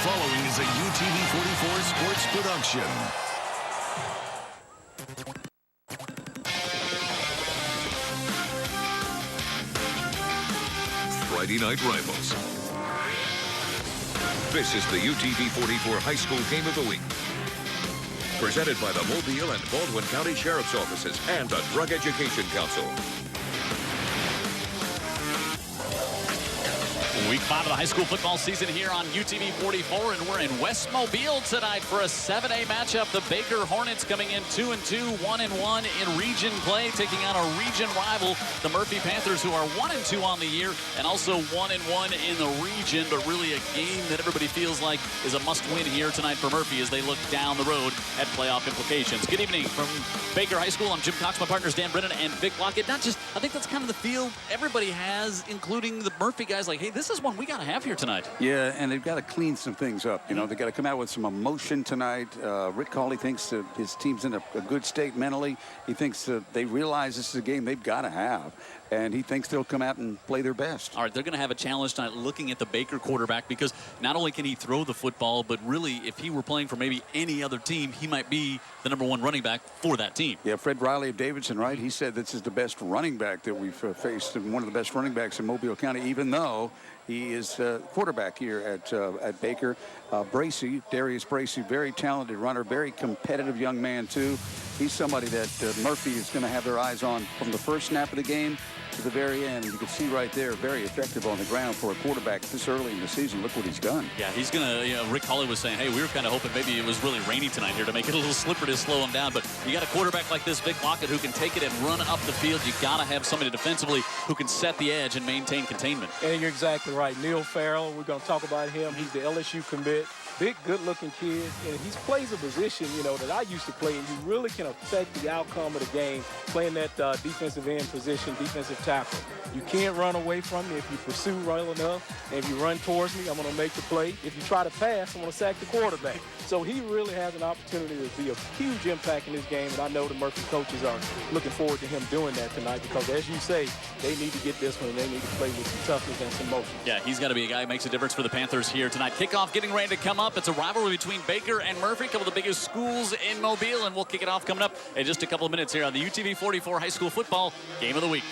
following is a UTV 44 sports production. Friday night rivals. This is the UTV 44 High School Game of the Week. Presented by the Mobile and Baldwin County Sheriff's Offices and the Drug Education Council. Week 5 of the high school football season here on UTV 44, and we're in West Mobile tonight for a 7A matchup. The Baker Hornets coming in 2-2, 1-1 in region play, taking on a region rival, the Murphy Panthers, who are 1-2 on the year and also 1-1 in the region, but really a game that everybody feels like is a must-win here tonight for Murphy as they look down the road at playoff implications. Good evening from Baker High School. I'm Jim Cox, my partners Dan Brennan and Vic Lockett. I think that's kind of the feel everybody has, including the Murphy guys, like, hey, this is one we got to have here tonight. Yeah, and they've got to clean some things up. You know, they've got to come out with some emotion tonight. Rick Cawley thinks that his team's in a good state mentally. He thinks that they realize this is a game they've got to have, and he thinks they'll come out and play their best. All right, they're going to have a challenge tonight looking at the Baker quarterback, because not only can he throw the football, but really, if he were playing for maybe any other team, he might be the #1 running back for that team. Yeah, Fred Riley of Davidson, right? He said this is the best running back that we've faced, and one of the best running backs in Mobile County, even though he is quarterback here at Baker. Darius Bracey, very talented runner, very competitive young man, too. He's somebody that Murphy is going to have their eyes on from the first snap of the game to the very end. You can see right there, very effective on the ground for a quarterback this early in the season. Look what he's done. Yeah, he's going to, Rick Cawley was saying, hey, we were kind of hoping maybe it was really rainy tonight here to make it a little slippery to slow him down. But you got a quarterback like this, Vic Lockett, who can take it and run up the field. You got to have somebody defensively who can set the edge and maintain containment. And you're exactly right. Neil Farrell, we're going to talk about him. He's the LSU commit. Big, good-looking kid, and he plays a position, that I used to play, and you really can affect the outcome of the game playing that defensive end position, defensive tackle. You can't run away from me if you pursue well enough, and if you run towards me, I'm going to make the play. If you try to pass, I'm going to sack the quarterback. So he really has an opportunity to be a huge impact in this game, and I know the Murphy coaches are looking forward to him doing that tonight because, as you say, they need to get this one, and they need to play with some toughness and some motion. Yeah, he's got to be a guy who makes a difference for the Panthers here tonight. Kickoff getting ready to come up. It's a rivalry between Baker and Murphy, a couple of the biggest schools in Mobile, and we'll kick it off coming up in just a couple of minutes here on the UTV 44 High School Football Game of the Week.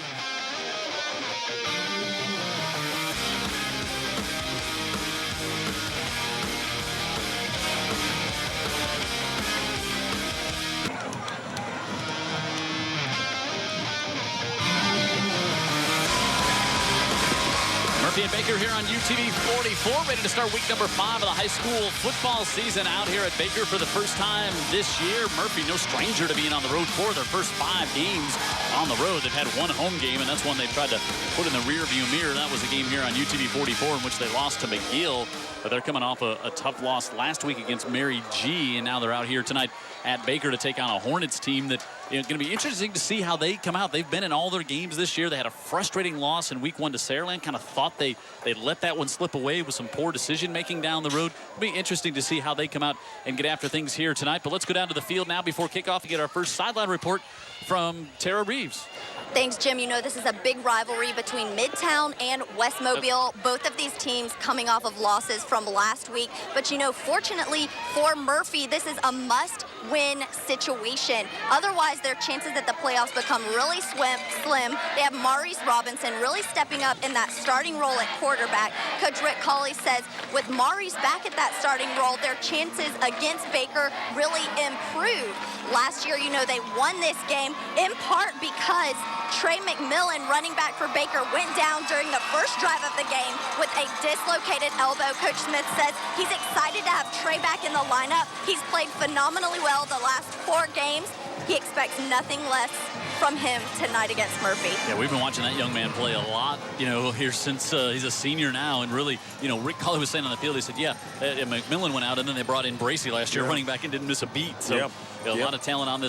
Murphy and Baker here on UTV 44, ready to start week number 5 of the high school football season out here at Baker for the first time this year. Murphy, no stranger to being on the road for their first 5 games on the road. They've had one home game, and that's one they tried to put in the rearview mirror. That was a game here on UTV 44 in which they lost to McGill. But they're coming off a tough loss last week against Mary G, and now they're out here tonight at Baker to take on a Hornets team that it's going to be interesting to see how they come out. They've been in all their games this year. They had a frustrating loss in week 1 to Saraland. Kind of thought they let that one slip away with some poor decision-making down the road. It'll be interesting to see how they come out and get after things here tonight. But let's go down to the field now before kickoff and get our first sideline report from Tara Reeves. Thanks, Jim. This is a big rivalry between Midtown and West Mobile. Both of these teams coming off of losses from last week. But, fortunately for Murphy, this is a must-win situation. Otherwise, their chances at the playoffs become really slim. They have Maurice Robinson really stepping up in that starting role at quarterback. Coach Rick Cawley says with Maurice back at that starting role, their chances against Baker really improve. Last year, they won this game in part because Trey McMillan, running back for Baker, went down during the first drive of the game with a dislocated elbow. Coach Smith says he's excited to have Trey back in the lineup. He's played phenomenally well the last 4 games. He expects nothing less from him tonight against Murphy. Yeah, we've been watching that young man play a lot, here since he's a senior now. And really, Rick Cawley was saying on the field, he said, McMillan went out, and then they brought in Bracey last year, running back, and didn't miss a beat. So a lot of talent on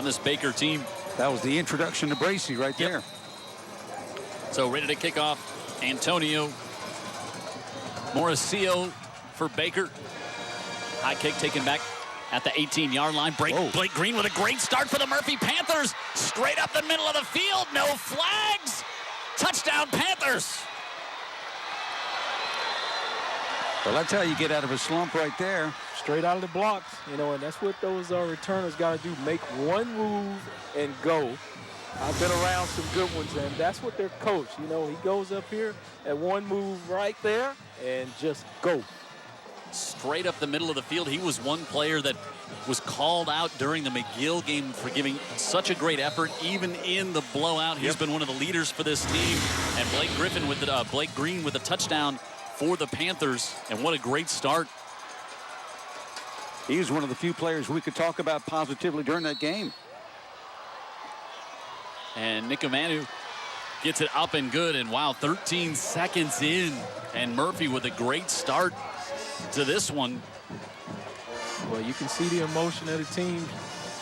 this Baker team. That was the introduction to Bracey right there. So ready to kick off, Antonio Mauricio for Baker. High kick taken back at the 18-yard line. Blake Green with a great start for the Murphy Panthers. Straight up the middle of the field. No flags. Touchdown, Panthers. Well, that's how you get out of a slump right there. Straight out of the blocks, you know, and that's what those returners got to do. Make one move and go. I've been around some good ones, and that's what their coach, you know, he goes up here at one move right there and just go. Straight up the middle of the field. He was one player that was called out during the McGill game for giving such a great effort, even in the blowout. He's been one of the leaders for this team. And Blake Green with a touchdown for the Panthers, and what a great start. He was one of the few players we could talk about positively during that game. And Nick Amanu gets it up and good, and wow, 13 seconds in, and Murphy with a great start to this one. Well, you can see the emotion of the team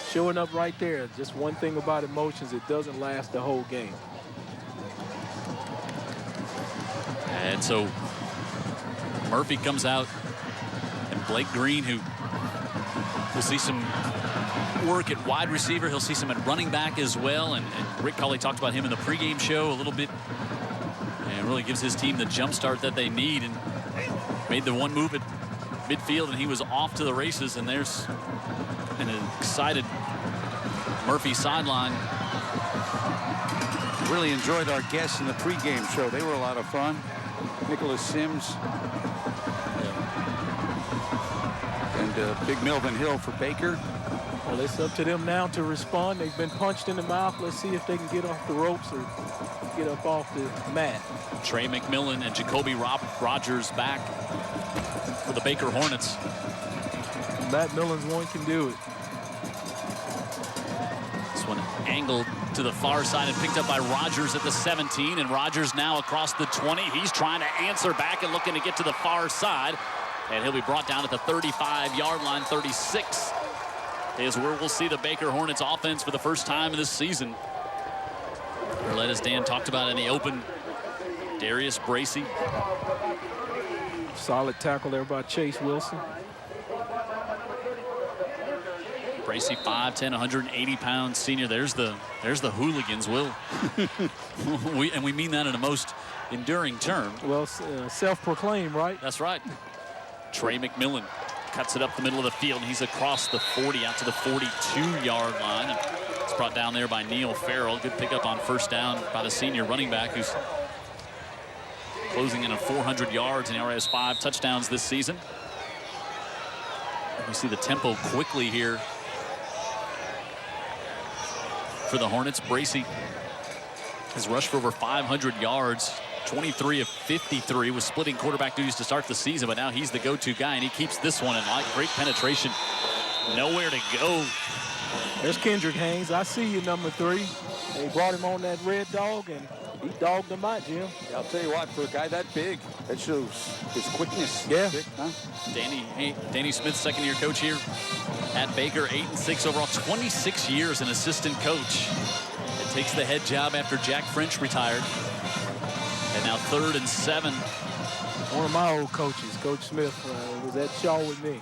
showing up right there. Just one thing about emotions, it doesn't last the whole game. And so Murphy comes out, and Blake Green, who will see some work at wide receiver. He'll see some at running back as well. And Rick Colley talked about him in the pregame show a little bit, and really gives his team the jump start that they need, and made the one move at midfield, and he was off to the races. And there's an excited Murphy sideline. Really enjoyed our guests in the pregame show. They were a lot of fun. Nicholas Sims and Big Melvin Hill for Baker. Well, it's up to them now to respond. They've been punched in the mouth. Let's see if they can get off the ropes or get up off the mat. Trey McMillan and Jacoby Rogers back for the Baker Hornets. Matt Millen's one can do it. This one angled to the far side and picked up by Rogers at the 17, and Rogers now across the 20. He's trying to answer back and looking to get to the far side, and he'll be brought down at the 35-yard line. 36 is where we'll see the Baker Hornets offense for the first time in this season. Led, as Dan talked about in the open, Darius Bracey. Solid tackle there by Chase Wilson. Bracey, 5'10", 180-pound senior. There's the hooligans, Will. we mean that in a most enduring term. Well, self-proclaimed, right? That's right. Trey McMillan cuts it up the middle of the field. He's across the 40 out to the 42-yard line. And it's brought down there by Neil Farrell. Good pickup on first down by the senior running back, who's closing in on 400 yards, and he already has 5 touchdowns this season. We see the tempo quickly here for the Hornets. Bracey has rushed for over 500 yards, 23 of 53, was splitting quarterback duties to start the season, but now he's the go-to guy, and he keeps this one in line. Great penetration, nowhere to go. There's Kendrick Haynes. I see you, number 3. They brought him on that red dog, and he dogged him out, Jim. I'll tell you what, for a guy that big, that shows his quickness. Yeah. Huh? Danny Smith, second-year coach here at Baker, 8-6 overall, 26 years an assistant coach. It takes the head job after Jack French retired. And now 3rd and 7. One of my old coaches, Coach Smith, was at Shaw with me.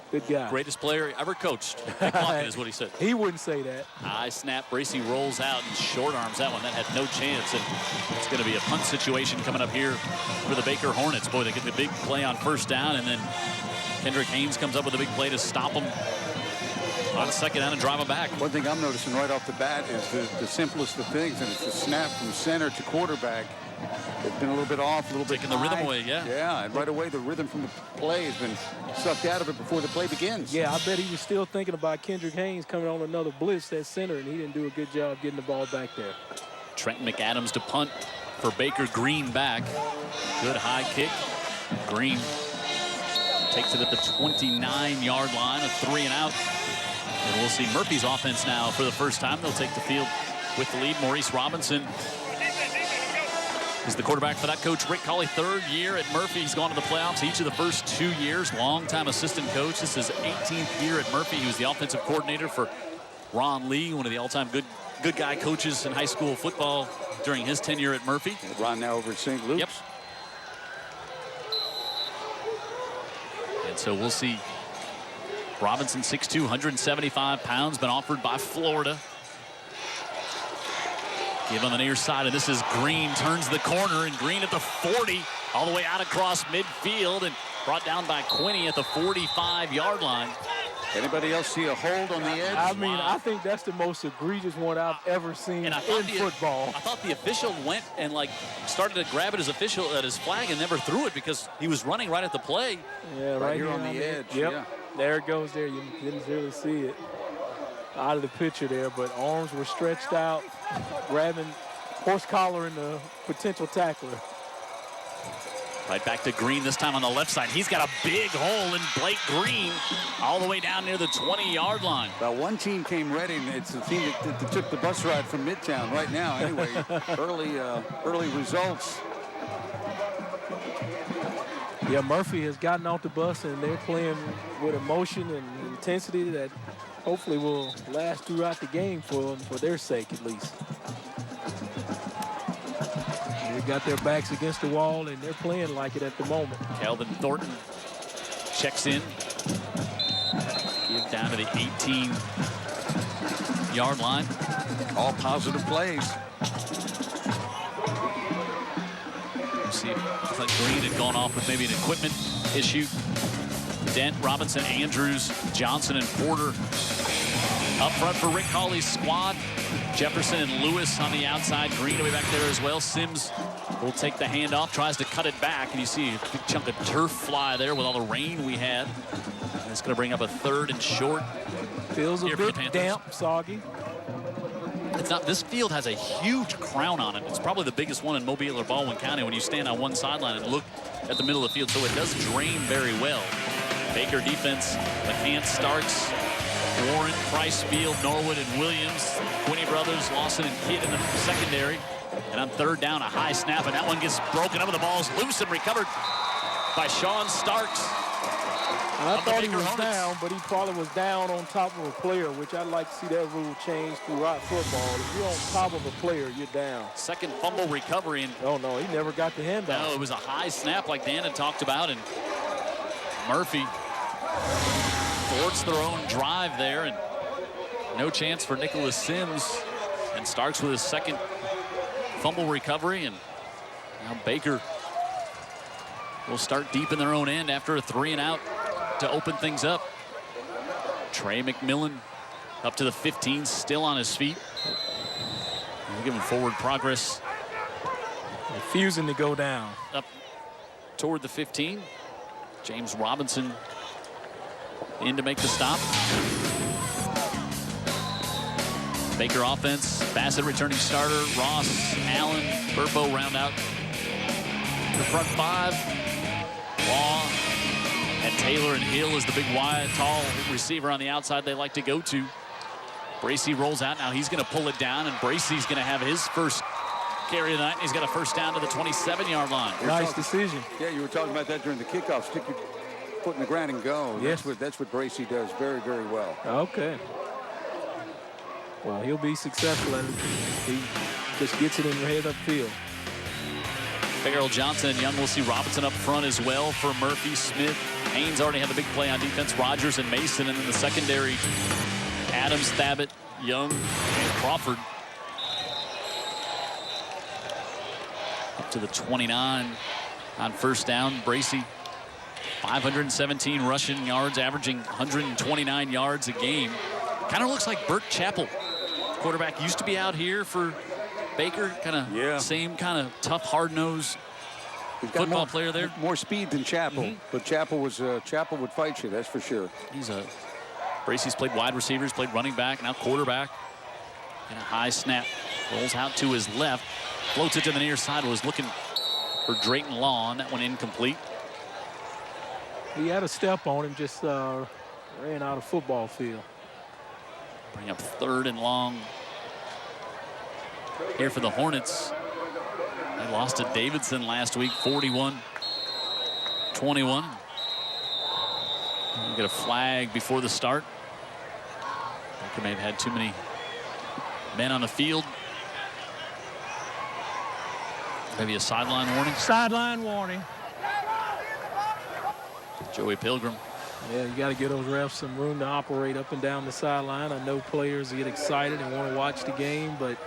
Good guy. Greatest player ever coached. Pickpocket is what he said. He wouldn't say that. High snap. Bracey rolls out and short arms that one. That had no chance. And it's going to be a punt situation coming up here for the Baker Hornets. Boy, they get the big play on first down, and then Kendrick Haynes comes up with a big play to stop them on second down and drive them back. One thing I'm noticing right off the bat is the simplest of things, and it's the snap from center to quarterback. It's been a little bit off, a little bit taking the rhythm away, yeah. Yeah, and right away the rhythm from the play has been sucked out of it before the play begins. Yeah, I bet he was still thinking about Kendrick Haynes coming on another blitz at center, and he didn't do a good job getting the ball back there. Trenton McAdams to punt for Baker. Green back. Good high kick. Green takes it at the 29-yard line, a 3 and out. And we'll see Murphy's offense now for the first time. They'll take the field with the lead. Maurice Robinson is the quarterback for that coach. Rick Colley, 3rd year at Murphy. He's gone to the playoffs each of the first 2 years. Longtime assistant coach. This is 18th year at Murphy. He was the offensive coordinator for Ron Lee, one of the all-time good guy coaches in high school football during his tenure at Murphy. Ron now over at St. Luke's. Yep. And so we'll see Robinson, 6'2", 175 pounds, been offered by Florida. Give on the near side, and this is Green, turns the corner, and Green at the 40 all the way out across midfield and brought down by Quinney at the 45-yard line. Anybody else see a hold on the edge? I mean, I think that's the most egregious one I've ever seen in football. I thought the official went and started to grab it as official at his flag and never threw it because he was running right at the play. Yeah, right here on the edge. Yep. Yeah. There it goes there. You didn't really see it out of the picture there, but arms were stretched out, grabbing horse collar in the potential tackler. Right back to Green this time on the left side. He's got a big hole in Blake Green all the way down near the 20-yard line. Well, one team came ready, and it's the team that took the bus ride from Midtown right now. Anyway, early results. Yeah, Murphy has gotten off the bus, and they're playing with emotion and intensity that hopefully will last throughout the game for their sake at least. They've got their backs against the wall, and they're playing like it at the moment. Kelvin Thornton checks in. Give down to the 18-yard line. All positive plays. See if Clint Green had gone off with maybe an equipment issue. Dent, Robinson, Andrews, Johnson, and Porter up front for Rick Hawley's squad. Jefferson and Lewis on the outside. Green will be back there as well. Sims will take the handoff, tries to cut it back, and you see a big chunk of turf fly there with all the rain we had. And it's going to bring up a 3rd and short. Feels a bit damp, soggy. It's not. This field has a huge crown on it. It's probably the biggest one in Mobile or Baldwin County when you stand on one sideline and look at the middle of the field, so it does drain very well. Baker defense, McCants, Starks, Warren, Price, Field, Norwood, and Williams. Quinney brothers, Lawson and Kidd in the secondary. And on 3rd down, a high snap, and that one gets broken up, and the ball's loose and recovered by Sean Starks. I thought he was down, but he probably was down on top of a player, which I'd like to see that rule changed throughout football. If you're on top of a player, you're down. Second fumble recovery. And oh, no, he never got the handoff. No, it was a high snap like Dan had talked about, and Murphy thwarts their own drive there, and no chance for Nicholas Sims. And Starks with his second fumble recovery, and now Baker will start deep in their own end after a 3-and-out to open things up. Trey McMillan up to the 15, still on his feet. We'll give him forward progress. Refusing to go down. Up toward the 15. James Robinson in to make the stop. Baker offense, Bassett returning starter, Ross, Allen, Burpo round out the front 5. Law and Taylor and Hill is the big wide, tall receiver on the outside they like to go to. Bracey rolls out. Now he's going to pull it down, and Bracey's going to have his first carry of the night. He's got a first down to the 27-yard line. Nice decision. Yeah, you were talking about that during the kickoff. Stick your foot in the ground and go. Yes. That's what Bracey does very, very well. Okay. Well, he'll be successful, and he just gets it in your head upfield. Farrell, Johnson, and Young. We'll see Robinson up front as well for Murphy, Smith. Haynes already had the big play on defense. Rogers and Mason, and then the secondary, Adams, Thabit, Young, and Crawford. Up to the 29 on first down. Bracey, 517 rushing yards, averaging 129 yards a game. Kind of looks like Burt Chappell. Quarterback used to be out here for Baker. Kind of same kind of tough, hard-nosed football player there. More speed than Chappell, but Chappell would fight you, that's for sure. Bracey's played wide receivers, played running back, now quarterback. And a high snap. Rolls out to his left. Floats it to the near side. Was looking for Drayton Law, and that one incomplete. He had a step on him, just ran out of football field. Bring up 3rd and long here for the Hornets. They lost to Davidson last week, 41-21. You get a flag before the start. Baker may have had too many men on the field. Maybe a sideline warning. Sideline warning. Joey Pilgrim. Yeah, you got to give those refs some room to operate up and down the sideline. I know players get excited and want to watch the game, but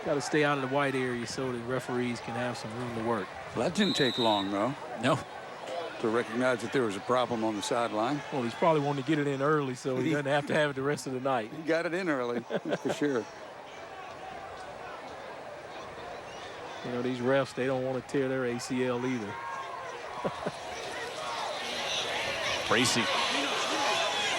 got to stay out of the white area so the referees can have some room to work. Well, that didn't take long, though, No. to recognize that there was a problem on the sideline. Well, he's probably wanting to get it in early so he doesn't have to have it the rest of the night. He got it in early, for sure. You know, these refs, they don't want to tear their ACL either. Bracy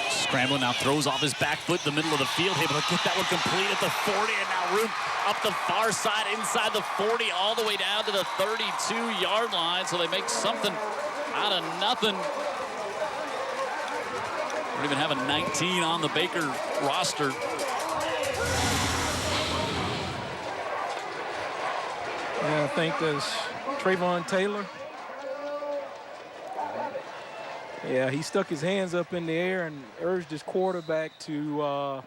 scrambling now, throws off his back foot in the middle of the field, able to get that one complete at the 40, and now room up the far side inside the 40 all the way down to the 32-yard line, so they make something out of nothing. Don't even have a 19 on the Baker roster. Yeah, I think there's Trayvon Taylor. Yeah, he stuck his hands up in the air and urged his quarterback to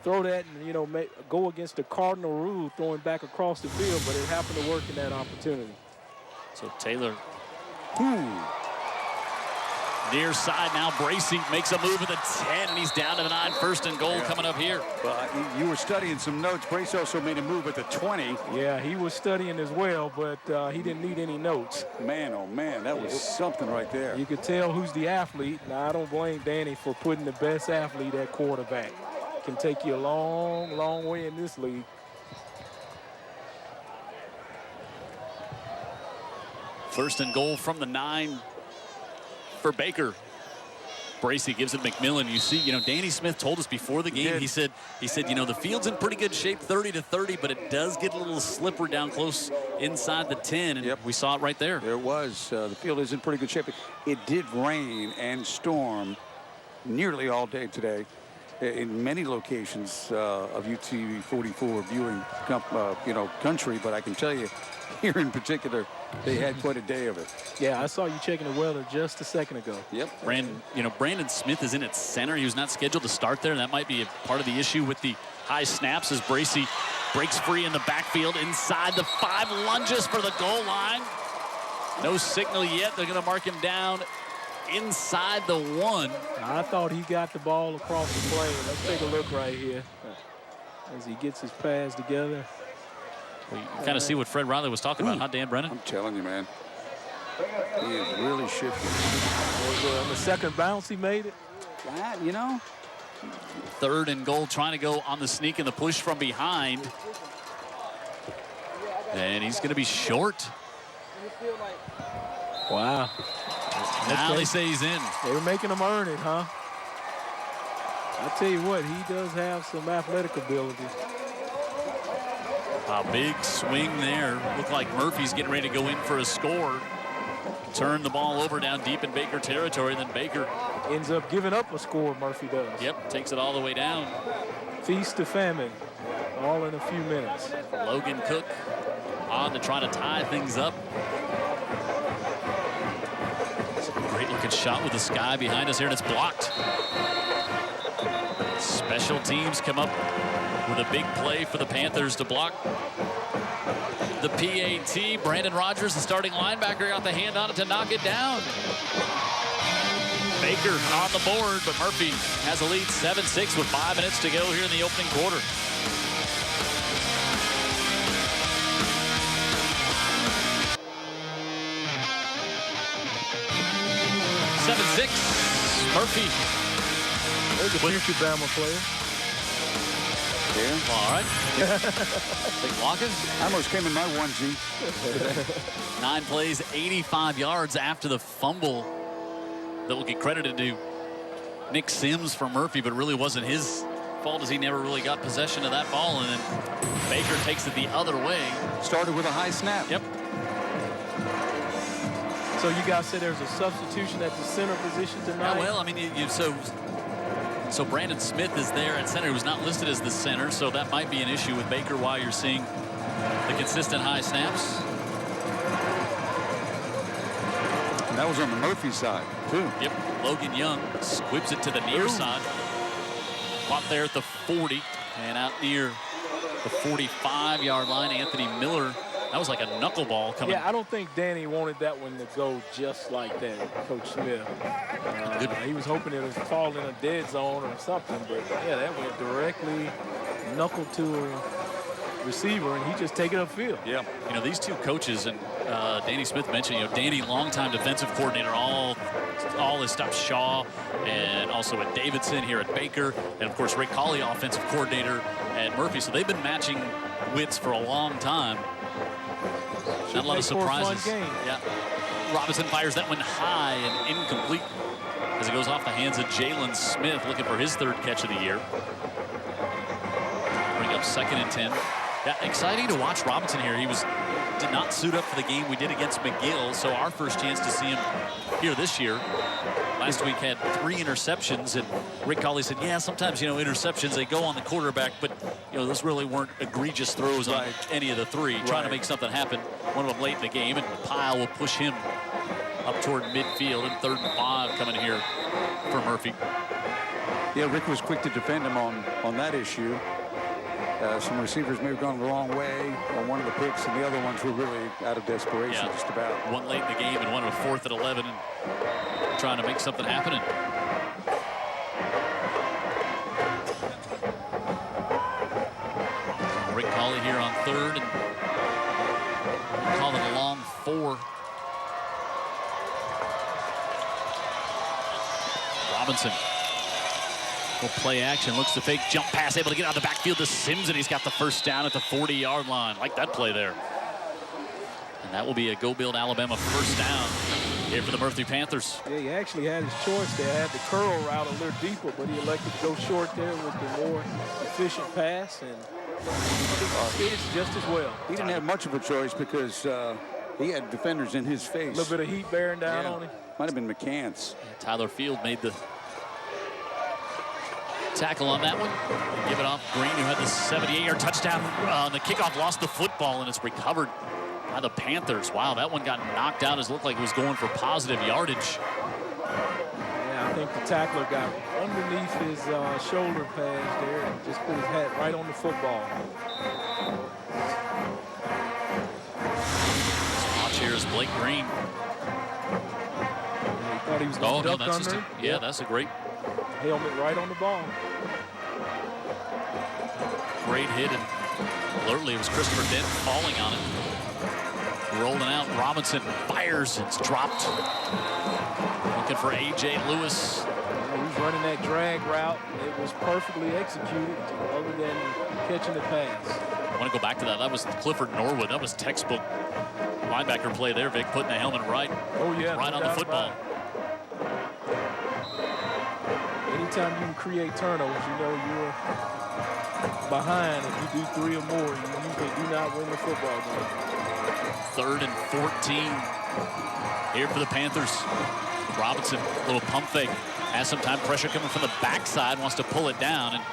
throw that and, you know, go against the cardinal rule, throwing back across the field, but it happened to work in that opportunity. So Taylor, near side now, Bracy makes a move at the 10, and he's down to the 9, 1st and goal coming up here. Well, you were studying some notes. Brace also made a move at the 20. Yeah, he was studying as well, but he didn't need any notes. Man, oh man, that was something right there. You could tell who's the athlete. Now, I don't blame Danny for putting the best athlete at quarterback. Can take you a long, long way in this league. First and goal from the 9 for Baker. Bracy gives it to McMillan. You see, you know, Danny Smith told us before the game, he said, you know, the field's in pretty good shape, 30-30, but it does get a little slippery down close inside the 10, and we saw it right there. There was. The field is in pretty good shape. It did rain and storm nearly all day today in many locations of UTV 44 viewing, country, but I can tell you, here in particular, they had quite a day of it. Yeah, I saw you checking the weather just a second ago. Yep. Brandon Smith is in at center. He was not scheduled to start there, and that might be a part of the issue with the high snaps as Bracy breaks free in the backfield inside the 5, lunges for the goal line. No signal yet. They're going to mark him down inside the 1. I thought he got the ball across the plane. Let's take a look right here as he gets his pass together. You kind of see what Fred Riley was talking about, huh, Dan Brennan? I'm telling you, man. He is really shifting. On the second bounce, he made it. You know. 3rd and goal, trying to go on the sneak and the push from behind. And he's going to be short. Wow. Now they say he's in. They were making him earn it, huh? I tell you what, he does have some athletic ability. A big swing there. Looked like Murphy's getting ready to go in for a score. Turn the ball over down deep in Baker territory. Then Baker ends up giving up a score, Murphy does. Yep, takes it all the way down. Feast to famine, all in a few minutes. Logan Cook on to try to tie things up. It's a great looking shot with the sky behind us here, and it's blocked. Special teams come up with a big play for the Panthers to block the PAT. Brandon Rogers, the starting linebacker, got the hand on it to knock it down. Baker on the board, but Murphy has a lead 7-6 with 5 minutes to go here in the opening quarter. Murphy. There's a future Bama player. Yeah. All right. Big Watkins. I almost came in my onesie. 9 plays, 85 yards after the fumble that will get credited to Nick Sims for Murphy, but really wasn't his fault as he never really got possession of that ball, and then Baker takes it the other way. Started with a high snap. Yep. So you guys said there's a substitution at the center position tonight? Yeah, well, I mean, so Brandon Smith is there at center, who's not listed as the center, so that might be an issue with Baker while you're seeing the consistent high snaps. And that was on the Murphy side, too. Yep, Logan Young squibs it to the near side. Caught there at the 40 and out near the 45-yard line. Anthony Miller, that was like a knuckleball coming. Yeah, I don't think Danny wanted that one to go just like that, Coach Smith. He was hoping it would fall in a dead zone or something, but yeah, that went directly knuckle to a receiver, and he just take it upfield. Yeah, you know, these two coaches, and Danny Smith mentioned, Danny, longtime defensive coordinator, all his stuff, Shaw, and also at Davidson here at Baker, and of course Rick Colley, offensive coordinator at Murphy. So they've been matching wits for a long time. Not a lot of surprises. Yeah. Robinson fires that one high and incomplete as it goes off the hands of Jalen Smith, looking for his 3rd catch of the year. Bring up 2nd and 10. Yeah, exciting to watch Robinson here. He did not suit up for the game we did against McGill, so our first chance to see him here this year. Last week had 3 interceptions, and Rick Colley said, yeah, sometimes, interceptions, they go on the quarterback, but, those really weren't egregious throws on any of the 3. Trying to make something happen, one of them late in the game, and Pyle will push him up toward midfield, and 3rd and 5 coming here for Murphy. Yeah, Rick was quick to defend him on that issue. Some receivers may have gone the wrong way on one of the picks, and the other ones were really out of desperation, just about. One late in the game and one on a 4th and 11, and trying to make something happen. And Rick Colley here on 3rd, and calling a long 4. Robinson will play action, looks to fake, jump pass, able to get out of the backfield to Sims, and he's got the 1st down at the 40-yard line. Like that play there. And that will be a Go Build Alabama 1st down here for the Murphy Panthers. Yeah, he actually had his choice there. Had the curl route a little deeper, but he elected to go short there with the more efficient pass, and it's just as well. He didn't have much of a choice because he had defenders in his face. A little bit of heat bearing down on him. Might have been McCants. Tyler Field made the tackle on that one. Give it off Green, who had the 78-yard touchdown on the kickoff, lost the football, and it's recovered by the Panthers. Wow, that one got knocked out as it looked like it was going for positive yardage. Yeah, I think the tackler got underneath his shoulder pads there and just put his hat right on the football. Watch here is Blake Green. He thought he was going to duck that's under. Yeah, that's a great helmet right on the ball. Great hit, and alertly it was Christopher Dent falling on it. Rolling out, Robinson fires, it's dropped. Looking for A.J. Lewis. He's running that drag route. It was perfectly executed other than catching the pass. I want to go back to that. That was Clifford Norwood. That was textbook linebacker play there, Vic, putting the helmet right, right on the football. Anytime you can create turnovers, you're behind. If you do 3 or more, you usually do not win the football game. 3rd and 14 here for the Panthers. Robinson, little pump fake, has some time, pressure coming from the backside, wants to pull it down, and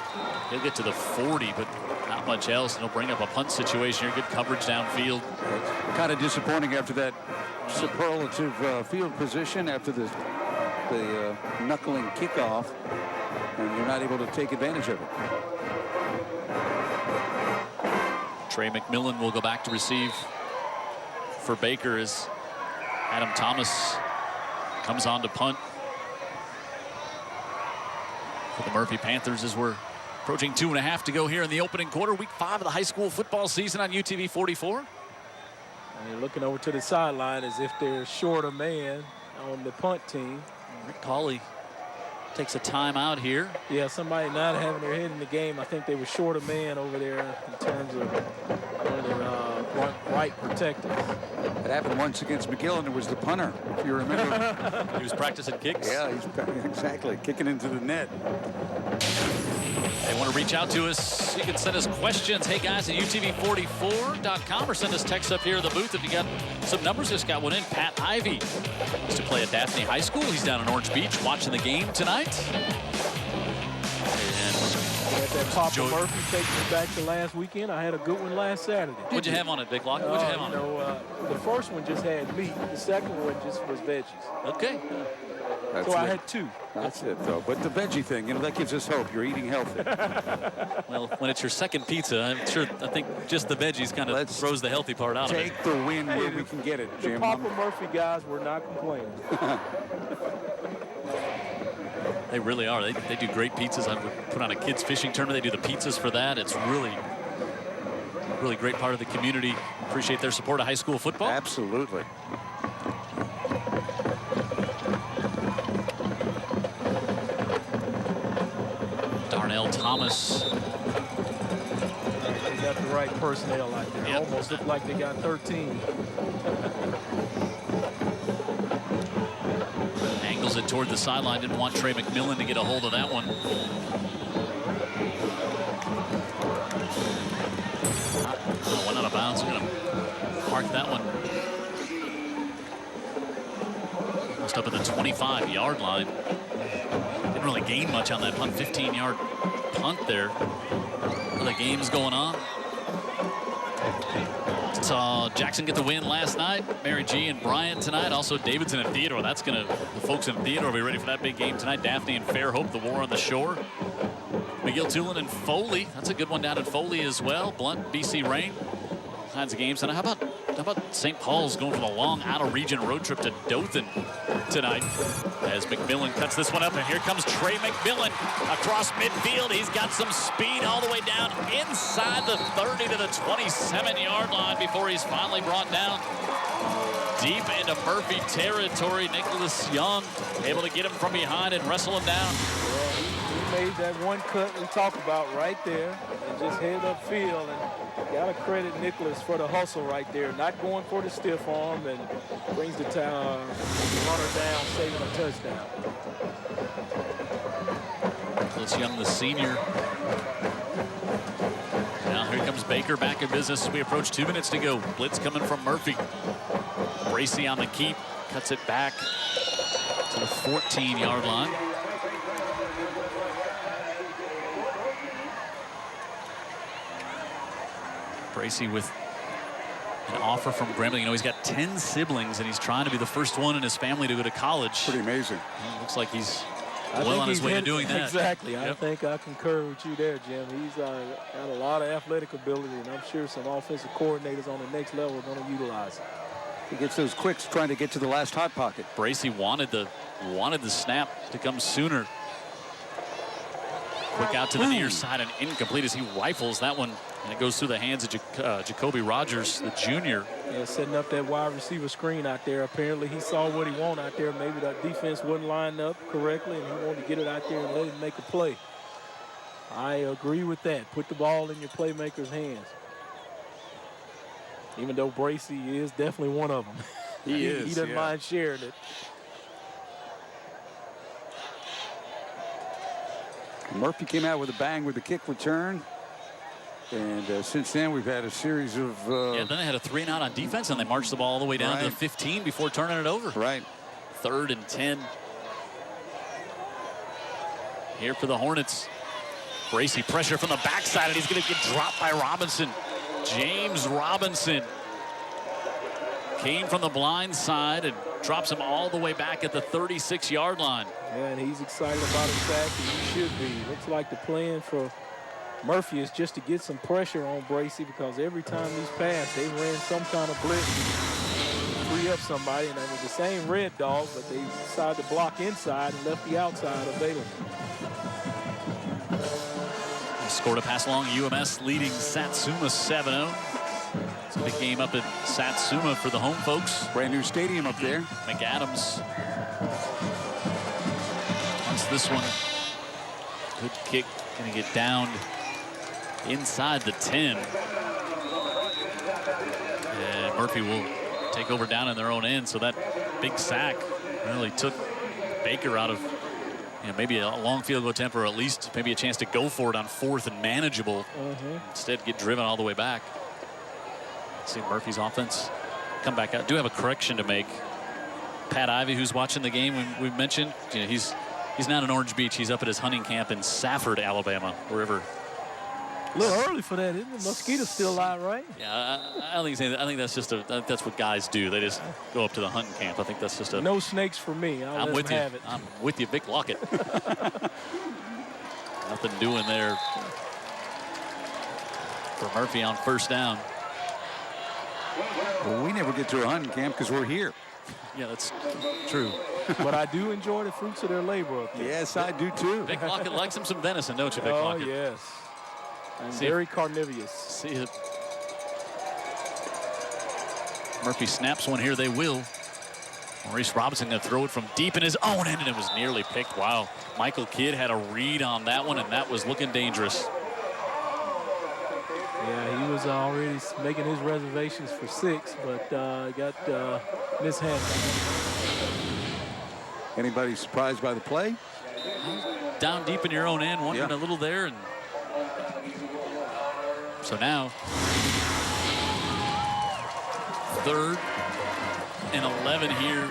he'll get to the 40, but not much else, and he'll bring up a punt situation here. Good coverage downfield. Kind of disappointing after that superlative field position, after the knuckling kickoff, and you're not able to take advantage of it. Trey McMillan will go back to receive for Baker as Adam Thomas comes on to punt for the Murphy Panthers as we're approaching 2.5 to go here in the opening quarter, week 5 of the high school football season on UTV 44. And you're looking over to the sideline as if they're short a man on the punt team. Rick Colley takes a timeout here. Yeah, somebody not having their head in the game. I think they were short a man over there in terms of one of their right protectors. It happened once against McGill, and it was the punter, if you remember. He was practicing kicks. Yeah, he's exactly kicking into the net. They want to reach out to us. You can send us questions. Hey, guys, at UTV44.com or send us texts up here in the booth if you got some numbers. Just got one in. Pat Ivy used to play at Daphne High School. He's down in Orange Beach watching the game tonight. That Papa Murphy takes me back to last weekend. I had a good one last Saturday. What'd you have on it, Big Lock? What'd you have on it? The first one just had meat. The second one just was veggies. Okay. So I had 2. That's it, though. But the veggie thing, that gives us hope. You're eating healthy. Well, when it's your second pizza, I think just the veggies kind of throws the healthy part out of it. Take the win where we can get it, Jim. The Papa Murphy guys were not complaining. They really are. They do great pizzas. I would put on a kids fishing tournament. They do the pizzas for that. It's really great part of the community appreciate their support of high school football. Absolutely. Darnell Thomas. They got the right personnel out there. Yep. Almost looked like they got 13. Angles it toward the sideline. Didn't want Trey McMillan to get a hold of that one. Went out of bounds. We're going to mark that one. Almost up at the 25-yard line. Didn't really gain much on that punt. 15-yard punt there. The game's going on. Saw Jackson get the win last night. Mary G and Bryant tonight. Also Davidson and Theodore. That's going to, the folks in Theodore will be ready for that big game tonight. Daphne and Fairhope, the War on the Shore. McGill Tulin and Foley. That's a good one down at Foley as well. Blunt, BC Rain. All kinds of games. And how about St. Paul's going for the long out-of-region road trip to Dothan tonight as McMillan cuts this one up, and here comes Trey McMillan across midfield. He's got some speed all the way down inside the 30 to the 27-yard line before he's finally brought down deep into Murphy territory. Nicholas Young able to get him from behind and wrestle him down. Well, he made that one cut we talk about right there and just headed upfield, and gotta credit Nicholas for the hustle right there, not going for the stiff arm, and brings the runner down, saving a touchdown. Nicholas Young, the senior. Now here comes Baker back in business as we approach 2 minutes to go. Blitz coming from Murphy. Bracy on the keep, cuts it back to the 14-yard line. Bracy with an offer from Grambling. You know, he's got 10 siblings, and he's trying to be the first one in his family to go to college. Pretty amazing. Well, looks like he's well on his way to doing that. Exactly. Yep. I think I concur with you there, Jim. He's got a lot of athletic ability, and I'm sure some offensive coordinators on the next level are going to utilize it. He gets those quicks trying to get to the last hot pocket. Bracy wanted the snap to come sooner. Quick out to the near side and incomplete as he rifles that one, and it goes through the hands of Jacoby Rogers, the junior. Yeah, setting up that wide receiver screen out there. Apparently he saw what he wanted out there. Maybe that defense wasn't lined up correctly, and he wanted to get it out there and let him make a play. I agree with that. Put the ball in your playmaker's hands. Even though Bracy is definitely one of them. He is. He doesn't mind sharing it. Murphy came out with a bang with the kick return. And since then, we've had a series of... yeah, then they had a 3-and-out on defense, and they marched the ball all the way down to the 15 before turning it over. Right. 3rd and 10. Here for the Hornets. Bracy pressure from the backside, and he's going to get dropped by Robinson. James Robinson came from the blind side and drops him all the way back at the 36-yard line. Yeah, and he's excited about his sack, and he should be. Looks like the plan for Murphy is just to get some pressure on Bracy, because every time he's passed, they ran some kind of blitz, free up somebody, and it was the same Red Dog, but they decided to block inside and left the outside available. He scored a pass along. UMS leading Satsuma 7-0. It's a big game up at Satsuma for the home folks. Brand new stadium up there. McAdams. Once this one. Good kick. Going to get downed inside the 10. And Murphy will take over down in their own end. So that big sack really took Baker out of, you know, maybe a long field goal attempt, or at least maybe a chance to go for it on 4th and manageable. Instead, get driven all the way back. See Murphy's offense come back out. Do have a correction to make. Pat Ivey, who's watching the game, we mentioned, you know, he's not in Orange Beach. He's up at his hunting camp in Safford, Alabama, wherever. A little early for that, isn't it? Mosquitoes still alive, right? Yeah, I don't think I think that's just that's what guys do. They just go up to the hunting camp. I think that's just a. No snakes for me. I'm with you. Have it. I'm with you, Vic Lockett. Nothing doing there for Murphy on 1st down. Well, we never get to a hunting camp because we're here. Yeah, that's true. But I do enjoy the fruits of their labor up there. Yes, I do too. Vic Lockett likes him some venison, don't you, Vic Oh, Lockett? yes. I'm very carnivorous. See it. Murphy snaps one here, they will. Maurice Robinson going to throw it from deep in his own end, and it was nearly picked. Wow. Michael Kidd had a read on that one, and that was looking dangerous. Yeah, he was already making his reservations for 6, but got mishandled. Anybody surprised by the play? Down deep in your own end, wondering a little there. And so now, 3rd and 11 here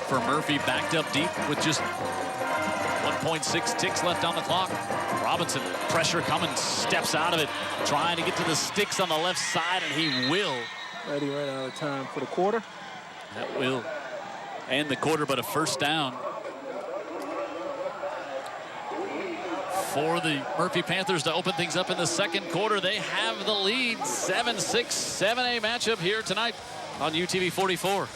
for Murphy, backed up deep with just 1.6 ticks left on the clock. Robinson, pressure coming, steps out of it, trying to get to the sticks on the left side, and he will. But he ran out of time for the quarter. That will end the quarter, but a first down for the Murphy Panthers to open things up in the second quarter. They have the lead. 7-6, 7A matchup here tonight on UTV 44.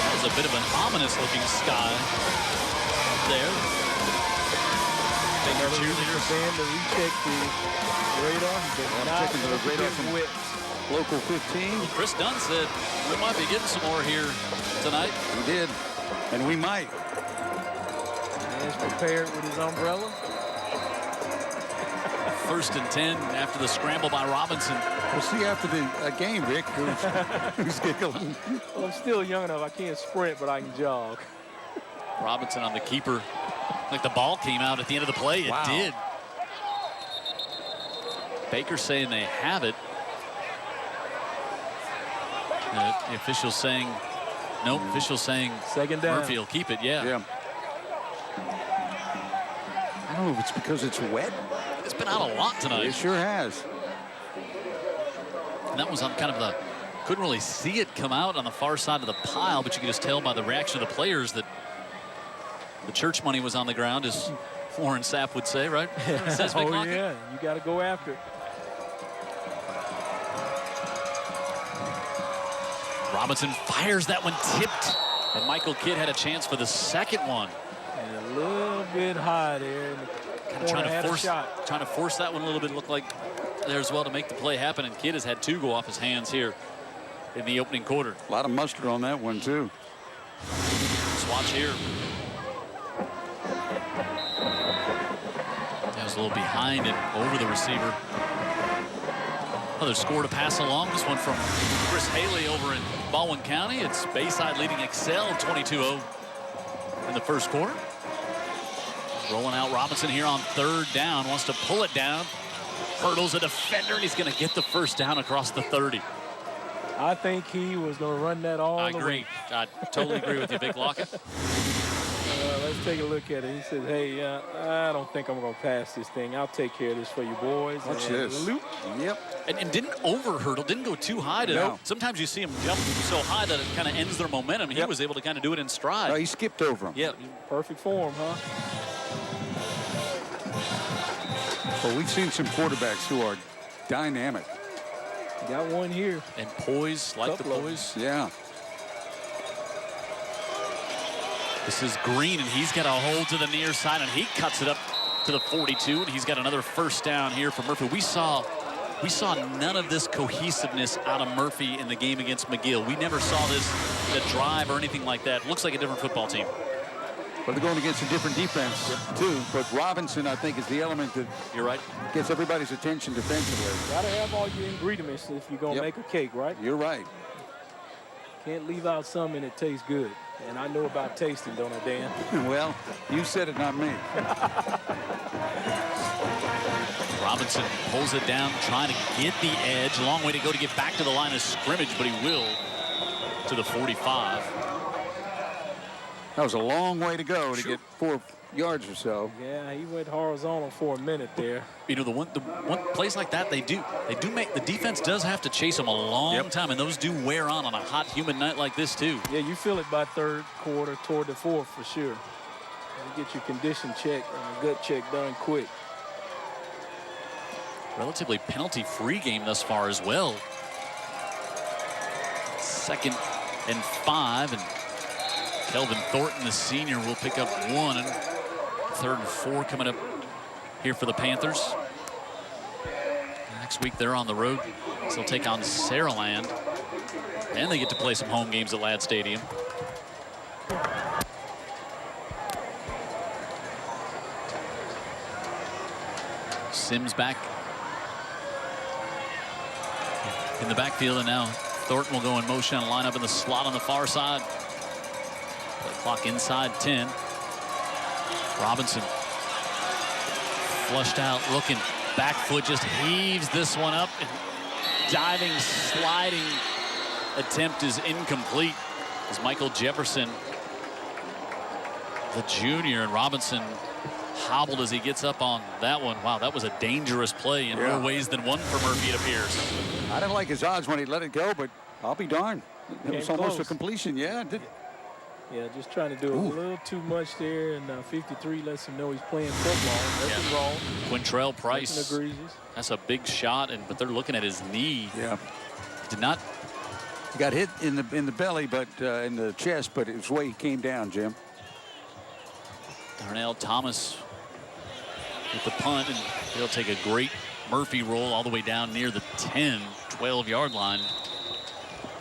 That was a bit of an ominous looking sky there. Cheerleaders band to recheck the radar. Checking the radar from local 15. Chris Dunn said we might be getting some more here tonight. We did, and we might. Man's prepared with his umbrella. 1st and 10 after the scramble by Robinson. We'll see after the game, Rick, who's giggling. Well, I'm still young enough. I can't sprint, but I can jog. Robinson on the keeper. Like the ball came out at the end of the play. It did. Baker saying they have it. The official saying, nope, official saying second down. Murphy will keep it, yeah. I don't know if it's because it's wet. It's been out a lot tonight. It sure has. And that was on kind of the, couldn't really see it come out on the far side of the pile, but you could just tell by the reaction of the players that the church money was on the ground, as Warren Sapp would say, right? Oh, yeah, you got to go after it. Robinson fires that one tipped, and Michael Kidd had a chance for the second one. And a little bit high there. Kind of trying to force that one a little bit. Looked like there as well to make the play happen, and Kidd has had 2 go off his hands here in the opening quarter. A lot of mustard on that one, too. Let's watch here. That was a little behind and over the receiver. Another score to pass along. This one from Chris Haley over in Baldwin County. It's Bayside leading Excel 22-0 in the first quarter. Rolling out Robinson here on 3rd down. Wants to pull it down. Hurdles a defender, and he's going to get the first down across the 30. I think he was going to run that all the way. I agree. I totally agree with you, Big Lockett. Let's take a look at it. He said, hey, I don't think I'm going to pass this thing. I'll take care of this for you boys. Watch this. Loop. Yep. And didn't over-hurdle, didn't go too high. Sometimes you see him jump so high that it kind of ends their momentum. He was able to kind of do it in stride. No, he skipped over him. Yeah. Perfect form, huh? Well, we've seen some quarterbacks who are dynamic. Got one here. And poise, like the poise. Yeah. This is Green, and he's got a hold to the near side, and he cuts it up to the 42, and he's got another first down here for Murphy. We saw none of this cohesiveness out of Murphy in the game against McGill. We never saw the drive or anything like that. Looks like a different football team. But they're going against a different defense, too. But Robinson, I think, is the element that gets everybody's attention defensively. Got to have all your ingredients if you're going to make a cake, right? You're right. Can't leave out some and it tastes good. And I know about tasting, don't I, Dan? Well, you said it, not me. Robinson pulls it down, trying to get the edge. A long way to go to get back to the line of scrimmage, but he will to the 45. That was a long way to go to get 4 yards or so. Yeah, he went horizontal for a minute there. You know, the one plays like that, they do make, the defense does have to chase them a long time, and those do wear on a hot, humid night like this too. Yeah, you feel it by 3rd quarter toward the 4th for sure. You get your condition check and a gut check done quick. Relatively penalty-free game thus far as well. 2nd and 5, and Kelvin Thornton, the senior, will pick up 1. And 3rd and 4 coming up here for the Panthers. Next week they're on the road, so they'll take on Saraland, and they get to play some home games at Ladd Stadium. Sims back in the backfield, and now Thornton will go in motion and line up in the slot on the far side. Play clock inside 10. Robinson flushed out, looking, back foot just heaves this one up. Diving, sliding attempt is incomplete as Michael Jefferson, the junior, and Robinson hobbled as he gets up on that one. Wow, that was a dangerous play in more ways than one for Murphy, it appears. I didn't like his odds when he let it go, but I'll be darned. It was almost a close. completion. Yeah, Yeah, just trying to do a little too much there, and 53 lets him know he's playing football. Nothing wrong. Quintrell Price. Nothing egregious. That's a big shot, but they're looking at his knee. Yeah. Did not. He got hit in the belly, but in the chest, but it's the way he came down, Jim. Darnell Thomas with the punt, and he'll take a great Murphy roll all the way down near the 10, 12-yard line.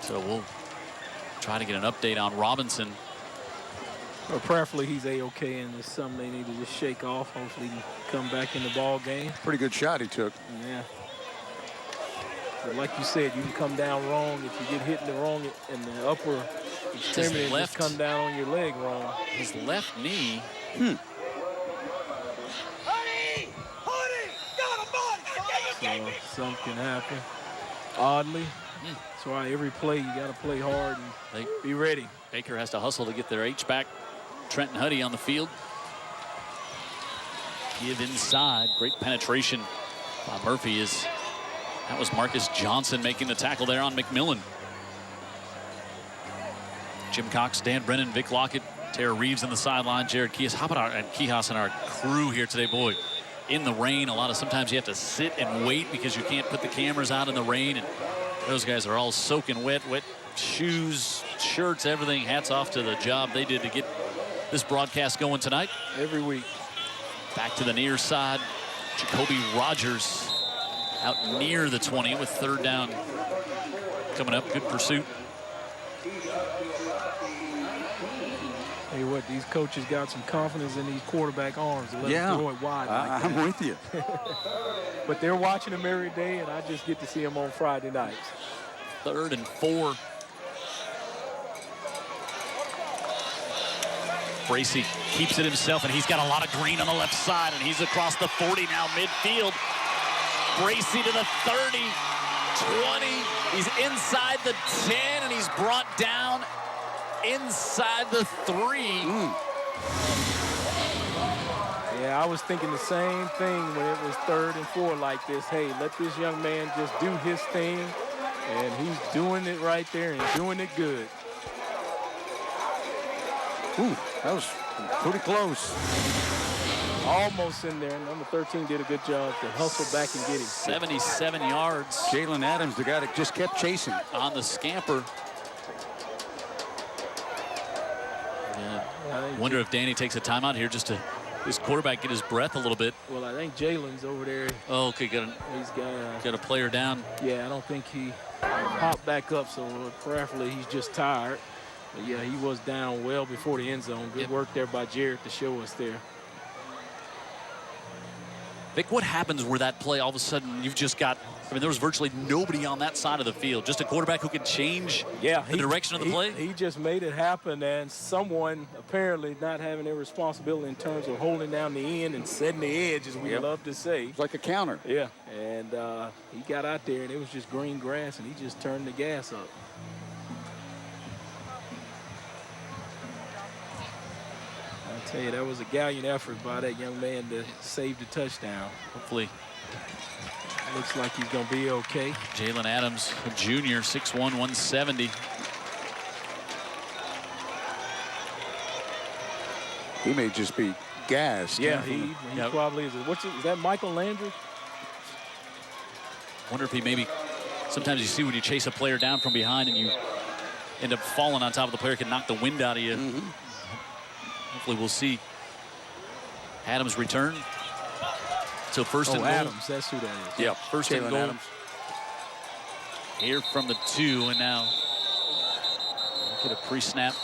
So we'll try to get an update on Robinson. Well, preferably he's A-OK, and it's something they need to just shake off. Hopefully he can come back in the ball game. Pretty good shot he took. Yeah. But like you said, you can come down wrong if you get hit in the wrong in the upper extremity and just come down on your leg wrong. His left knee. So something can happen. Oddly. That's why every play you got to play hard and be ready. Baker has to hustle to get their H-back. Trenton Huddy on the field. Give inside. Great penetration by Murphy. That was Marcus Johnson making the tackle there on McMillan. Jim Cox, Dan Brennan, Vic Lockett, Tara Reeves on the sideline, Jared Kihas. How about Kihas and our crew here today, boy? In the rain, sometimes you have to sit and wait because you can't put the cameras out in the rain, and those guys are all soaking wet shoes, shirts, everything. Hats off to the job they did to get this broadcast going tonight. Every week. Back to the near side. Jacoby Rogers out near the 20 with 3rd down coming up. Good pursuit. Hey, what, these coaches got some confidence in these quarterback arms to let them throw it wide like I'm that. with you. But they're watching them every day, and I just get to see them on Friday nights. 3rd and 4. Bracy keeps it himself, and he's got a lot of green on the left side, and he's across the 40 now, midfield. Bracy to the 30, 20. He's inside the 10, and he's brought down inside the 3. Yeah, I was thinking the same thing when it was 3rd and 4 like this. Hey, let this young man just do his thing, and he's doing it right there and doing it good. Ooh, that was pretty close. Almost in there. Number 13 did a good job to hustle back and get him. 77 yards. Jalen Adams, the guy that just kept chasing. On the scamper. I wonder if Danny takes a timeout here just to his quarterback get his breath a little bit. Well, I think Jalen's over there. Oh, okay, He's got a player down. Yeah, I don't think he popped back up, so preferably he's just tired. But yeah, he was down well before the end zone. Good work there by Jared to show us there. Vic, what happens where that play all of a sudden you've just got, there was virtually nobody on that side of the field, just a quarterback who could change the direction of the play? He just made it happen, and someone apparently not having their responsibility in terms of holding down the end and setting the edge, as we love to say. It's like a counter. Yeah, and he got out there, and it was just green grass, and he just turned the gas up. I tell you, that was a gallant effort by that young man to save the touchdown. Hopefully. Looks like he's going to be okay. Jalen Adams, a junior, 6'1", 170. He may just be gassed. Yeah, he probably is. Is that Michael Landry? Wonder if he maybe, sometimes you see when you chase a player down from behind and you end up falling on top of the player, can knock the wind out of you. Hopefully we'll see Adams return. So first and goal. Adams, that's who that is. Yeah, first and goal. Adams. Here from the 2, and now get a pre-snap.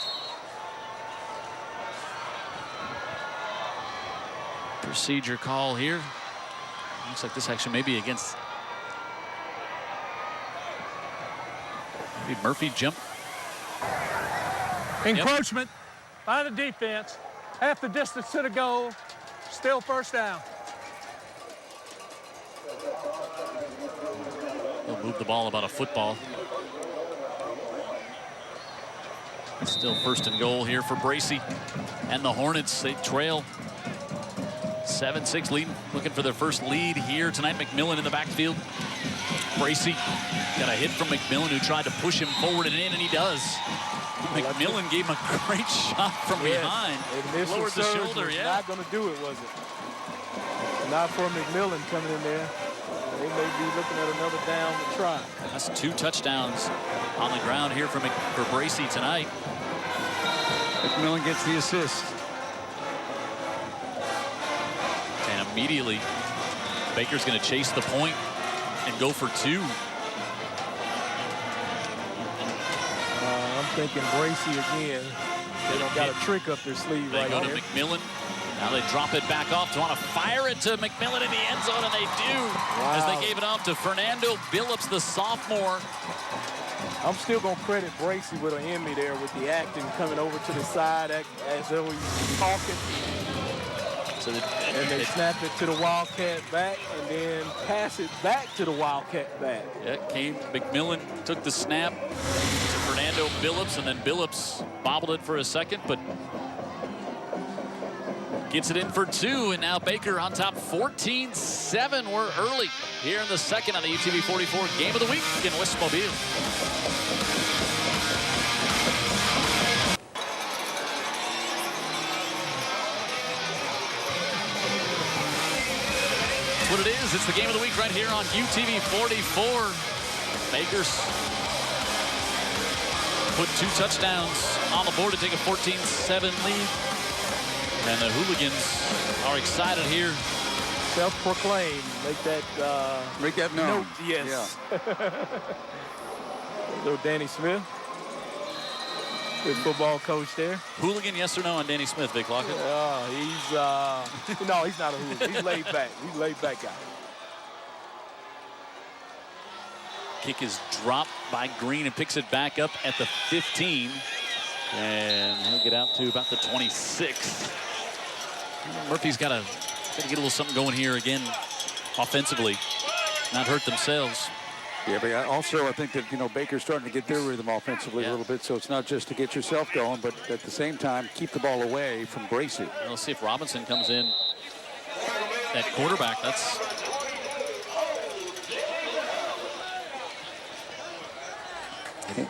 Procedure call here. Looks like this action may be against maybe Murphy jump. Encroachment by the defense. Half the distance to the goal. Still first down. He'll move the ball about a football. Still first and goal here for Bracy. And the Hornets, they trail 7-6 lead, looking for their first lead here tonight. McMillan in the backfield. Bracy got a hit from McMillan, who tried to push him forward and in, and he does. McMillan gave him a great shot from behind. Lowered the shoulder, Not going to do it, was it? Not for McMillan coming in there. They may be looking at another down to try. That's 2 touchdowns on the ground here for Bracy tonight. McMillan gets the assist. And immediately, Baker's going to chase the point and go for 2. I'm thinking Bracy again. They don't got a trick up their sleeve right there. They go to McMillan. Now they drop it back off to want to fire it to McMillan in the end zone, and they do. Wow. As they gave it off to Fernando Billups, the sophomore. I'm still going to credit Bracy with an Emmy there with the acting coming over to the side as though he's talking. So and they snap it to the Wildcat back and then pass it back to the Wildcat back. Yeah, McMillan took the snap to Fernando Billups, and then Billups bobbled it for a second, but gets it in for 2, and now Baker on top 14-7. We're early here in the second on the UTV 44 Game of the Week in West Mobile. That's what it is. It's the Game of the Week right here on UTV 44. Baker's put 2 touchdowns on the board to take a 14-7 lead. And the Hooligans are excited here. Self-proclaimed. Make that known. Note, yes. Yeah. So Danny Smith, good football coach there. Hooligan, yes or no on Danny Smith, Vic Lockett? No, he's not a hooligan. He's laid back. He's a laid back guy. Kick is dropped by Green and picks it back up at the 15. And he'll get out to about the 26. Murphy's got to get a little something going here again offensively, not hurt themselves. Yeah, but also I think that, Baker's starting to get their rhythm offensively a little bit, so it's not just to get yourself going, but at the same time, keep the ball away from Bracy. Let's see if Robinson comes in at quarterback.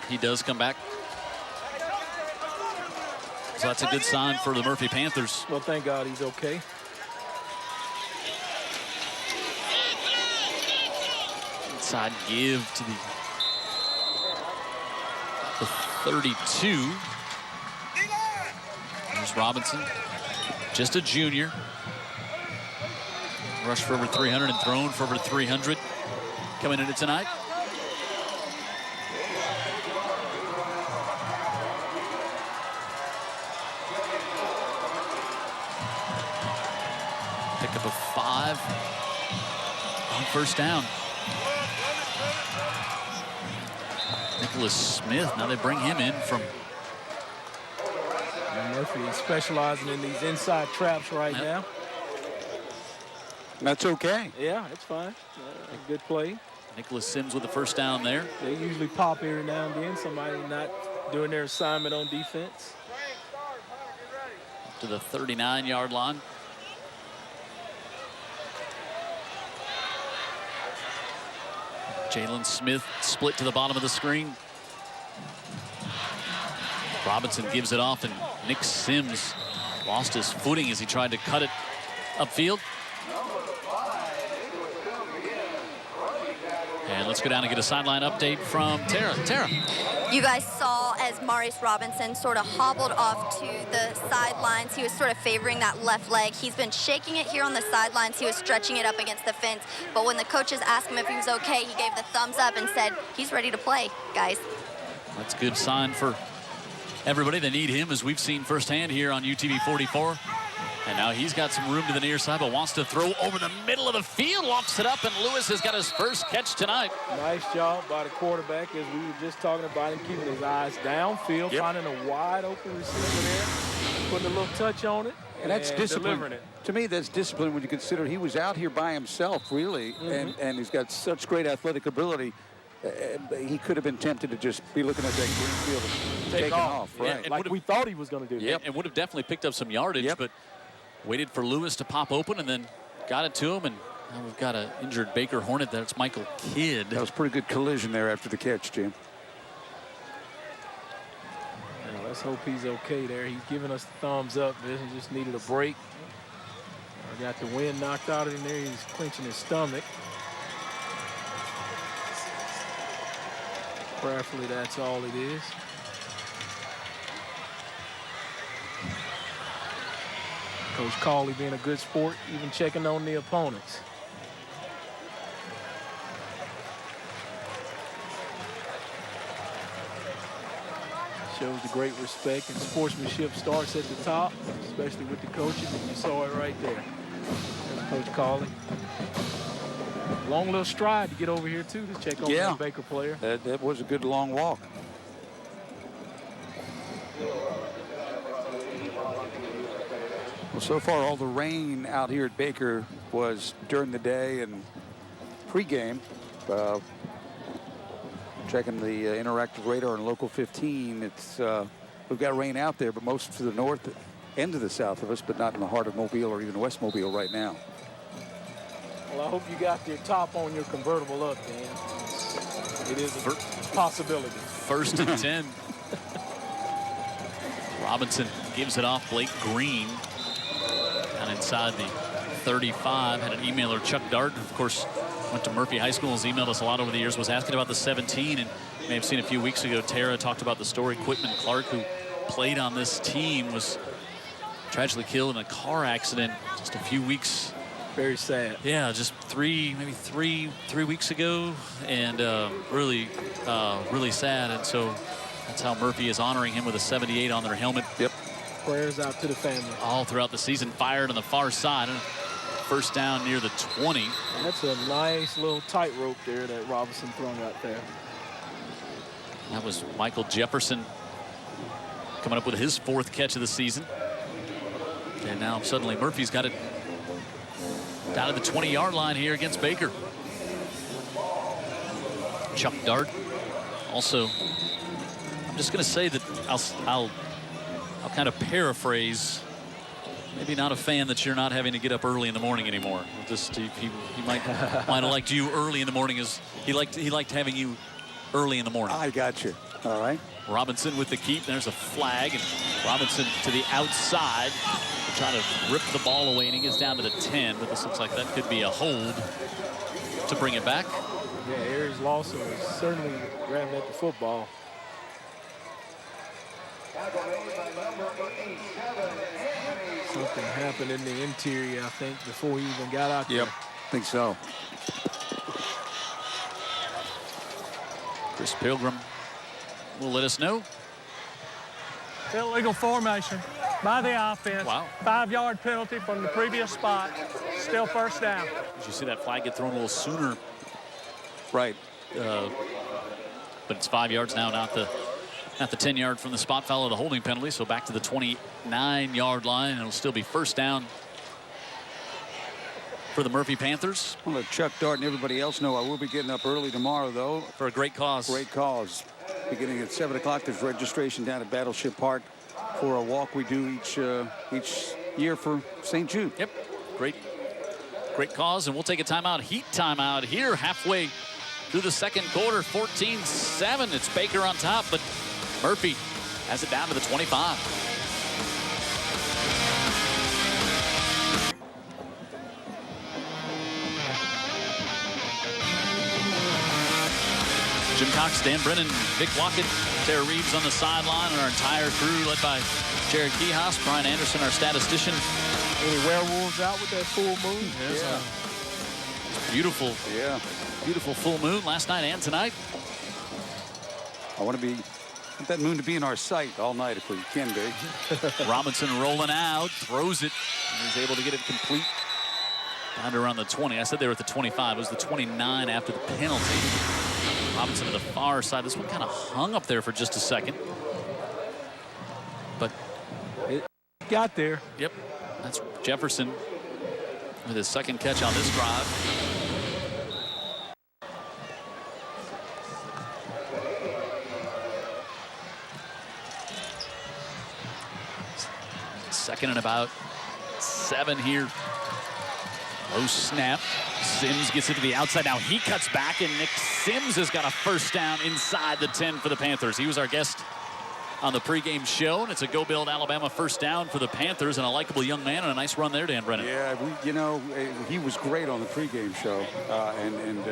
He does come back. So that's a good sign for the Murphy Panthers. Well, thank God he's okay. Inside give to the 32. There's Robinson, just a junior. Rushed for over 300 and thrown for over 300 coming into tonight. Pick up a 5 on first down. Nicholas Smith, now they bring him in from... And Murphy is specializing in these inside traps right now. That's okay. Yeah, it's fine. Good play. Nicholas Sims with the first down there. They usually pop every now and then. Somebody not doing their assignment on defense. Up to the 39-yard line. Jalen Smith split to the bottom of the screen. Robinson gives it off, and Nick Sims lost his footing as he tried to cut it upfield. And let's go down and get a sideline update from Tara. Tara. You guys saw as Maurice Robinson sort of hobbled off to the sidelines. He was sort of favoring that left leg. He's been shaking it here on the sidelines. He was stretching it up against the fence. But when the coaches asked him if he was okay, he gave the thumbs up and said, he's ready to play, guys. That's a good sign for everybody. They need him, as we've seen firsthand here on UTV 44. And now he's got some room to the near side, but wants to throw over the middle of the field. Lofts it up, and Lewis has got his first catch tonight. Nice job by the quarterback, as we were just talking about him, keeping his eyes downfield, finding a wide open receiver there, putting a little touch on it, and that's discipline. Delivering it. To me, that's discipline when you consider he was out here by himself, really, and he's got such great athletic ability. He could have been tempted to just be looking at that green field and taking off, right? And like we thought he was going to do. And would have definitely picked up some yardage, but waited for Lewis to pop open and then got it to him. And now we've got an injured Baker Hornet. That's Michael Kidd. That was a pretty good collision there after the catch, Jim. Now, let's hope he's okay there. He's giving us the thumbs up. He just needed a break. Got the wind knocked out of him there. He's clenching his stomach. Prayerfully, that's all it is. Coach Cawley being a good sport, even checking on the opponents. Shows the great respect, and sportsmanship starts at the top, especially with the coaches, and you saw it right there. There's Coach Cawley. Long little stride to get over here, too, to check on the Baker player. That was a good long walk. Well, so far, all the rain out here at Baker was during the day and pregame. Checking the interactive radar on local 15. It's we've got rain out there, but most to the north and to the south of us, but not in the heart of Mobile or even West Mobile right now. Well, I hope you got your top on your convertible up, Dan. It is a possibility. First and 10. Robinson gives it off. Blake Green down inside the 35. Had an emailer, Chuck Dart, of course, went to Murphy High School, has emailed us a lot over the years, was asking about the 17, and you may have seen a few weeks ago, Tara talked about the story. Quitman Clark, who played on this team, was tragically killed in a car accident just a few weeks. Very sad. Yeah, just three weeks ago, and really sad. And so that's how Murphy is honoring him with a 78 on their helmet. Yep. Prayers out to the family. All throughout the season, fired on the far side. First down near the 20. That's a nice little tightrope there that Robinson thrown out there. That was Michael Jefferson coming up with his 4th catch of the season. And now suddenly Murphy's got it down to the 20-yard line here against Baker. Chuck Dart also, I'm just going to say that I'll kind of paraphrase. Maybe not a fan that you're not having to get up early in the morning anymore. Just he might have liked you early in the morning. He liked having you early in the morning. I got you. All right. Robinson with the keep. There's a flag, and Robinson to the outside, trying to rip the ball away, and he gets down to the 10. But this looks like that could be a hold to bring it back. Yeah, Aries Lawson was certainly grabbing at the football. Something happened in the interior, I think, before he even got out there. Yep, I think so. Chris Pilgrim will let us know. Illegal formation by the offense. Wow. 5-yard penalty from the previous spot. Still first down. Did you see that flag get thrown a little sooner? Right. But it's 5 yards now, not the 10-yard from the spot foul of the holding penalty. So back to the 29-yard line, and it'll still be first down for the Murphy Panthers. I'll let Chuck Dart and everybody else know I will be getting up early tomorrow, though. For a great cause. Great cause. Beginning at 7 o'clock, there's registration down at Battleship Park for a walk we do each year for St. Jude. Yep. Great cause, and we'll take a timeout. Heat timeout here halfway through the second quarter. 14-7. It's Baker on top, but Murphy has it down to the 25. Jim Cox, Dan Brennan, Vic Lockett, Tara Reeves on the sideline, and our entire crew led by Jared Kihas, Brian Anderson, our statistician. Any werewolves out with that full moon? Yeah. Beautiful. Yeah. Beautiful full moon last night and tonight. I want that moon to be in our sight all night if we can be. Robinson rolling out, throws it, and he's able to get it complete down to around the 20. I said they were at the 25. It was the 29 after the penalty. Robinson to the far side. This one kind of hung up there for just a second. But it got there. Yep. That's Jefferson with his second catch on this drive. Second and about 7 here. Low snap. Sims gets it to the outside. Now he cuts back, and Nick Sims has got a first down inside the 10 for the Panthers. He was our guest on the pregame show, and it's a Go Build Alabama first down for the Panthers, and a likable young man and a nice run there, Dan Brennan. Yeah, he was great on the pregame show, and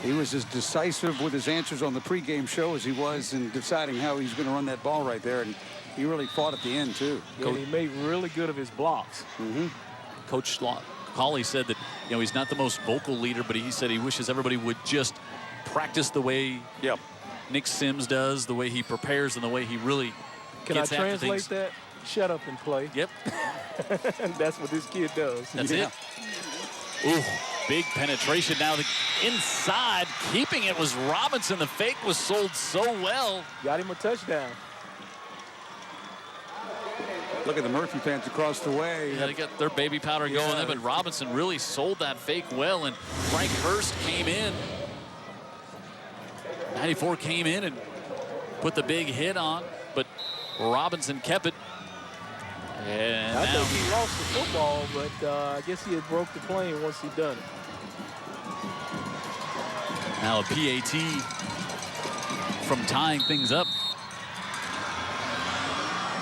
he was as decisive with his answers on the pregame show as he was in deciding how he's going to run that ball right there, and he really fought at the end too. Yeah, and he made really good of his blocks. Coach Cawley said that he's not the most vocal leader, but he said he wishes everybody would just practice the way Nick Sims does, the way he prepares, and the way he really gets after things. Can I translate that? Shut up and play. Yep. And that's what this kid does. That's it. Ooh, big penetration now. The inside, keeping it was Robinson. The fake was sold so well. Got him a touchdown. Look at the Murphy fans across the way. Yeah, they got their baby powder going there, but Robinson really sold that fake well, and Frank Hurst came in. 94 came in and put the big hit on, but Robinson kept it. And I think he lost the football, but I guess he had broke the plane once he done it. Now a PAT from tying things up.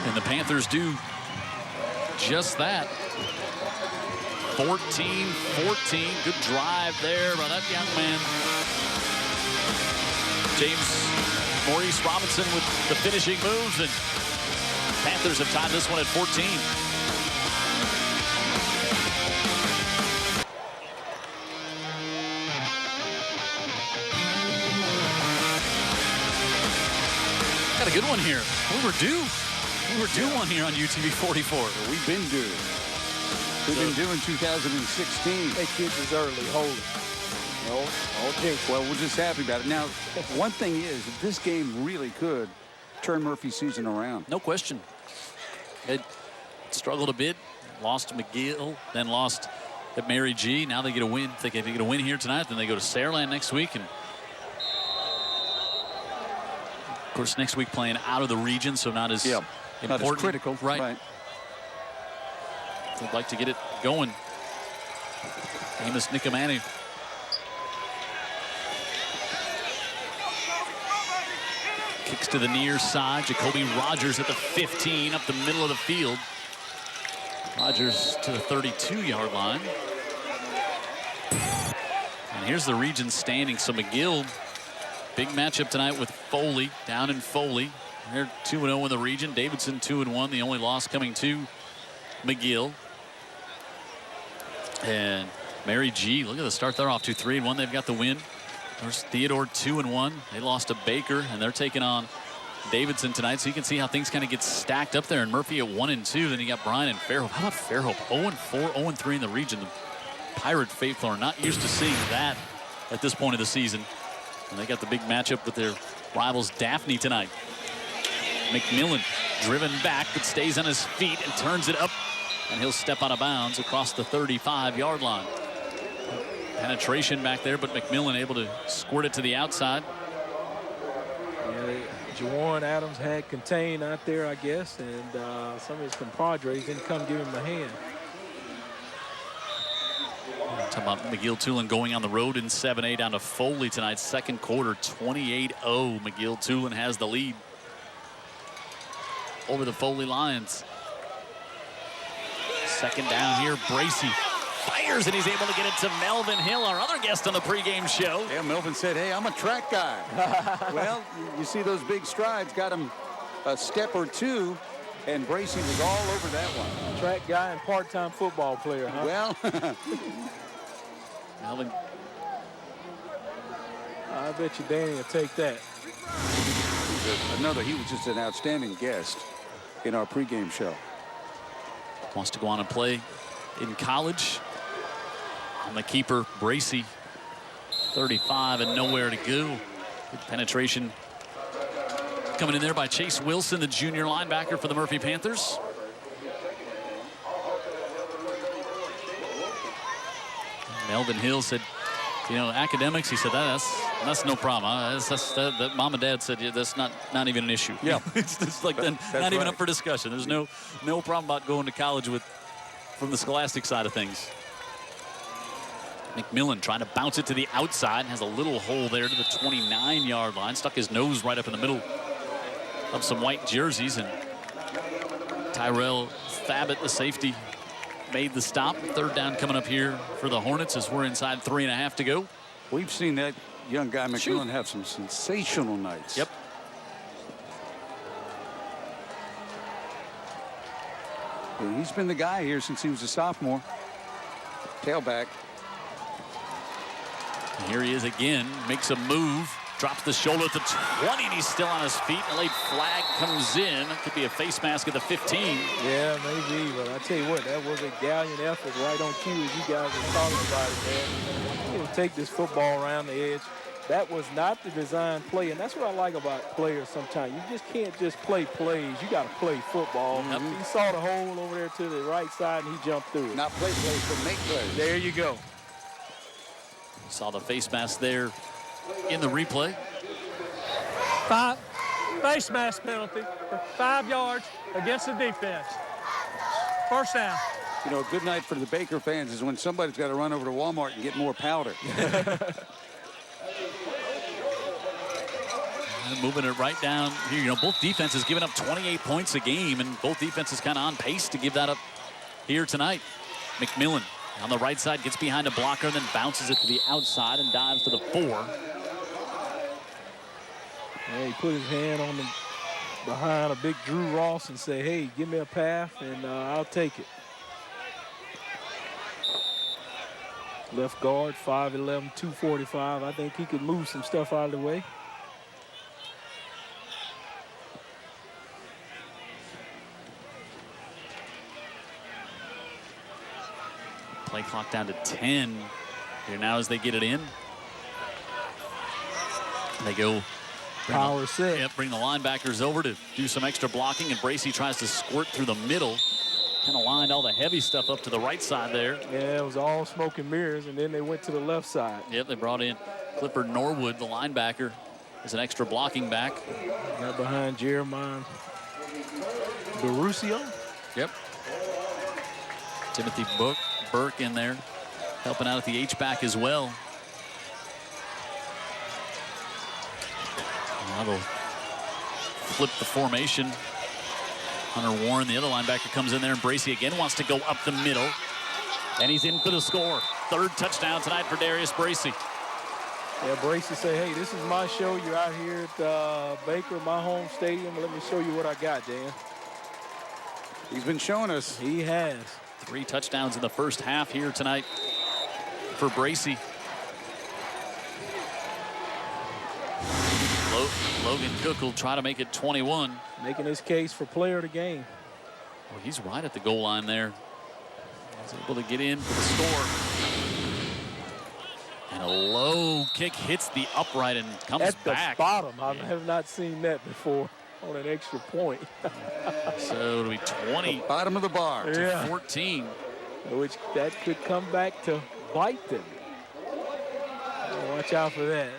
And the Panthers do just that. 14-14. Good drive there by that young man. Maurice Robinson with the finishing moves, and Panthers have tied this one at 14. Got a good one here. We were due one here on UTV 44. We've been due. We've been due in 2016. That kid is early. Hold it. No, okay. Well, we're just happy about it. Now, one thing is, this game really could turn Murphy's season around. No question. It struggled a bit. Lost to McGill, then lost at Mary G. Now they get a win. If they get a win here tonight, then they go to Saraland next week. And of course, next week playing out of the region, so not as important. Not as critical. Right. They'd like to get it going. Amos Nicomani. Kicks to the near side. Jacoby Rogers at the 15, up the middle of the field. Rogers to the 32-yard line. And here's the region standing. So McGill, big matchup tonight with Foley, down in Foley. They're 2-0 in the region. Davidson 2-1. The only loss coming to McGill. And Mary G, look at the start. They're off to 3-1. They've got the win. There's Theodore 2-1. They lost to Baker, and they're taking on Davidson tonight. So you can see how things kind of get stacked up there. And Murphy at 1-2. Then you got Bryan and Fairhope. How about Fairhope? 0-4, 0-3 in the region. The Pirate faithful are not used to seeing that at this point of the season. And they got the big matchup with their rivals Daphne tonight. McMillan driven back, but stays on his feet and turns it up. And he'll step out of bounds across the 35-yard line. Penetration back there, but McMillan able to squirt it to the outside. Yeah, Jawan Adams had contained out there, I guess, and some of his compadres didn't come give him a hand. Talking about McGill-Tulane going on the road in 7A down to Foley tonight. Second quarter, 28-0. McGill-Tulane has the lead over the Foley Lions. Second down here, Bracey fires, and he's able to get it to Melvin Hill, our other guest on the pregame show. Yeah, Melvin said, hey, I'm a track guy. Well, you see those big strides, got him a step or two, and Bracy was all over that one. Track guy and part-time football player, huh? Well, Melvin. I bet you Danny will take that. he was just an outstanding guest in our pregame show. Wants to go on and play in college. And the keeper, Bracy, 35 and nowhere to go. Good penetration coming in there by Chase Wilson, the junior linebacker for the Murphy Panthers. Melvin Hill said, you know, academics, he said, that's no problem. That mom and dad said, yeah, that's not even an issue. Yeah. It's just like not even up for discussion. There's no problem about going to college from the scholastic side of things. McMillan trying to bounce it to the outside. Has a little hole there to the 29-yard line. Stuck his nose right up in the middle of some white jerseys. And Tyrell Thabit, the safety, made the stop. Third down coming up here for the Hornets as we're inside 3.5 to go. We've seen that young guy McMillan have some sensational nights. Yep. And he's been the guy here since he was a sophomore. Tailback. And here he is again. Makes a move. Drops the shoulder at the 20, and he's still on his feet. A late flag comes in. Could be a face mask at the 15. Yeah, maybe. But I tell you what, that was a gallant effort right on cue as you guys were talking about it, man. You know, take this football around the edge. That was not the design play, and that's what I like about players sometimes. You just can't just play plays. You got to play football. He saw the hole over there to the right side, and he jumped through it. Not play plays, but make plays. There you go. Saw the face mask there in the replay. Face mask penalty for 5 yards against the defense. First down. You know, a good night for the Baker fans is when somebody's got to run over to Walmart and get more powder. Moving it right down here. You know, both defenses giving up 28 points a game, and both defenses kind of on pace to give that up here tonight. McMillan on the right side gets behind a blocker and then bounces it to the outside and dives to the 4. Yeah, he put his hand on behind a big Drew Ross and say, hey, give me a pass and I'll take it. Left guard, 5'11", 245. I think he could move some stuff out of the way. Play clock down to 10 here now as they get it in. They go power set. Yep, bring the linebackers over to do some extra blocking, and Bracy tries to squirt through the middle. Kind of lined all the heavy stuff up to the right side there. Yeah, it was all smoke and mirrors, and then they went to the left side. Yep, they brought in Clifford Norwood, the linebacker, as an extra blocking back. Right behind Jeremiah Barusio. Yep. Timothy Burke in there, helping out at the H-back as well. Now they'll flip the formation. Hunter Warren, the other linebacker, comes in there, and Bracy again wants to go up the middle. And he's in for the score. Third touchdown tonight for Darius Bracy. Yeah, Bracy say, hey, this is my show. You're out here at Baker, my home stadium. Let me show you what I got, Dan. He's been showing us. He has. 3 touchdowns in the first half here tonight for Bracy. Logan Cook will try to make it 21. Making his case for player of the game. Well, he's right at the goal line there. He's able to get in for the score. And a low kick hits the upright and comes at back. At the bottom. I have not seen that before on an extra point. So it'll be 20. Bottom of the bar. To 14. Which that could come back to bite them. Watch out for that.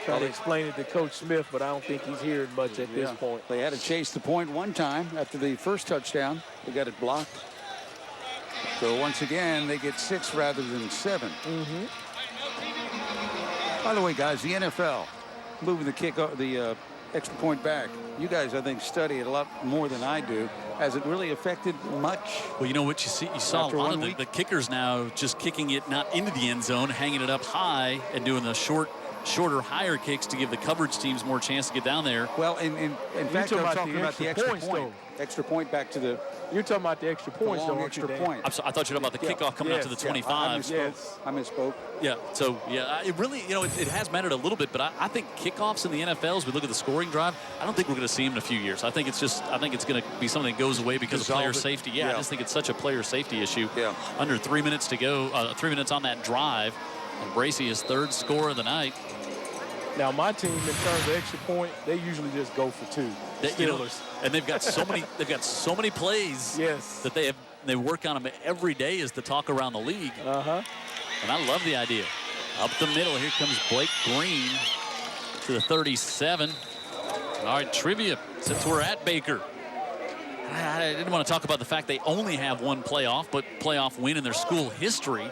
Try to explain it to Coach Smith, but I don't think he's hearing much at this point. They had to chase the point one time after the first touchdown. They got it blocked. So once again, they get 6 rather than 7. By the way, guys, the NFL moving the extra point back. You guys, I think, study it a lot more than I do. Has it really affected much? Well, you know what you saw After a lot 1 of week? the kickers now just kicking it not into the end zone, hanging it up high and doing the shorter, higher kicks to give the coverage teams more chance to get down there. Well, in fact, I'm talking about the extra points, point. Extra point back to the You're talking about the extra points, long though, extra aren't you, Dan? point. I thought you were talking about the kickoff coming out to the 25. I misspoke. Yeah, so, it really, it has mattered a little bit, but I think kickoffs in the NFL, as we look at the scoring drive, I don't think we're going to see them in a few years. I think it's going to be something that goes away because of player safety. Yeah, I just think it's such a player safety issue. Yeah. Under 3 minutes to go, 3 minutes on that drive, and Bracey, his third score of the night. Now, my team, in terms of extra point, they usually just go for 2. Steelers. And they've got so many. They've got so many plays. Yes. That they work on them every day is the talk around the league. And I love the idea. Up the middle, here comes Blake Green to the 37. All right, trivia since we're at Baker. I didn't want to talk about the fact they only have one playoff win in their school history.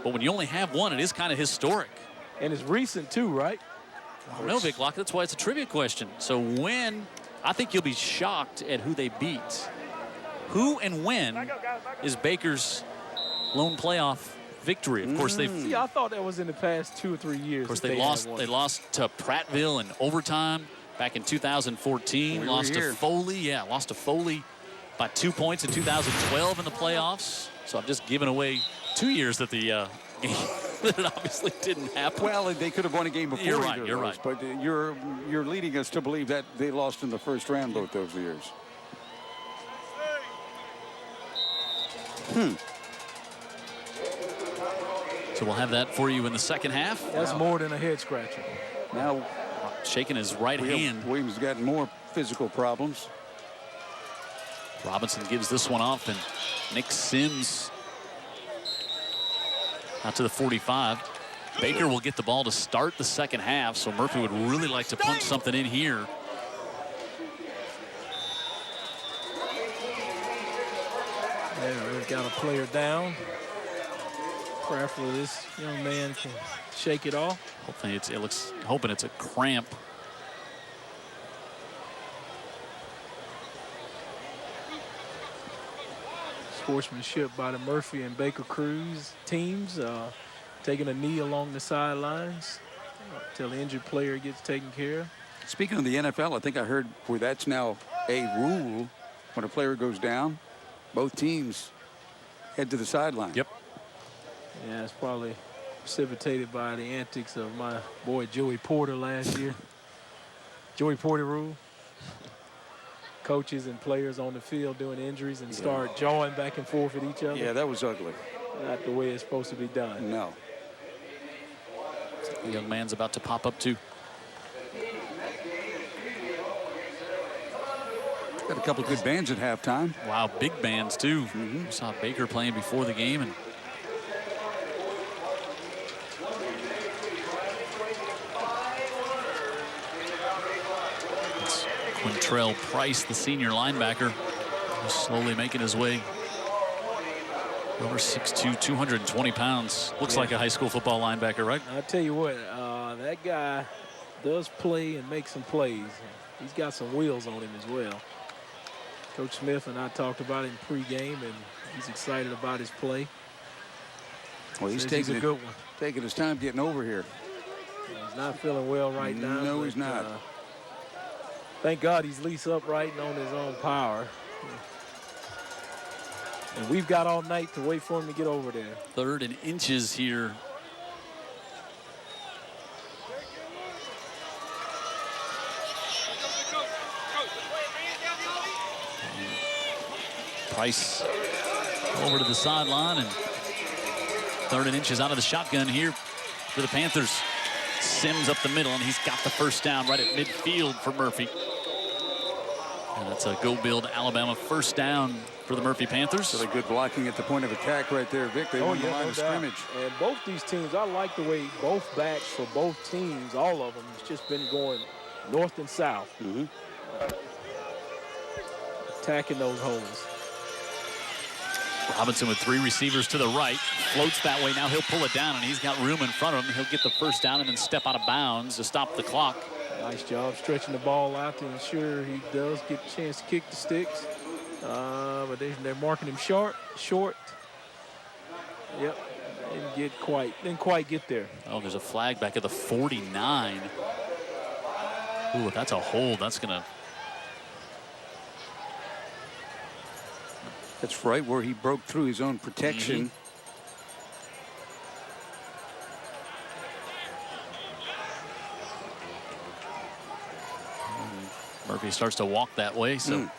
But when you only have one, it is kind of historic. And it's recent, too, right? No, Big Lock. That's why it's a trivia question. So I think you'll be shocked at who they beat. Who and when is Baker's lone playoff victory? Of course, See, I thought that was in the past 2 or 3 years. Of course, they lost to Prattville in overtime back in 2014. Lost to Foley. Yeah, lost to Foley by 2 points in 2012 in the playoffs. So I'm just giving away 2 years that the that it obviously didn't happen. Well, they could have won a game before. You're right. But you're leading us to believe that they lost in the first round both those years. So we'll have that for you in the second half. That's more than a head scratcher. Now, shaking his right hand. Williams has got more physical problems. Robinson gives this one off, and Nick Sims out to the 45. Baker will get the ball to start the second half, so Murphy would really like to punch something in here. Yeah, we've got a player down. Prayerfully, this young man can shake it off. Hoping it's a cramp. Sportsmanship by the Murphy and Baker Cruz teams, taking a knee along the sidelines until the injured player gets taken care of. Speaking of the NFL, I think I heard where that's now a rule when a player goes down, both teams head to the sideline. Yep. Yeah, it's probably precipitated by the antics of my boy Joey Porter last year. Joey Porter rule. Coaches and players on the field doing injuries and start jawing back and forth at each other. Yeah, that was ugly. Not the way it's supposed to be done. No. The young man's about to pop up too. Got a couple of good bands at halftime. Wow, big bands too. We saw Baker playing before the game, and it's Quintrell Price, the senior linebacker, slowly making his way. Over 6'2", 220 pounds. Looks like a high school football linebacker, right? I'll tell you what, that guy does play and make some plays. He's got some wheels on him as well. Coach Smith and I talked about it in pregame, and he's excited about his play. Well, he's taking a good one. Taking his time getting over here. He's not feeling well right now. No, he's not. Thank God he's at least upright and on his own power. And we've got all night to wait for him to get over there. 3rd and inches here. Price over to the sideline, and 3rd and inches out of the shotgun here for the Panthers. Sims up the middle, and he's got the first down right at midfield for Murphy. And that's a Go Build Alabama first down for the Murphy Panthers. Really good blocking at the point of attack right there, Vic. They won the line of scrimmage. And both these teams, I like the way both backs for both teams, all of them, it's just been going north and south. Attacking those holes. Robinson with 3 receivers to the right. Floats that way. Now he'll pull it down, and he's got room in front of him. He'll get the first down and then step out of bounds to stop the clock. Nice job stretching the ball out to ensure he does get a chance to kick the sticks. But they're marking him short. Yep. Didn't quite get there. Oh, there's a flag back at the 49. Ooh, if that's a hold, that's going to... That's right where he broke through his own protection. Murphy starts to walk that way, so...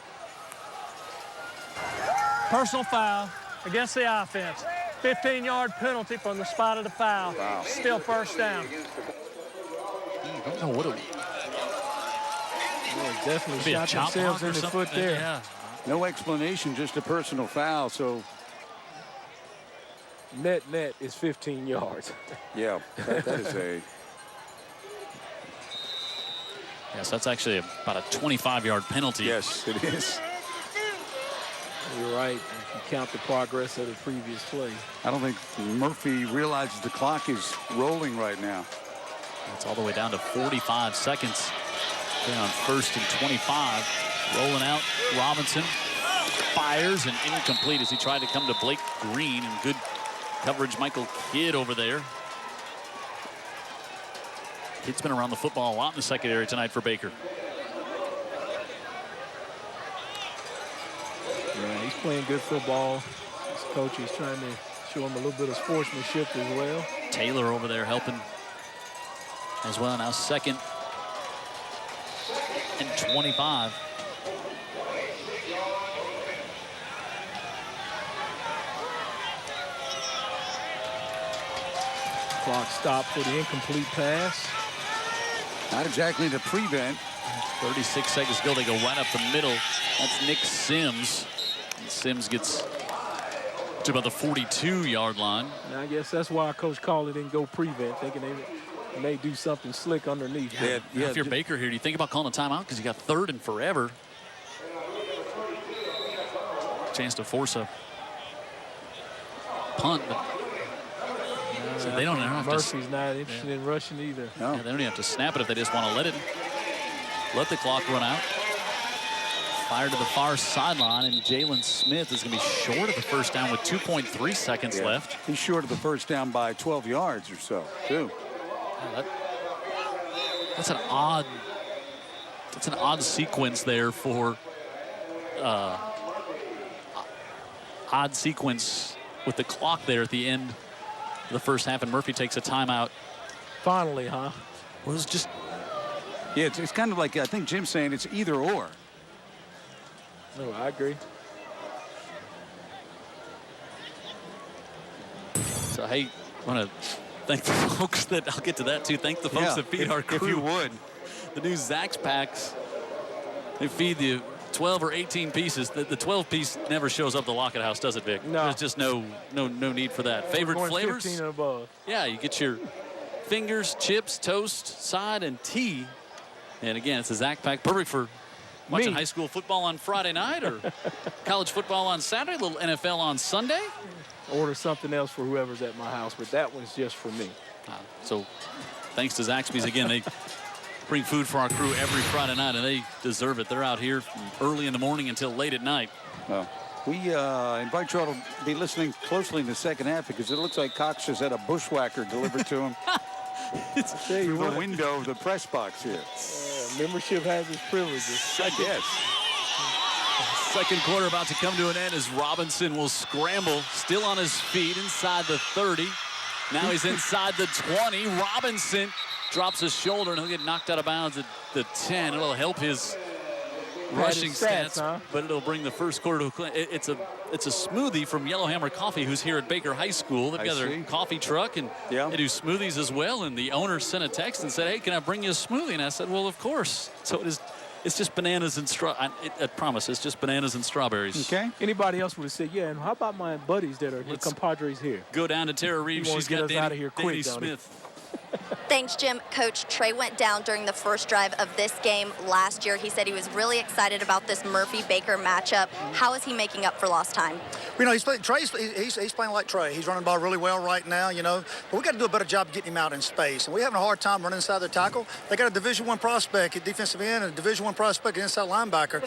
Personal foul against the offense. 15-yard penalty from the spot of the foul. Wow. Still first down. I don't know what it... Yeah, definitely Be a shot chop themselves block in or the something. foot there. Yeah. No explanation, just a personal foul. So Net is 15 yards. yeah, that is a... Yes, that's actually about a 25-yard penalty. Yes, it is. You're right. If you count the progress of the previous play. I don't think Murphy realizes the clock is rolling right now. It's all the way down to 45 seconds. Okay, on 1st and 25. Rolling out. Robinson fires and incomplete as he tried to come to Blake Green. And good coverage, Michael Kidd over there. Kidd's been around the football a lot in the secondary tonight for Baker. Yeah, he's playing good football. His coach is trying to show him a little bit of sportsmanship as well. Taylor over there helping as well. Now 2nd and 25. Clock stopped for the incomplete pass. Not exactly to prevent. 36 seconds to go. They go right up the middle. That's Nick Sims. And Sims gets to about the 42-yard line. And I guess that's why Coach Cawley didn't go prevent, thinking they may do something slick underneath. Yeah, if you're Baker here, do you think about calling a timeout? Because you got 3rd and forever. Chance to force a punt. But so they don't have Murphy's not interested in rushing either. No. Yeah, they don't even have to snap it if they just want to let the clock run out. Fired to the far sideline, and Jalen Smith is going to be short of the first down with 2.3 seconds left. He's short of the first down by 12 yards or so, too. Yeah, that's an odd sequence there for odd sequence with the clock there at the end of the first half, and Murphy takes a timeout. Finally, huh? Well, it was just... Yeah, it's kind of like, I think Jim's saying it's either or. No, I agree. So, hey, I want to thank the folks that, I'll get to that too, thank the folks that feed our crew. If you would. The new Zax packs, they feed the 12 or 18 pieces. The 12-piece never shows up at the Lockett House, does it, Vic? No. There's just no need for that. Favorite Going flavors? 15 and above. Yeah, you get your fingers, chips, toast, side, and tea. And again, it's a Zax pack, perfect for watching high school football on Friday night or college football on Saturday, a little NFL on Sunday. Order something else for whoever's at my house, but that one's just for me. So thanks to Zaxby's again. They bring food for our crew every Friday night, and they deserve it. They're out here from early in the morning until late at night. We invite you all to be listening closely in the second half because it looks like Cox just had a bushwhacker delivered to him through the window of the press box here. Membership has its privileges. Yes. Second quarter about to come to an end as Robinson will scramble, still on his feet inside the 30. Now he's inside the 20. Robinson drops his shoulder and he'll get knocked out of bounds at the 10. It'll help his rushing stats, but it'll bring the first quarter to a close. It's a smoothie from Yellowhammer Coffee, who's here at Baker High School. They've got their coffee truck, and they do smoothies as well. And the owner sent a text and said, "Hey, can I bring you a smoothie?" And I said, "Well, of course." So it is. It's just bananas and I promise, it's just bananas and strawberries. Okay. Anybody else would have said, "Yeah, and how about my buddies that are compadres here?" Go down to Tara Reeves. She's got out of here quick, Danny Smith. Thanks, Jim. Coach, Trey went down during the first drive of this game last year. He said he was really excited about this Murphy-Baker matchup. How is he making up for lost time? You know, he's playing like Trey. He's running the ball really well right now, you know. But we got to do a better job getting him out in space. And we're having a hard time running inside their tackle. They got a Division I prospect at defensive end and a Division I prospect at inside linebacker.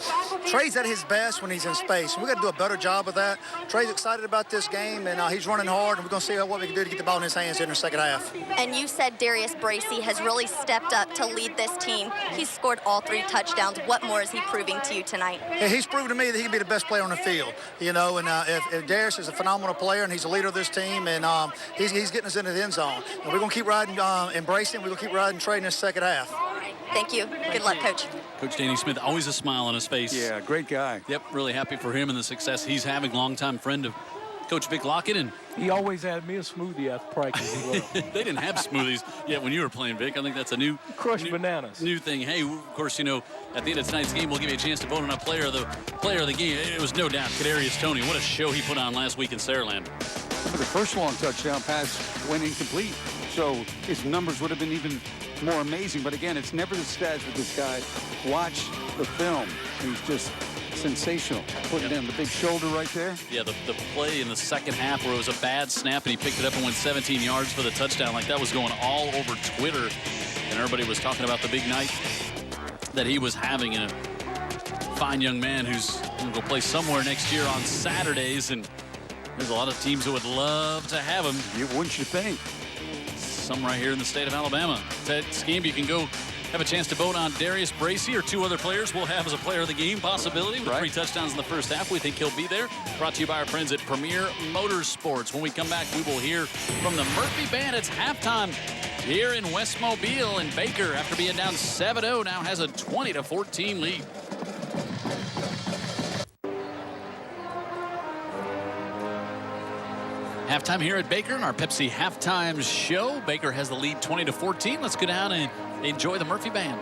Trey's at his best when he's in space. We got to do a better job of that. Trey's excited about this game, and he's running hard. And we're going to see what we can do to get the ball in his hands in the second half. And you said Darius Bracey has really stepped up to lead this team. He's scored all 3 touchdowns. What more is he proving to you tonight? Yeah, he's proven to me that he can be the best player on the field, you know, and if Darius is a phenomenal player and he's a leader of this team, and he's getting us into the end zone. And we're going to keep riding, embracing, we're going to keep riding Trey in this second half. Thank you. Good luck, Coach. Coach Danny Smith, always a smile on his face. Yeah, great guy. Yep, really happy for him and the success he's having. Longtime friend of Coach Vic Lockett. And he always had me a smoothie after practice as well. They didn't have smoothies yet when you were playing, Vic. I think that's a new bananas. New thing. Hey, of course, you know, at the end of tonight's game, we'll give you a chance to vote on a player of the game. It was no doubt Kadarius Toney. What a show he put on last week in Saraland. The first long touchdown pass went incomplete, so his numbers would have been even more amazing. But again, it's never the stats with this guy. Watch the film. He's just sensational. Putting down the big shoulder right there. Yeah, the play in the second half where it was a bad snap and he picked it up and went 17 yards for the touchdown. Like, that was going all over Twitter, and everybody was talking about the big night that he was having. And a fine young man who's going to go play somewhere next year on Saturdays, and there's a lot of teams who would love to have him. Wouldn't you think? Some right here in the state of Alabama. Ted Scheme, you can go have a chance to vote on Darius Bracey or 2 other players we'll have as a player of the game possibility with 3 touchdowns in the first half. We think he'll be there. Brought to you by our friends at Premier Motorsports. When we come back, we will hear from the Murphy Bandits halftime here in West Mobile, and Baker, after being down 7-0, now has a 20-14 lead. Halftime here at Baker in our Pepsi halftime show. Baker has the lead 20-14. Let's go down and enjoy the Murphy Band.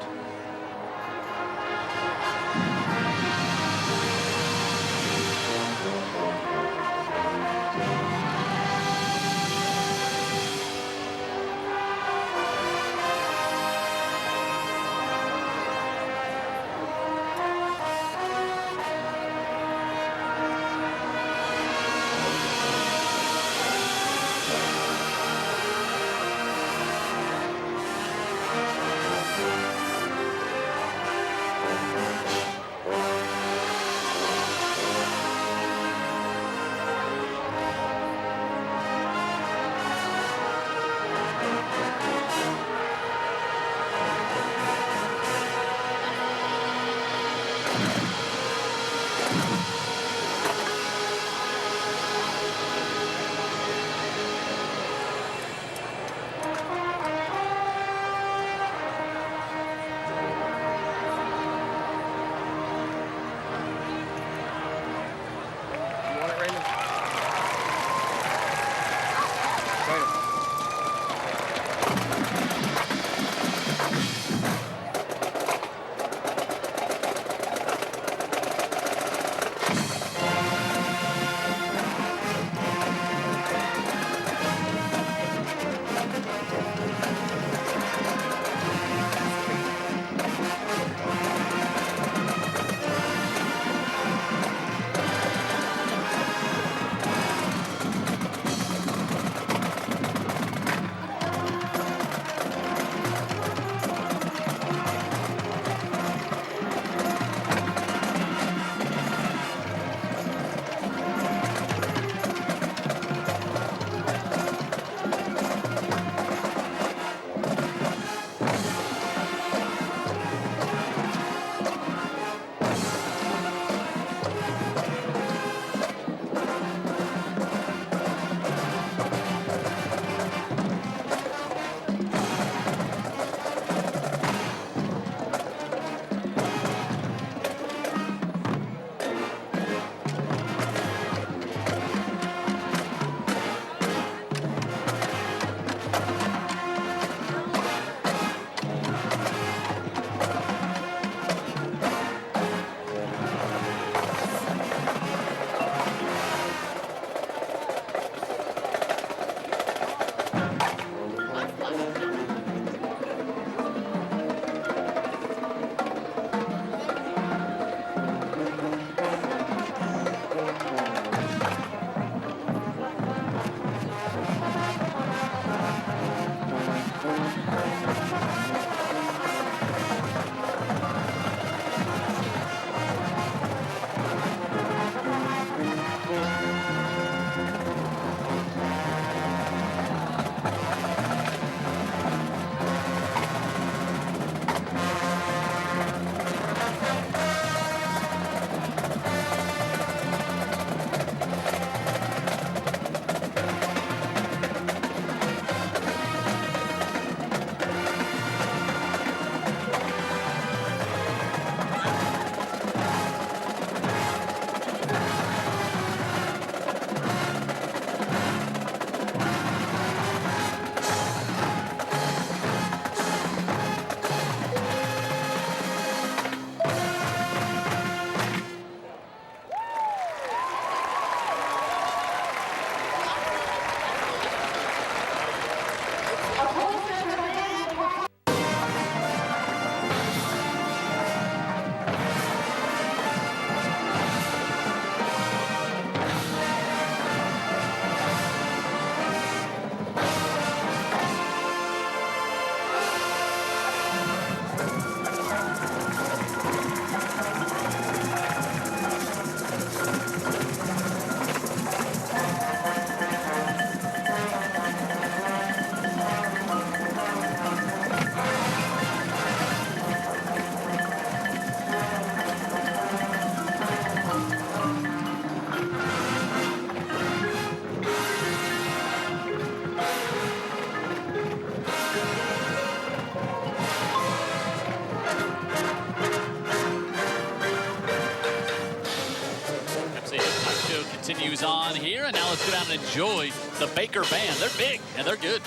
out and enjoy the Baker band. They're big and they're good.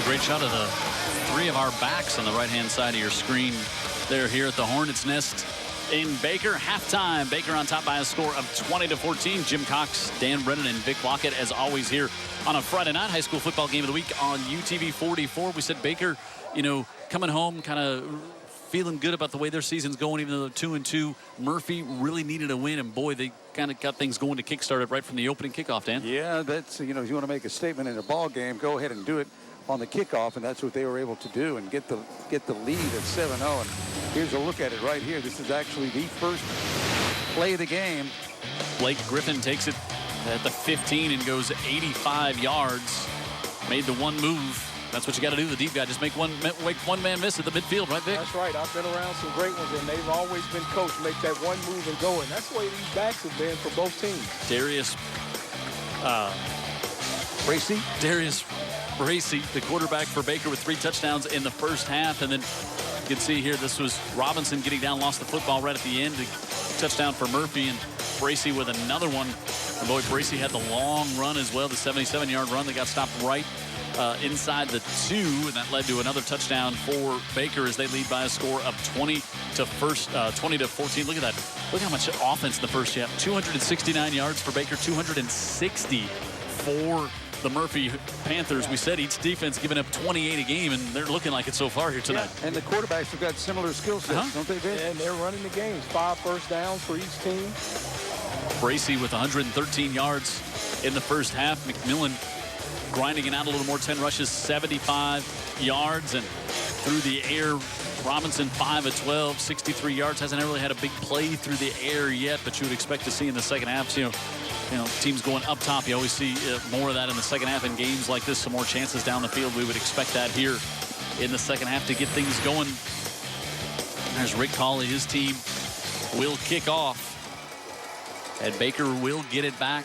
Great shot of the three of our backs on the right-hand side of your screen there here at the Hornets Nest in Baker. Halftime, Baker on top by a score of 20-14. Jim Cox, Dan Brennan, and Vic Lockett, as always, here on a Friday night high school football game of the week on UTV 44. We said Baker, you know, coming home kind of feeling good about the way their season's going, even though they're 2-2. Murphy really needed a win, and boy, they kind of got things going to kickstart it right from the opening kickoff, Dan. Yeah, that's, you know, if you want to make a statement in a ball game, go ahead and do it on the kickoff, and that's what they were able to do and get the lead at 7-0. And here's a look at it right here. This is actually the first play of the game. Blake Griffin takes it at the 15 and goes 85 yards. Made the one move. That's what you got to do, the deep guy. Just make one man miss at the midfield, right, Vic? That's right. I've been around some great ones, and they've always been coached. Make that one move and go. And that's the way these backs have been for both teams. Darius Bracey, the quarterback for Baker, with 3 touchdowns in the first half. And then you can see here, this was Robinson getting down, lost the football right at the end. A touchdown for Murphy, and Bracey with another one. And boy, Bracey had the long run as well, the 77-yard run that got stopped right inside the 2, and that led to another touchdown for Baker as they lead by a score of 20-14. Look at that. Look how much offense in the first half. 269 yards for Baker, 260 for the Murphy Panthers. We said each defense giving up 28 a game, and they're looking like it so far here tonight. Yeah, and the quarterbacks have got similar skill sets, don't they, Vic? And they're running the games. 5 first downs for each team. Bracey with 113 yards in the first half. McMillan grinding it out a little more, 10 rushes, 75 yards, and through the air, Robinson 5 of 12, 63 yards. Hasn't really had a big play through the air yet, but you would expect to see in the second half. So, you know, teams going up top, you always see more of that in the second half in games like this. Some more chances down the field. We would expect that here in the second half to get things going. There's Rick Cawley. His team will kick off, and Baker will get it back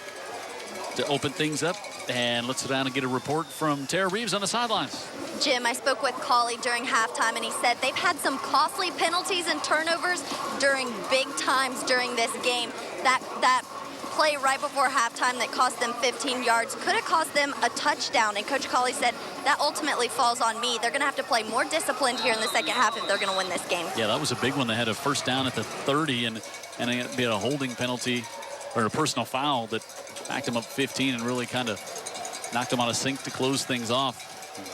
to open things up. And let's sit down and get a report from Tara Reeves on the sidelines. Jim, I spoke with Cawley during halftime, and he said they've had some costly penalties and turnovers during big times during this game. That play right before halftime that cost them 15 yards could have cost them a touchdown, and Coach Cawley said that ultimately falls on me. They're going to have to play more disciplined here in the second half if they're going to win this game. Yeah, that was a big one. They had a first down at the 30, and it had a holding penalty or a personal foul that backed them up 15 and really kind of knocked them on a sink to close things off.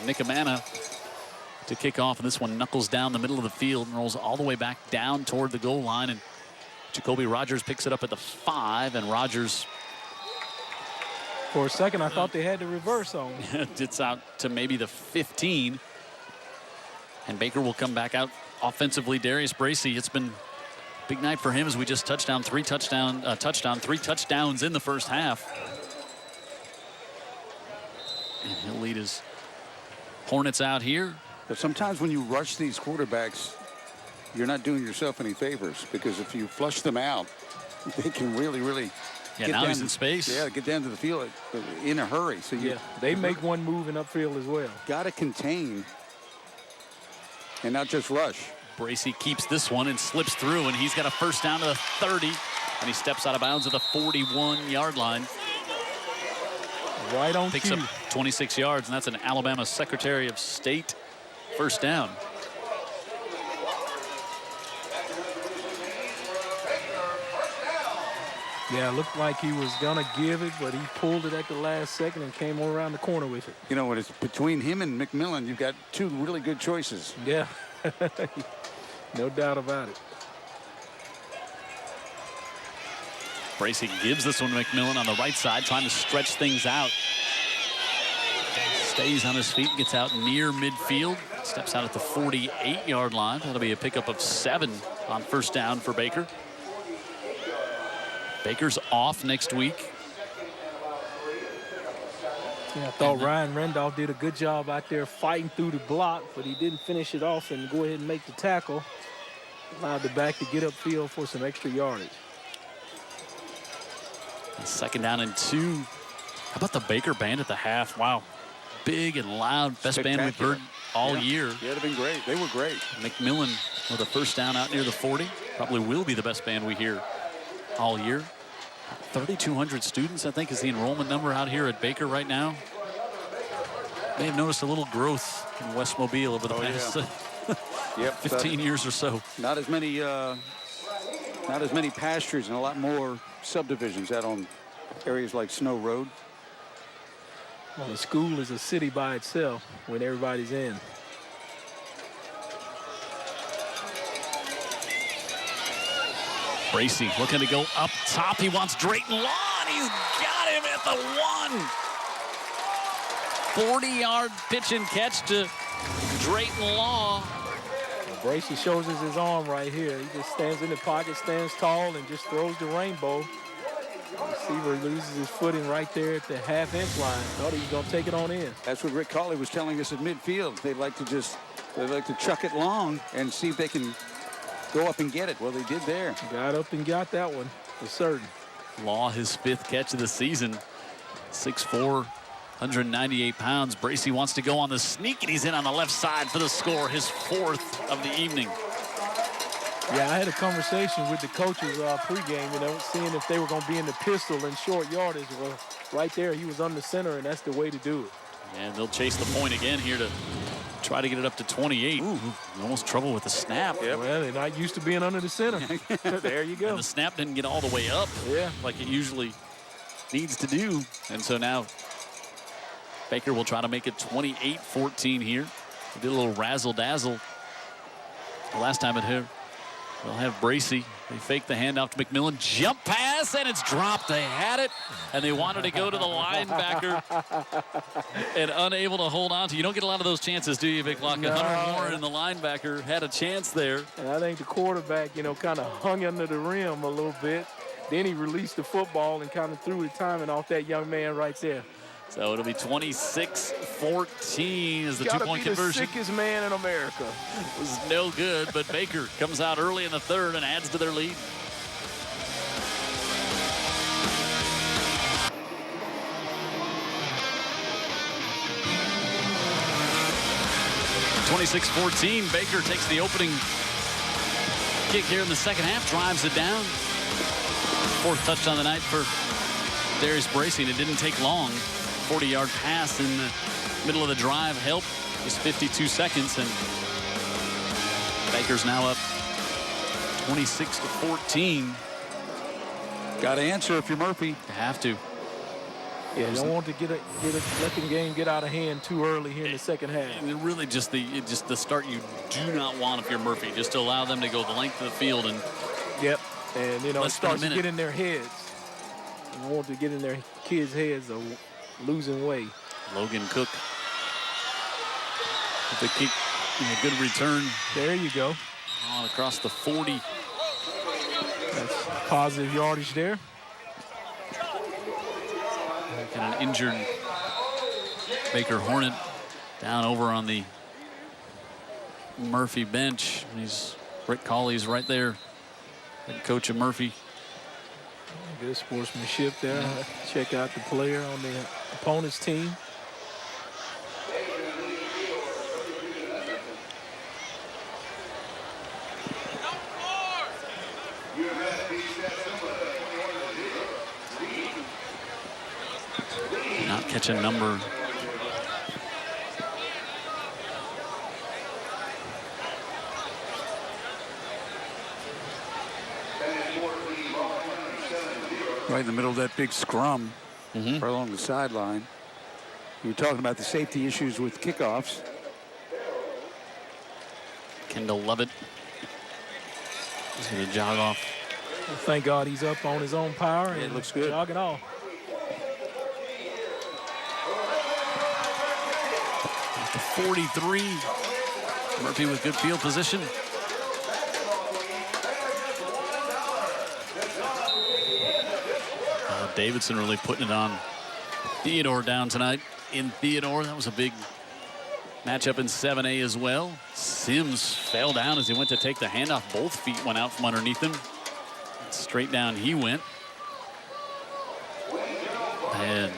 Nick Amana to kick off, and this one knuckles down the middle of the field and rolls all the way back down toward the goal line, and Jacoby Rogers picks it up at the 5, and Rogers, for a second, I thought they had the reverse on. It's out to maybe the 15, and Baker will come back out offensively. Darius Bracey, it's been a big night for him as we just three touchdowns in the first half. And he'll lead his Hornets out here. But sometimes when you rush these quarterbacks, you're not doing yourself any favors, because if you flush them out, they can really get now he's in space. Yeah, get down to the field in a hurry. So they make one move in upfield as well. Got to contain and not just rush. Bracey keeps this one and slips through, and he's got a first down to the 30, and he steps out of bounds at the 41-yard line. Right on Picks cue. up 26 yards, and that's an Alabama Secretary of State first down. Yeah, it looked like he was going to give it, but he pulled it at the last second and came around the corner with it. You know, when it's between him and McMillan, you've got 2 really good choices. Yeah, no doubt about it. Bracey gives this one to McMillan on the right side, trying to stretch things out. Stays on his feet, gets out near midfield, steps out at the 48-yard line. That'll be a pickup of 7 on first down for Baker. Baker's off next week. Yeah, I thought Ryan Randolph did a good job out there fighting through the block, but he didn't finish it off and go ahead and make the tackle. Allowed the back to get upfield for some extra yardage. 2nd down and 2. How about the Baker band at the half? Wow. Big and loud. Best band we've heard all year. Yeah, they've been great. They were great. McMillan with a 1st down out near the 40. Probably will be the best band we hear all year. 3,200 students, I think, is the enrollment number out here at Baker right now. May have noticed a little growth in West Mobile over the past 15 years or so. Not as many pastures and a lot more subdivisions out on areas like Snow Road. Well, the school is a city by itself when everybody's in. Bracy looking to go up top. He wants Drayton Law, and he's got him at the 1. 40-yard pitch and catch to Drayton Law. Bracy shows us his arm right here. He just stands in the pocket, stands tall, and just throws the rainbow. The receiver loses his footing right there at the half-inch line. Thought he was going to take it on in. That's what Rick Cawley was telling us at midfield. They'd like to chuck it long and see if they can go up and get it. Well, they did there. Got up and got that one for certain. Law, his 5th catch of the season. 6'4", 198 pounds. Bracy wants to go on the sneak, and he's in on the left side for the score, his 4th of the evening. Yeah, I had a conversation with the coaches pregame, seeing if they were going to be in the pistol and short yardage. Well, right there, he was under center, and that's the way to do it. And they'll chase the point again here to try to get it up to 28. Ooh, almost trouble with the snap. Yep. Well, they're not used to being under the center. There you go. And the snap didn't get all the way up like it usually needs to do. And so now Baker will try to make it 28-14 here. They did a little razzle-dazzle the last time it hit. They'll have Bracy. They fake the handoff to McMillan. Jump pass, and it's dropped. They had it, and they wanted to go to the linebacker and unable to hold on to. You don't get a lot of those chances, do you, Vic Locke? No. Hunter Warren, the linebacker, had a chance there. And I think the quarterback, kind of hung under the rim a little bit. Then he released the football and kind of threw the timing off that young man right there. So it'll be 26-14 as the two-point conversion. The sickest man in America. Was no good, but Baker comes out early in the 3rd and adds to their lead. (26-14). Baker takes the opening kick here in the 2nd half, drives it down. 4th touchdown of the night for Darius Bracy, and it didn't take long. 40-yard pass in the middle of the drive helped. Just 52 seconds, and Baker's now up 26-14. Got to answer if you're Murphy. You have to. Yeah, don't want to let the game get out of hand too early here in the 2nd half. And really just the start you do not want if you're Murphy, just to allow them to go the length of the field. And yep, and it starts to get in their heads. You want to get in their kids' heads of losing way. Logan Cook with the kick, a good return. There you go. On across the 40. That's positive yardage there. And an injured Baker Hornet down over on the Murphy bench. Rick Cawley's right there, head coach of Murphy. Good sportsmanship there. Check out the player on the opponent's team. Not catching number. Right in the middle of that big scrum, right along the sideline. You were talking about the safety issues with kickoffs. Kendall Lovett is going to jog off. Well, thank God he's up on his own power. And it looks good. Jogging off. At the 43. Murphy with good field position. Davidson really putting it on Theodore down tonight. in Theodore. That was a big matchup in 7A as well. Sims fell down as he went to take the handoff. Both feet went out from underneath him. Straight down he went. And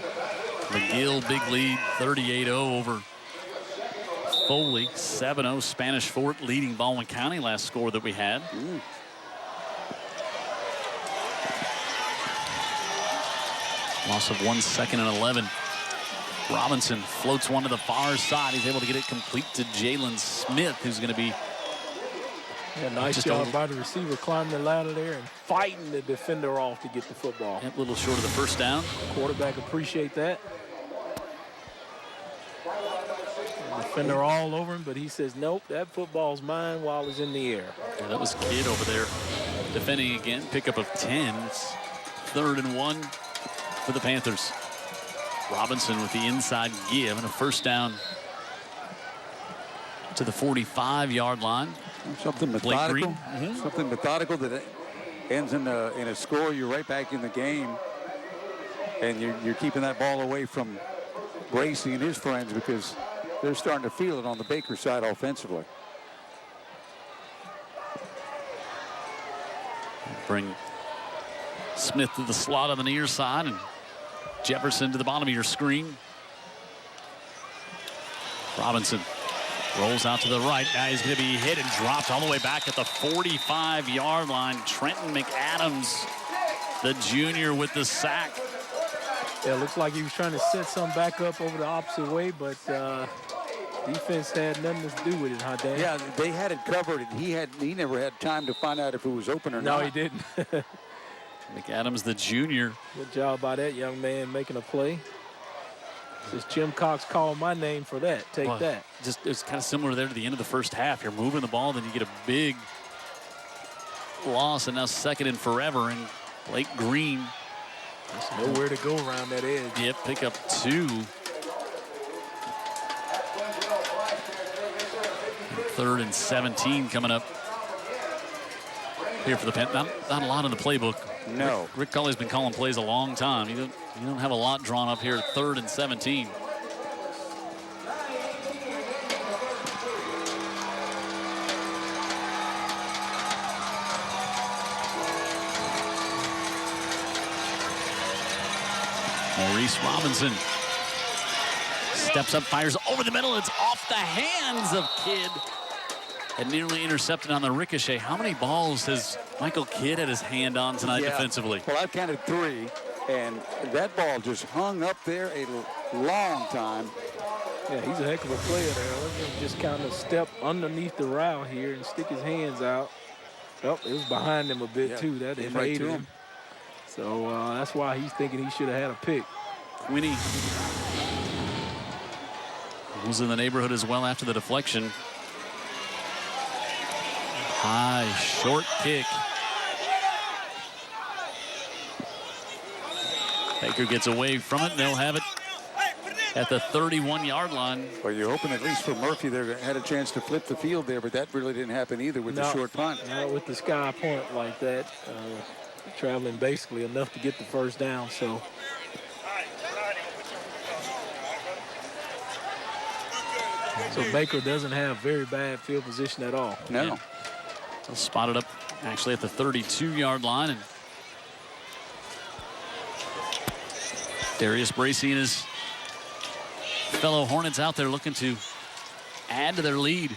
McGill, big lead, 38-0 over Foley. 7-0 Spanish Fort leading Baldwin County, last score that we had. Loss of 1 second and 11. Robinson floats one to the far side. He's able to get it complete to Jalen Smith, who's going to be nice job by the receiver climbing the ladder there and fighting the defender off to get the football. A little short of the first down. Quarterback appreciate that. Defender all over him, but he says, nope, that football's mine while it's in the air. Yeah, that was Kidd over there defending again. Pickup of 10. It's 3rd and 1 for the Panthers. Robinson with the inside give and a first down to the 45-yard line. Something methodical. Something methodical that ends in a score. You're right back in the game, and you're keeping that ball away from Gracie and his friends because they're starting to feel it on the Baker side offensively. Bring Smith to the slot on the near side and Jefferson to the bottom of your screen. Robinson rolls out to the right. Now he's going to be hit and dropped all the way back at the 45-yard line. Trenton McAdams, the junior, with the sack. Yeah, it looks like he was trying to set some back up over the opposite way, but defense had nothing to do with it, huh, Dan? Yeah, they had it covered, and he never had time to find out if it was open or not. No, he didn't. McAdams, the junior. Good job by that young man making a play. Says Jim Cox called my name for that. Take that. Just it's kind of similar there to the end of the first half. You're moving the ball, then you get a big loss, and now 2nd and forever. And Blake Green. There's nowhere to go around that edge. Yep, pick up 2. 3rd and 17 coming up here for the Panthers. Not a lot in the playbook. No. Rick Culley's been calling plays a long time. You don't have a lot drawn up here at 3rd and 17. Maurice Robinson steps up, fires over the middle. It's off the hands of Kidd and nearly intercepted on the ricochet. How many balls has Michael Kidd had his hand on tonight defensively? Well, I've counted 3, and that ball just hung up there a long time. Yeah, he's a heck of a player there. Let him just kind of step underneath the route here and stick his hands out. Oh, it was behind him a bit, too. That evaded him. So that's why he's thinking he should have had a pick. Quinney was in the neighborhood as well after the deflection. High, short kick. Baker gets away from it, and they'll have it at the 31-yard line. Well, you're hoping at least for Murphy they had a chance to flip the field there, but that really didn't happen either with the short punt. Not with the sky point like that. Traveling basically enough to get the first down, so. So Baker doesn't have very bad field position at all. No. Yeah. They'll spot it up actually at the 32-yard line. And Darius Bracey and his fellow Hornets out there looking to add to their lead.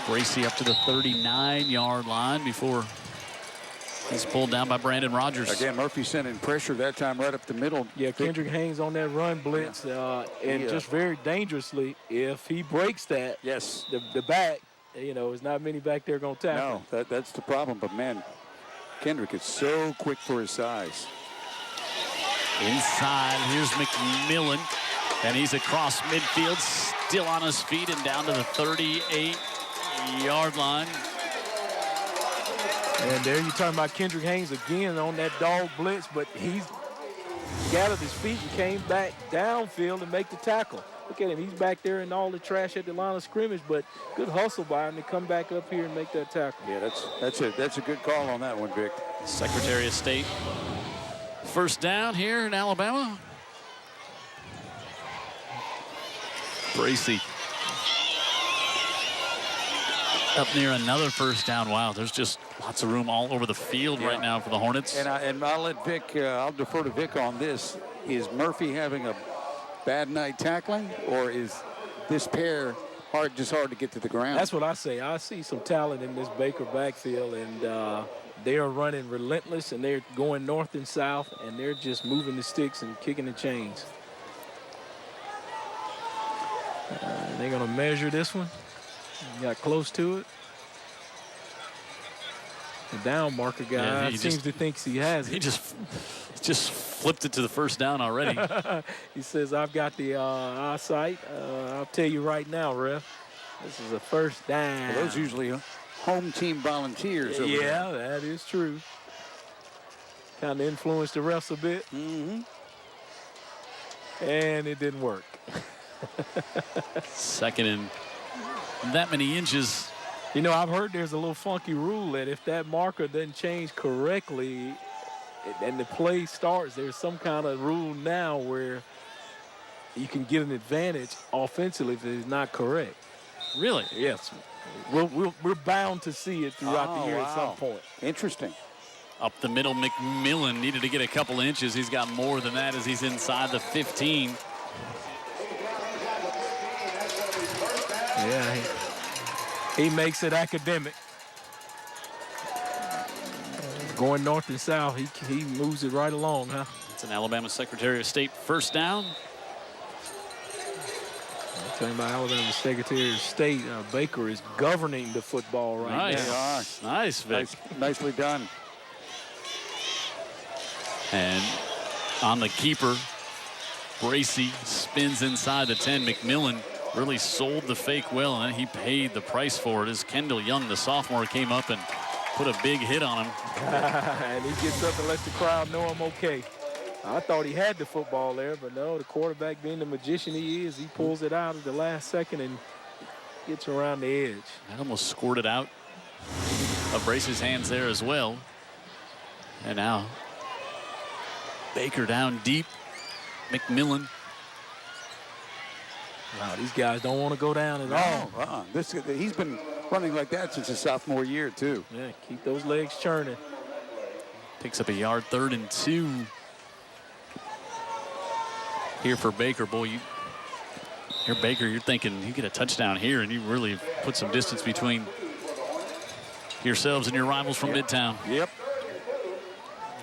Bracey up to the 39-yard line before he's pulled down by Brandon Rogers. Again, Murphy sending pressure that time right up the middle. Yeah, Kendrick hangs on that run blitz, and just very dangerously, if he breaks that, the back, there's not many back there going to tackle. No, that's the problem. But, man, Kendrick is so quick for his size. Inside, here's McMillan, and he's across midfield, still on his feet and down to the 38-yard line. And there you're talking about Kendrick Haynes again on that dog blitz, but he's gathered his feet and came back downfield and make the tackle. Look at him. He's back there in all the trash at the line of scrimmage, but good hustle by him to come back up here and make that tackle. Yeah, that's a good call on that one, Vic. Secretary of State. First down here in Alabama. Bracy. Up near another first down. Wow, there's just lots of room all over the field right now for the Hornets. And I'll let Vic, I'll defer to Vic on this. Is Murphy having a bad night tackling, or is this pair just hard to get to the ground? That's what I say. I see some talent in this Baker backfield, and they are running relentless, and they're going north and south, and they're just moving the sticks and kicking the chains. They're going to measure this one. Got close to it. The down marker guy seems to think he has it. He just flipped it to the first down already. He says, I've got the eyesight. I'll tell you right now, ref, this is a first down. Well, those usually home team volunteers over there. Yeah, that is true. Kind of influenced the refs a bit. Mm-hmm. And it didn't work. Second and that many inches. You know, I've heard there's a little funky rule that if that marker doesn't change correctly and the play starts, there's some kind of rule now where you can get an advantage offensively if it's not correct. Really? Yes. We're bound to see it throughout the year at some point. Interesting. Up the middle, McMillan needed to get a couple inches. He's got more than that as he's inside the 15. Yeah, he makes it academic. Going north and south, he moves it right along, huh? It's an Alabama Secretary of State first down. I'm talking about Alabama Secretary of State. Baker is governing the football right now. Nice, Vic. Nicely done. And on the keeper, Bracy spins inside the 10. McMillan really sold the fake well, and he paid the price for it as Kendall Young, the sophomore, came up and put a big hit on him. And he gets up and lets the crowd know I'm okay. I thought he had the football there, but no, the quarterback, being the magician he is, he pulls it out at the last second and gets around the edge. That almost scored it out of Brace's hands there as well. And now Baker down deep. McMillan. Wow, these guys don't want to go down at all. He's been running like that since his sophomore year, too. Yeah, keep those legs churning. Picks up a yard, 3rd and 2. Here for Baker. Boy, you're Baker, you're thinking you get a touchdown here, and you really put some distance between yourselves and your rivals from Midtown. Yep.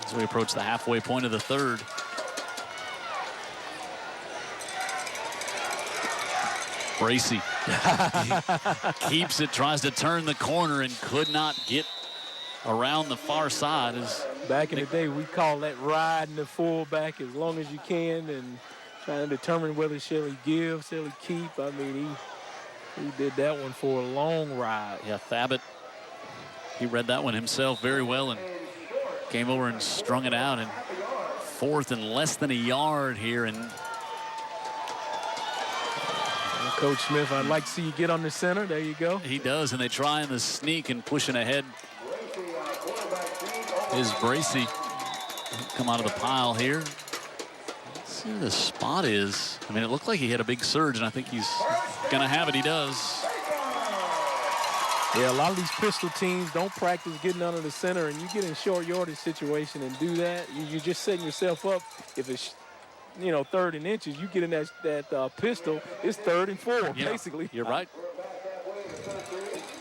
As we approach the halfway point of the 3rd. Bracy keeps it, tries to turn the corner and could not get around the far side. Back in the day, we call that riding the fullback as long as you can and trying to determine whether shall he give, shall he keep. I mean, he did that one for a long ride. Yeah, Thabit, he read that one himself very well and came over and strung it out. And 4th and less than a yard here. And Coach Smith, I'd like to see you get on the center. There you go. He does, and they try in the sneak and pushing ahead. Is Bracy come out of the pile here? Let's see where the spot is. I mean, it looked like he had a big surge, and I think he's going to have it. He does. Yeah, a lot of these pistol teams don't practice getting under the center, and you get in short yardage situation and do that, you're just setting yourself up. If it's 3rd and inches, you get in that pistol, it's 3rd and 4, basically. You're right.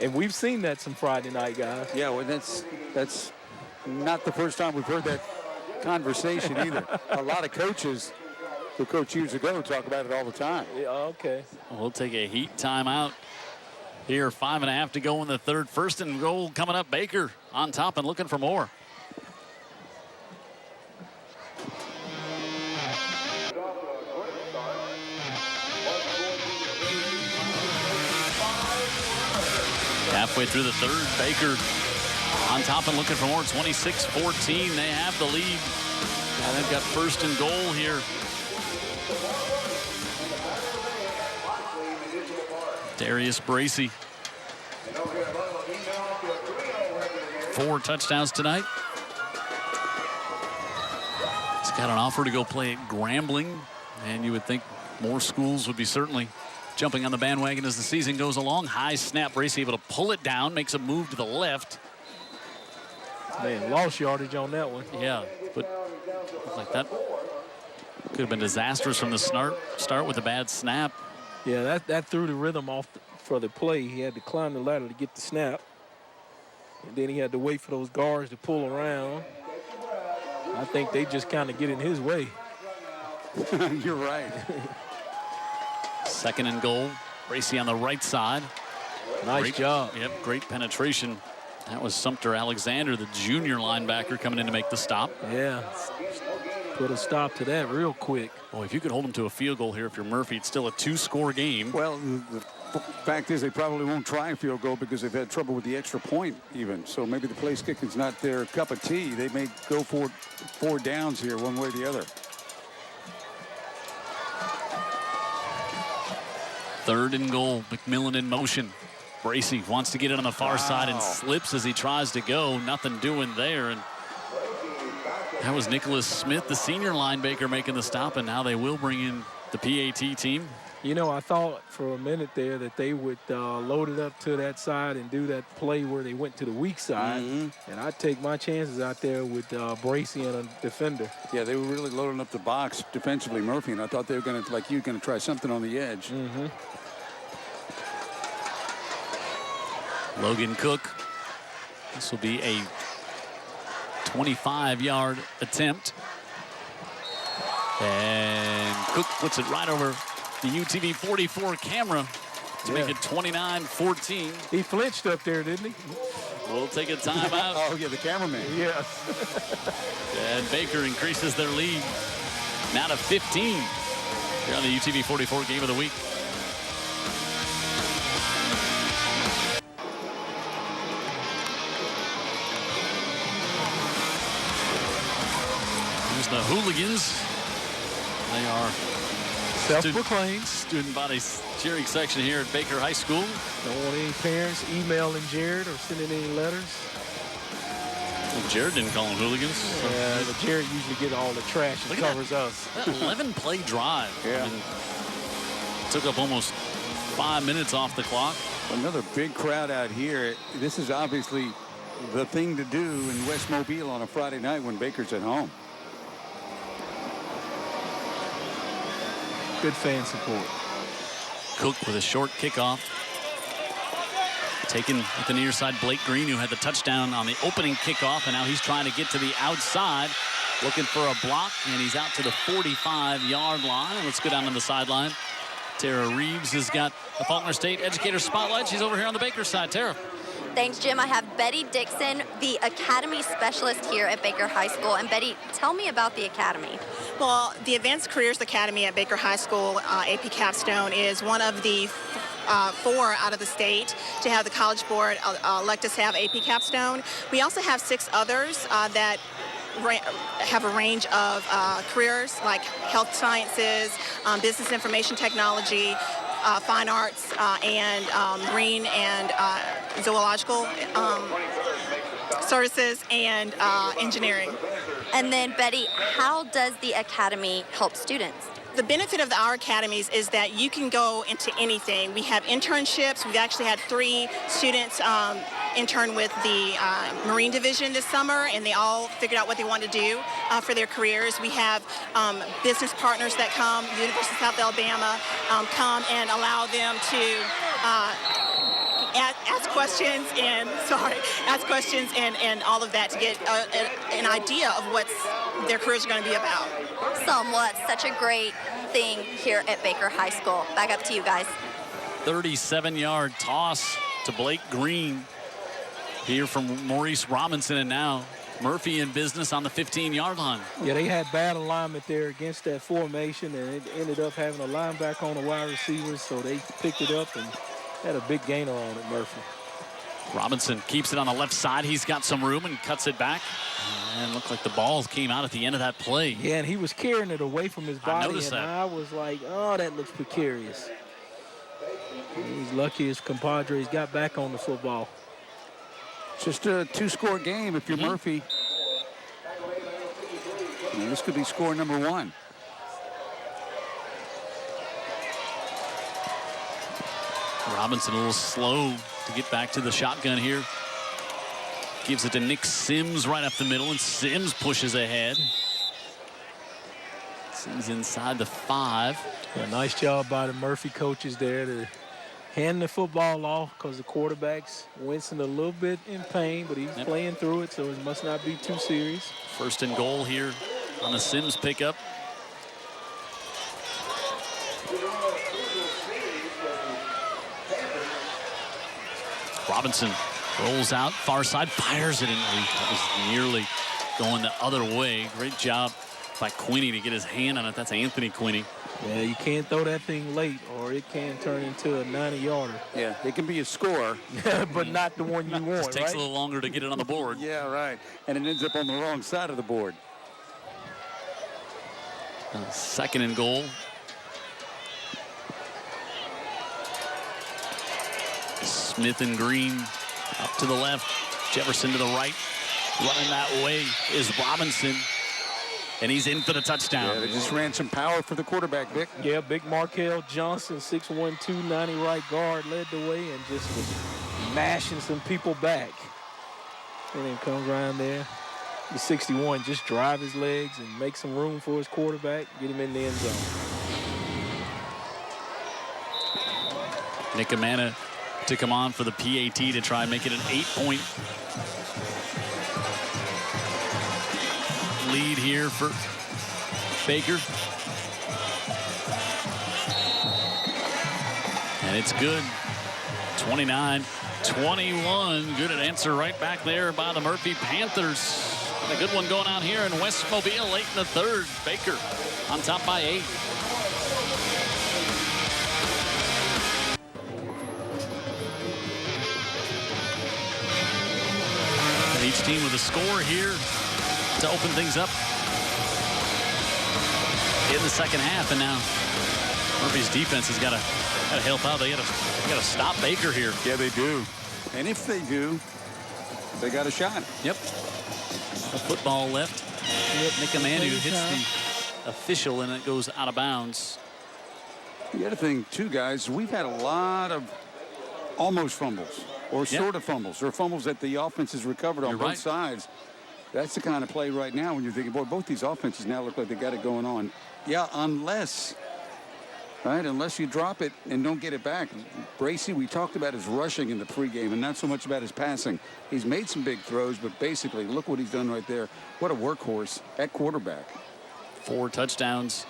And we've seen that some Friday night, guys. Yeah, well, that's not the first time we've heard that conversation either. A lot of coaches who coached years ago talk about it all the time. Yeah, okay. We'll take a heat timeout here. 5.5 to go in the 3rd. 1st and goal coming up. Baker on top and looking for more. Halfway through the 3rd, Baker on top and looking for more. 26-14. They have the lead. And they've got 1st and goal here. Darius Bracy. 4 touchdowns tonight. He's got an offer to go play at Grambling, and you would think more schools would be certainly jumping on the bandwagon as the season goes along. High snap. Bracey able to pull it down, makes a move to the left. Man, lost yardage on that one. Yeah, but looked like that could have been disastrous from the start with a bad snap. Yeah, that threw the rhythm off for the play. He had to climb the ladder to get the snap. And then he had to wait for those guards to pull around. I think they just kind of get in his way. You're right. 2nd and goal. Bracey on the right side. Nice job. Yep, great penetration. That was Sumter Alexander, the junior linebacker, coming in to make the stop. Yeah, put a stop to that real quick. Boy, if you could hold them to a field goal here, if you're Murphy, it's still a 2-score game. Well, the fact is they probably won't try a field goal because they've had trouble with the extra point even. So maybe the place kicking's not their cup of tea. They may go for 4 downs here one way or the other. 3rd and goal. McMillan in motion. Bracey wants to get it on the far side and slips as he tries to go. Nothing doing there. And that was Nicholas Smith, the senior linebacker, making the stop. And now they will bring in the PAT team. You know, I thought for a minute there that they would load it up to that side and do that play where they went to the weak side. And I'd take my chances out there with Bracey and a defender. Yeah, they were really loading up the box defensively, Murphy, and I thought they were going to, like you, going to try something on the edge. Logan Cook. This will be a 25-yard attempt. And Cook puts it right over the UTV 44 camera to make it 29-14. He flinched up there, didn't he? We'll take a timeout. Oh, yeah, the cameraman. Yes. And Baker increases their lead now to 15 here on the UTV 44 Game of the Week. Here's the Hooligans. They are self-proclaimed student body cheering section here at Baker High School. Don't want any parents emailing Jared or sending any letters. Well, Jared didn't call them hooligans. Yeah, but Jared usually gets all the trash and covers us. That 11-play drive. Yeah. I mean, took up almost 5 minutes off the clock. Another big crowd out here. This is obviously the thing to do in West Mobile on a Friday night when Baker's at home. Good fan support. Cook with a short kickoff. Taken at the near side, Blake Green, who had the touchdown on the opening kickoff, and now he's trying to get to the outside, looking for a block, and he's out to the 45-yard line. Let's go down to the sideline. Tara Reeves has got the Faulkner State Educator Spotlight. She's over here on the Baker side. Tara. Thanks, Jim. I have Betty Dixon, the Academy Specialist here at Baker High School. And Betty, tell me about the Academy. Well, the Advanced Careers Academy at Baker High School, AP Capstone, is one of the 4 out of the state to have the College Board elect us to have AP Capstone. We also have 6 others that have a range of careers like health sciences, business information technology, fine arts, and marine and zoological services, and engineering. And then, Betty, how does the Academy help students? The benefit of our academies is that you can go into anything. We have internships. We've actually had 3 students intern with the Marine Division this summer, and they all figured out what they want to do for their careers. We have business partners that come, the University of South Alabama, come and allow them to ask questions and all of that to get an idea of what their careers are going to be about. Somewhat such a great thing here at Baker High School. Back up to you guys. 37-yard toss to Blake Green here from Maurice Robinson, and now Murphy in business on the 15-yard line. Yeah, they had bad alignment there against that formation, and it ended up having a linebacker on the wide receivers, so they picked it up and had a big gainer on it, Murphy. Robinson keeps it on the left side. He's got some room and cuts it back. And looked like the balls came out at the end of that play. Yeah, and he was carrying it away from his body, noticed that. I was like, oh, that looks precarious. He's lucky his compadres got back on the football. Just a 2-score game if you're Murphy. And this could be score number 1. Robinson a little slow to get back to the shotgun here. Gives it to Nick Sims right up the middle, and Sims pushes ahead. Sims inside the 5. Yeah, nice job by the Murphy coaches there to hand the football off because the quarterback's wincing a little bit in pain, but he's playing through it, so it must not be too serious. First and goal here on the Sims pickup. Robinson rolls out, far side, fires it in. That was nearly going the other way. Great job by Quinney to get his hand on it. That's Anthony Quinney. Yeah, you can't throw that thing late or it can turn into a 90-yarder. Yeah, it can be a score. but not the one you want, Just takes a little longer to get it on the board. Yeah, right. And it ends up on the wrong side of the board. Second and goal. Smith and Green up to the left. Jefferson to the right. Running that way is Robinson. And he's in for the touchdown. Yeah, they just ran some power for the quarterback, Vic. Yeah, big Markel Johnson, 6'1", 290 right guard, led the way and just was mashing some people back. And then comes around there. He's 61, just drive his legs and make some room for his quarterback, get him in the end zone. Nick Amana to come on for the PAT to try and make it an 8-point lead here for Baker. And it's good. 29-21. Good answer right back there by the Murphy Panthers. And a good one going on here in West Mobile late in the third. Baker on top by 8. And each team with a score here to open things up in the second half. And now Murphy's defense has got to help out. They got to stop Baker here. Yeah, they do. And if they do, they got a shot. Yep. A football left. Yep. Nick Amanda hits the official and it goes out of bounds. The other thing, too, guys, we've had a lot of almost fumbles or sort of fumbles or fumbles that the offense has recovered on both sides. That's the kind of play right now when you're thinking, boy, both these offenses now look like they got it going on. Yeah, unless you drop it and don't get it back. Bracey, we talked about his rushing in the pregame and not so much about his passing. He's made some big throws, but basically, look what he's done right there. What a workhorse at quarterback. 4 touchdowns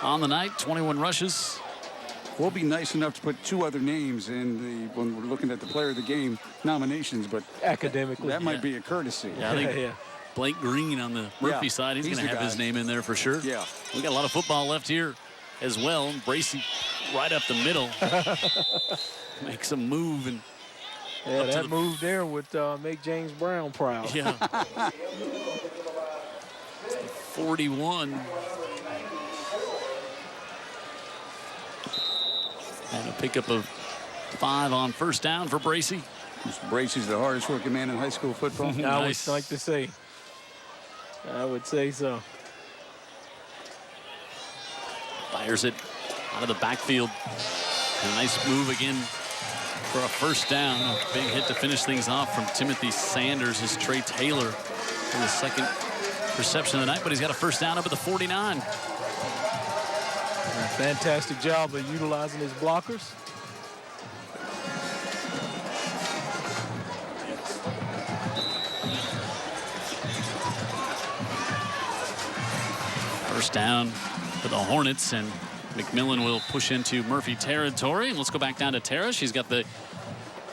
on the night, 21 rushes. We'll be nice enough to put 2 other names in when we're looking at the player of the game nominations, but academically, that might be a courtesy. Yeah, I think Blake Green on the Murphy side, he's going to have his name in there for sure. Yeah. We got a lot of football left here as well. Bracey right up the middle. Makes a move. And that move there would make James Brown proud. Yeah. 41. And a pickup of 5 on first down for Bracey. Bracey's the hardest working man in high school football. I would like to say. I would say so. Fires it out of the backfield. A nice move again for a first down. A big hit to finish things off from Timothy Sanders as Trey Taylor in the second reception of the night, but he's got a first down up at the 49. Fantastic job of utilizing his blockers. First down for the Hornets, and McMillan will push into Murphy territory. And let's go back down to Tara. She's got the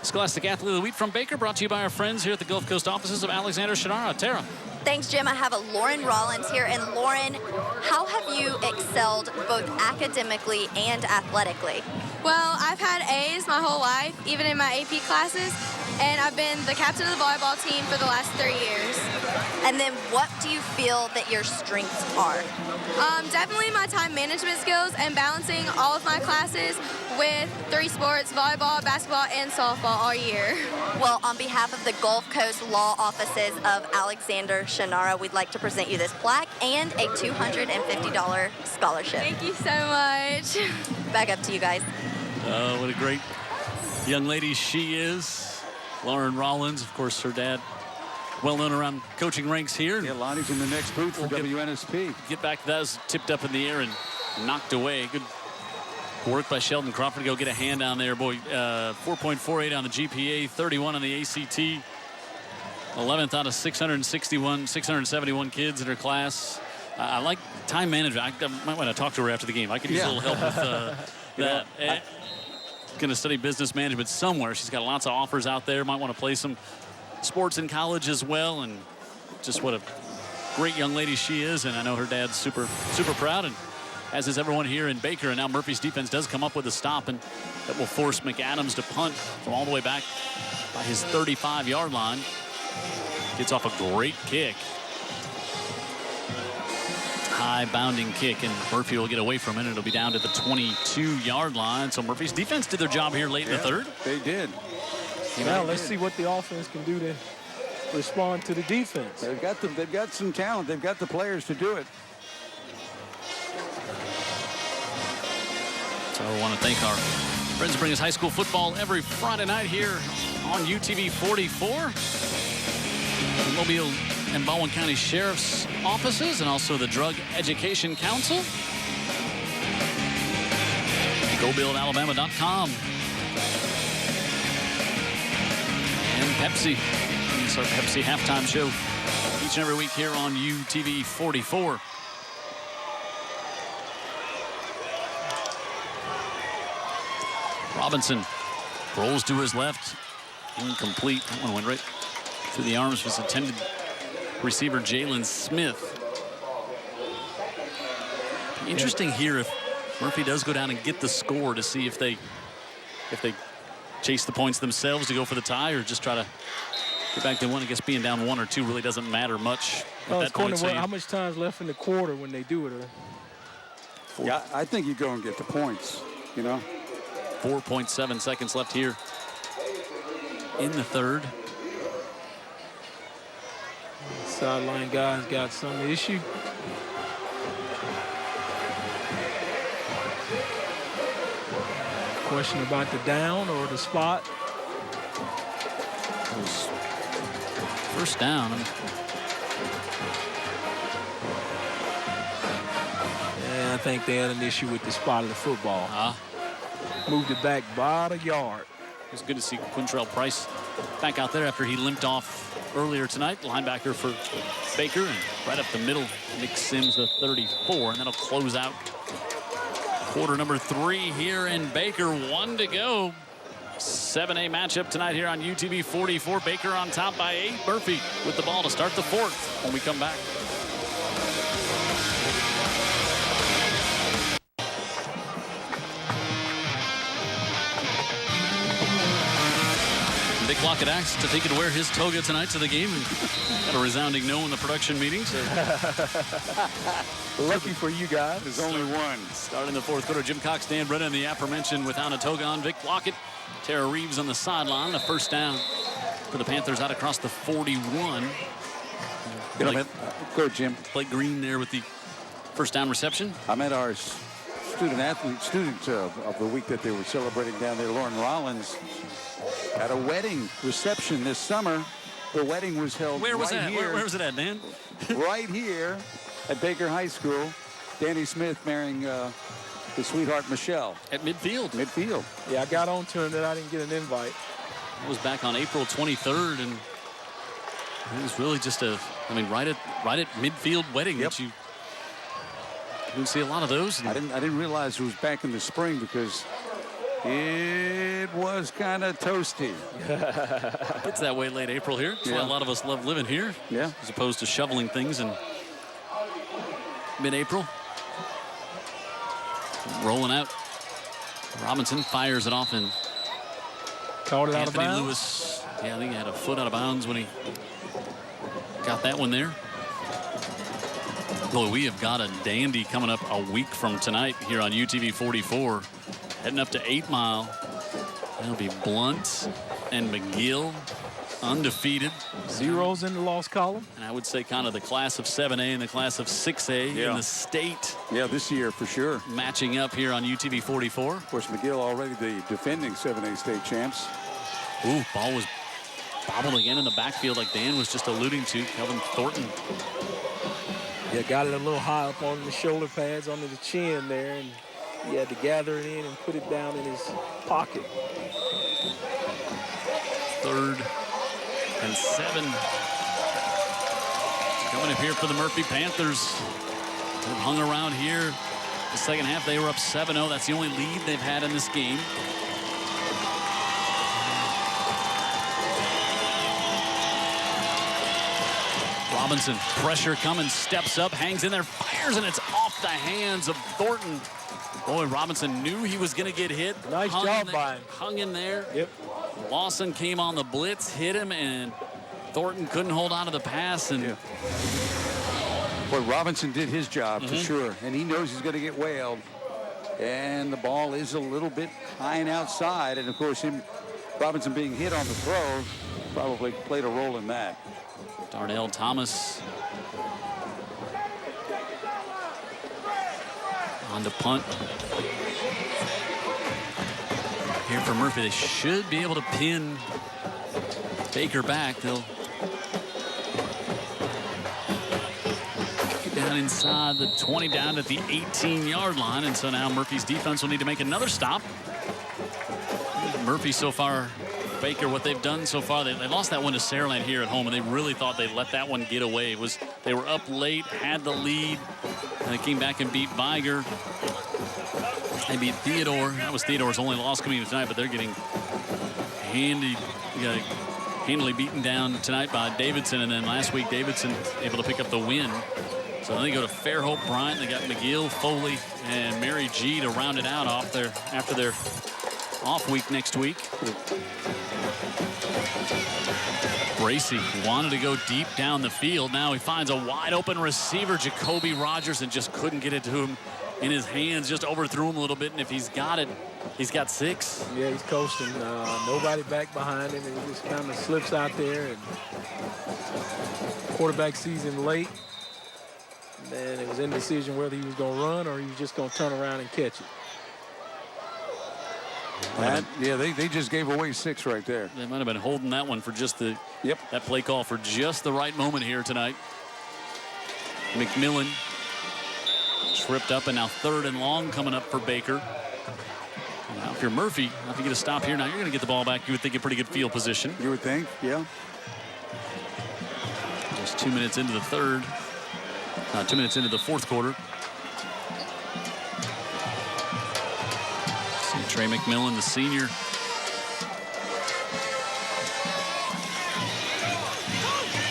Scholastic Athlete of the Week from Baker, brought to you by our friends here at the Gulf Coast offices of Alexander Shannara. Tara. Thanks, Jim. I have a Lauren Rollins here. And Lauren, how have you excelled both academically and athletically? Well, I've had A's my whole life, even in my AP classes, and I've been the captain of the volleyball team for the last 3 years. And then what do you feel that your strengths are? Definitely my time management skills and balancing all of my classes with 3 sports, volleyball, basketball, and softball all year. Well, on behalf of the Gulf Coast Law Offices of Alexander Shannara, we'd like to present you this plaque and a $250 scholarship. Thank you so much. Back up to you guys. What a great young lady she is. Lauren Rollins, of course, her dad, well known around coaching ranks here. Yeah, Lonnie's in the next booth for WNSP. Get back to that. Was tipped up in the air and knocked away. Good work by Sheldon Crawford to go get a hand down there. Boy, 4.48 on the GPA, 31 on the ACT. 11th out of 671 kids in her class. I like time management. I might want to talk to her after the game. I could use a little help with that. Going to study business management somewhere. She's got lots of offers out there. Might want to play some sports in college as well. And just what a great young lady she is. And I know her dad's super proud, and as is everyone here in Baker. And now Murphy's defense does come up with a stop, and that will force McAdams to punt from all the way back by his 35-yard line. Gets off a great kick. High bounding kick, and Murphy will get away from it. It'll be down to the 22-yard line. So Murphy's defense did their job here late in the third. They did. Now let's see what the offense can do to respond to the defense. They've got some talent. They've got the players to do it. So I want to thank our friends who bring us high school football every Friday night here on UTV 44. The Mobile and Baldwin County Sheriff's offices, and also the Drug Education Council. GoBuildAlabama.com. And Pepsi. It's our Pepsi halftime show each and every week here on UTV 44. Robinson rolls to his left. Incomplete. That one went right through the arms of his intended receiver, Jalen Smith. Interesting here if Murphy does go down and get the score, to see if they chase the points themselves to go for the tie, or just try to get back to one. I guess being down 1 or 2 really doesn't matter much at that point. So how much time's left in the quarter when they do it? Yeah, I think you go and get the points, 4.7 seconds left here in the third. Sideline guys got some issue. Question about the down or the spot. First down. Yeah, I think they had an issue with the spot of the football. Moved it back about a yard. It was good to see Quintrell Price back out there after he limped off earlier tonight. Linebacker for Baker, and right up the middle, Nick Sims, the 34, and that'll close out quarter number 3 here in Baker. 1 to go. 7A matchup tonight here on UTV 44. Baker on top by 8. Murphy with the ball to start the 4th when we come back. Dick Lockett asked if he could wear his toga tonight to the game, and got a resounding no in the production meeting. So lucky for you guys. There's only one. Starting the 4th quarter, Jim Cox, Dan Brennan, the aforementioned without a toga on. Vic Lockett, Tara Reeves on the sideline. A first down for the Panthers out across the 41. Go, Jim. Blake Green there with the first down reception. I met our student of the week that they were celebrating down there, Lauren Rollins, at a wedding reception this summer. The wedding was held Where was that? Here, where was it at, Dan? right here at Baker High School. Danny Smith marrying his sweetheart, Michelle. At midfield. Midfield. Yeah, I got on to him that I didn't get an invite. It was back on April 23rd, and it was really just right at midfield wedding. Yep. That you didn't see a lot of those. I didn't realize it was back in the spring, because it was kind of toasty. It's that way late April here. That's why a lot of us love living here. Yeah. As opposed to shoveling things in mid-April. Rolling out. Robinson fires it off, and caught it out of bounds. Anthony Lewis, I think he had a foot out of bounds when he got that one there. Boy, we have got a dandy coming up a week from tonight here on UTV 44. Heading up to 8 Mile. That'll be Blunt and McGill undefeated. Zeros in the loss column. And I would say kind of the class of 7A and the class of 6A in the state. Yeah, this year for sure. Matching up here on UTV 44. Of course, McGill already the defending 7A state champs. Ooh, ball was bobbled again in the backfield like Dan was just alluding to. Kelvin Thornton. Yeah, got it a little high up on the shoulder pads, under the chin there, and he had to gather it in and put it down in his pocket. 3rd and 7. Coming up here for the Murphy Panthers. They've hung around here. The second half, they were up 7-0. That's the only lead they've had in this game. Robinson, pressure coming, steps up, hangs in there, fires, and it's off the hands of Thornton. Boy, Robinson knew he was going to get hit. Nice job by him. Hung in there. Yep. Lawson came on the blitz, hit him, and Thornton couldn't hold on to the pass. And Boy, Robinson did his job for sure, and he knows he's going to get whaled. And the ball is a little bit high and outside, and of course, Robinson being hit on the throw probably played a role in that. Darnell Thomas on the punt. Here for Murphy, they should be able to pin Baker back. They'll get down inside the 20, down at the 18-yard line, and so now Murphy's defense will need to make another stop. Murphy so far, Baker, what they've done so far, they lost that one to Saraland here at home, and they really thought they'd let that one get away. They were up late, had the lead, and they came back and beat Viger. They beat Theodore. That was Theodore's only loss coming in tonight, but they're getting handily beaten down tonight by Davidson, and then last week Davidson able to pick up the win. So then they go to Fairhope Bryant. They got McGill, Foley, and Mary G to round it out after their off week next week. Bracy wanted to go deep down the field. Now he finds a wide open receiver, Jacoby Rogers, and just couldn't get it to him in his hands. Just overthrew him a little bit, and if he's got it, he's got 6. Yeah, he's coasting. Nobody back behind him, and he just kind of slips out there. And quarterback sees him late. And then it was indecision whether he was going to run or he was just going to turn around and catch it. They just gave away 6 right there. They might have been holding that one for just that play call for just the right moment here tonight. McMillan tripped up, and now 3rd and long coming up for Baker. Now if you're Murphy, if you get a stop here, now you're going to get the ball back. You would think a pretty good field position. You would think, yeah. Just 2 minutes into the 3rd. 2 minutes into the 4th quarter. Trey McMillan, the senior.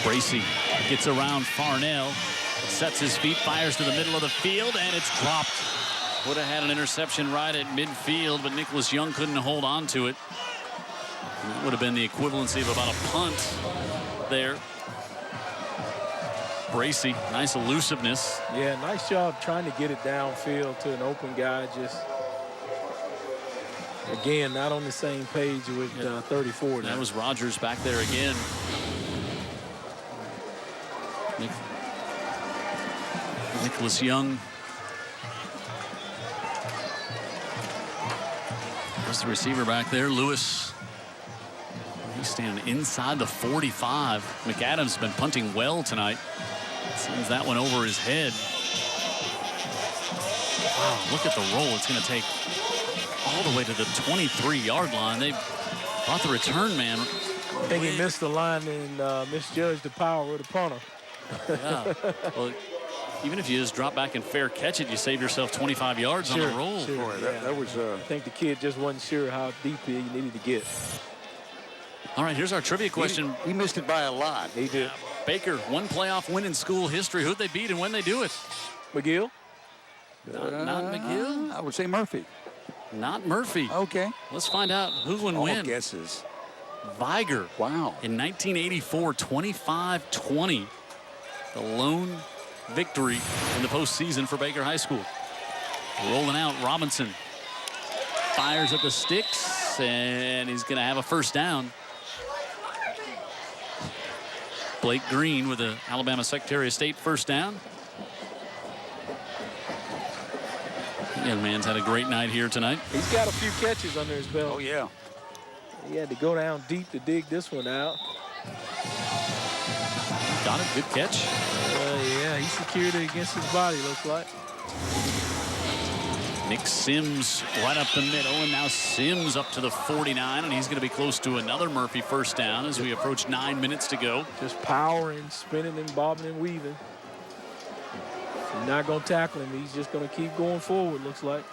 Bracy gets around Farnell, sets his feet, fires to the middle of the field, and it's dropped. Would have had an interception right at midfield, but Nicholas Young couldn't hold on to it. And that would have been the equivalency of about a punt there. Bracy, nice elusiveness. Yeah, nice job trying to get it downfield to an open guy. Just, again, not on the same page with 34 now. That was Rogers back there again. Nicholas Young. There's the receiver back there, Lewis. He's standing inside the 45. McAdams has been punting well tonight. Sends that one over his head. Wow, look at the roll it's going to take all the way to the 23-yard line. They brought the return man. I think he missed the line and misjudged the power of the punter. Yeah. Well, even if you just drop back and fair catch it, you save yourself 25 yards on the roll. Sure. Boy, that was. I think the kid just wasn't sure how deep he needed to get. All right, here's our trivia question. He missed it by a lot. He did. Baker, one playoff win in school history. Who'd they beat and when they do it? McGill? Not McGill. I would say Murphy. Not Murphy. Okay. Let's find out who would All win. guesses. Viger. Wow. In 1984, 25-20. The lone victory in the postseason for Baker High School. Rolling out, Robinson fires at the sticks, and he's going to have a first down. Blake Green with the Alabama Secretary of State first down. Young man's had a great night here tonight. He's got a few catches under his belt. Oh, yeah. He had to go down deep to dig this one out. Got it. Good catch. Yeah, he secured it against his body, looks like. Nick Sims right up the middle, and now Sims up to the 49, and he's going to be close to another Murphy first down as we approach 9 minutes to go. Just powering, spinning, and bobbing and weaving. You're not going to tackle him. He's just going to keep going forward, looks like.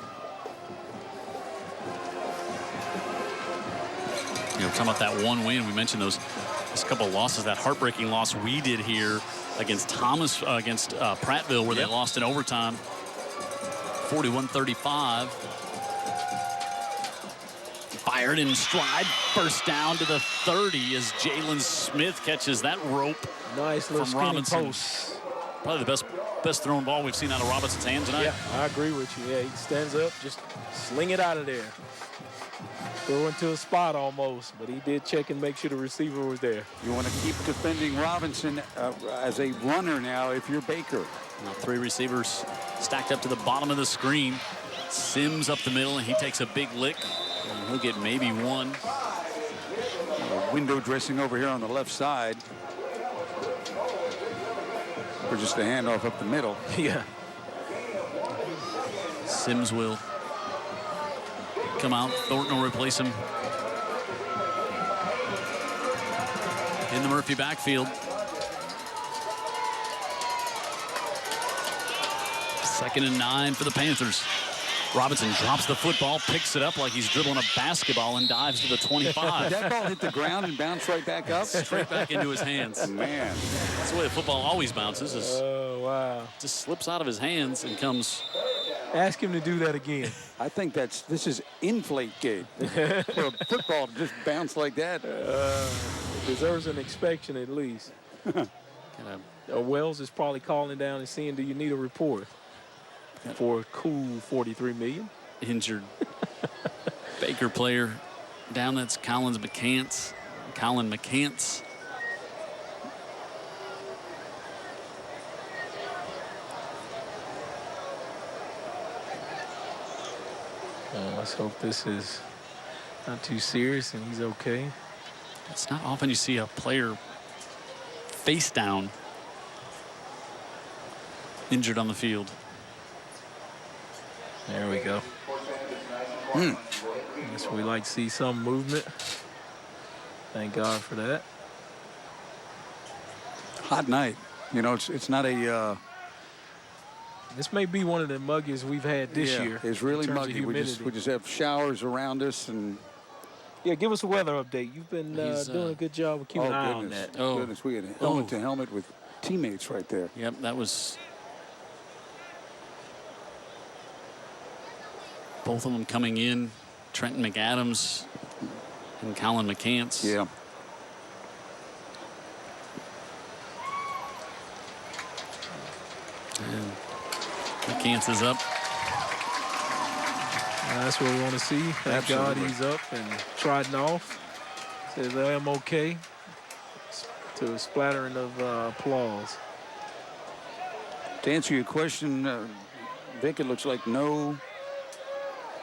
You know, talking about that one win, we mentioned those couple of losses, that heartbreaking loss we did here against Prattville, where they lost in overtime, 41-35. Fired in stride, first down to the 30 as Jalen Smith catches that rope. Nice little from Robinson. Post. Probably the best thrown ball we've seen out of Robinson's hand tonight. Yeah, I agree with you. Yeah, he stands up, just sling it out of there. Throw into a spot almost, but he did check and make sure the receiver was there. You want to keep defending Robinson as a runner now if you're Baker. Now 3 receivers stacked up to the bottom of the screen. Sims up the middle, and he takes a big lick. And he'll get maybe one. Window dressing over here on the left side. Or just a handoff up the middle. Yeah. Sims will come out. Thornton will replace him in the Murphy backfield. 2nd and 9 for the Panthers. Robinson drops the football, picks it up like he's dribbling a basketball, and dives to the 25. Did that ball hit the ground and bounce right back up? Straight back into his hands. Man. That's the way the football always bounces. Oh, wow. Just slips out of his hands and comes. Ask him to do that again. I think this is inflate gate. For a football to just bounce like that. Deserves an inspection at least. Wells is probably calling down and seeing, do you need a report? For a cool $43 million. Injured Baker player down. That's Colin McCants. Let's hope this is not too serious and he's okay. It's not often you see a player face down injured on the field. There we go. Guess we like to see some movement. Thank God for that. Hot night. You know, it's not a... This may be one of the muggiest we've had this year. It's really muggy. We just have showers around us. And yeah, give us a weather update. You've been doing a good job of keeping an eye on that. Oh, goodness. We had helmet to helmet with teammates right there. Yep, that was... Both of them coming in, Trenton McAdams and Colin McCants. Yeah. And McCants is up. That's what we want to see. Thank God he's up and trotting off. Says, I'm okay. To a splattering of applause. To answer your question, Vic, it looks like no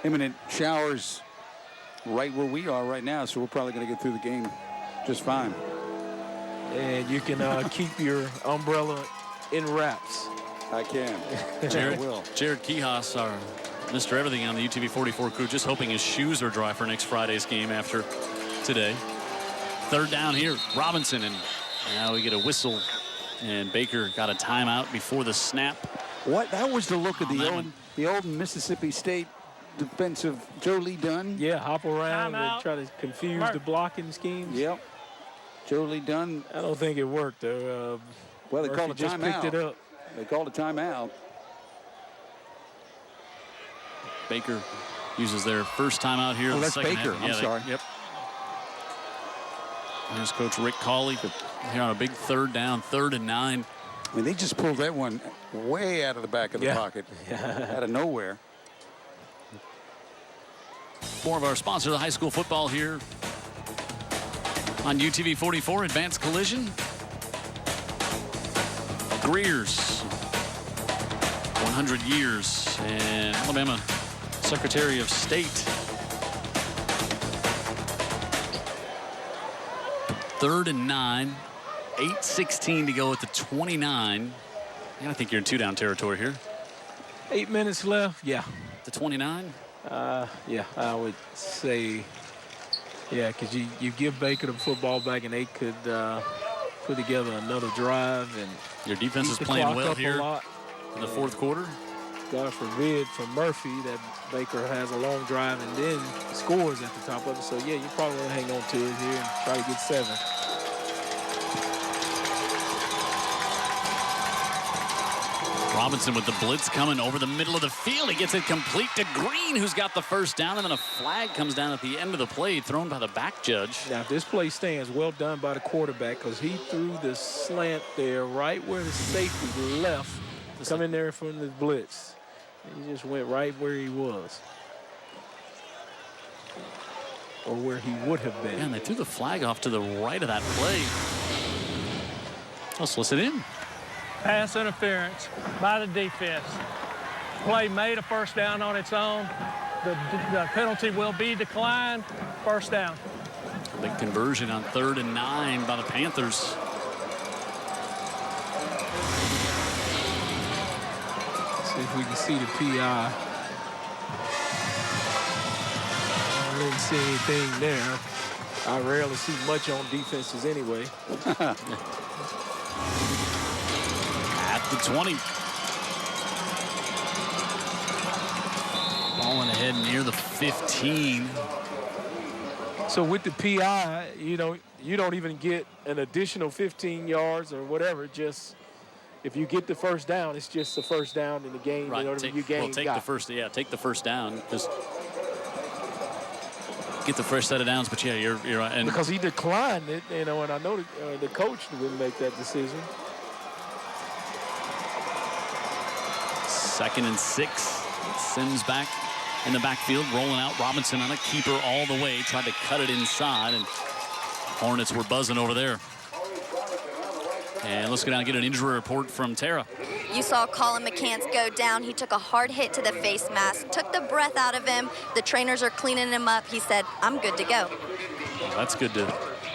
imminent showers right where we are right now, so we're probably going to get through the game just fine. And you can keep your umbrella in wraps. I can. Jared Kihas, our Mr. Everything on the UTV 44 crew, just hoping his shoes are dry for next Friday's game after today. 3rd down here, Robinson, and now we get a whistle, and Baker got a timeout before the snap. What? That was the look of the old Mississippi State defensive Joe Lee Dunn. Yeah, hop around and try to confuse the blocking schemes. Yep. Joe Lee Dunn. I don't think it worked, though. Well, they called a just timeout. Picked it up. They called a timeout. Baker uses their first timeout here. Oh, that's Baker. Half. I'm sorry. Yep. There's Coach Rick Cawley here on a big 3rd down, 3rd and 9. I mean, they just pulled that one way out of the back of the pocket, out of nowhere. More of our sponsor, the high school football here on UTV 44, Advanced Collision. Greer's 100 years, and Alabama Secretary of State. 3rd and 9, 8:16 to go at the 29. And I think you're in two-down territory here. 8 minutes left. Yeah. The 29. Yeah, I would say, yeah, because you give Baker the football back and they could put together another drive. And your defense is playing well here in the fourth quarter. God forbid for Murphy that Baker has a long drive and then scores at the top of it. So, yeah, you probably want to hang on to it here and try to get 7. Robinson with the blitz coming over the middle of the field. He gets it complete to Green, who's got the first down, and then a flag comes down at the end of the play, thrown by the back judge. Now, if this play stands, well done by the quarterback, because he threw the slant there right where the safety left, come in there from the blitz. He just went right where he was, or where he would have been. Yeah, and they threw the flag off to the right of that play. Let's listen in. Pass interference by the defense. Play made a first down on its own. The penalty will be declined. First down. Big conversion on 3rd and 9 by the Panthers. See if we can see the PI. I didn't see anything there. I rarely see much on defenses anyway. At the 20. Falling ahead near the 15. So with the PI, you don't even get an additional 15 yards or whatever. Just if you get the first down, it's just the first down in the game. Right. You Take the first down. Just get the fresh set of downs. But yeah, you're right. And because he declined it, and I know the coach didn't make that decision. 2nd and 6. Sims back in the backfield, rolling out. Robinson on a keeper all the way. Tried to cut it inside, and Hornets were buzzing over there. And let's go down and get an injury report from Tara. You saw Colin McCants go down. He took a hard hit to the face mask, took the breath out of him. The trainers are cleaning him up. He said, I'm good to go. Well, that's good to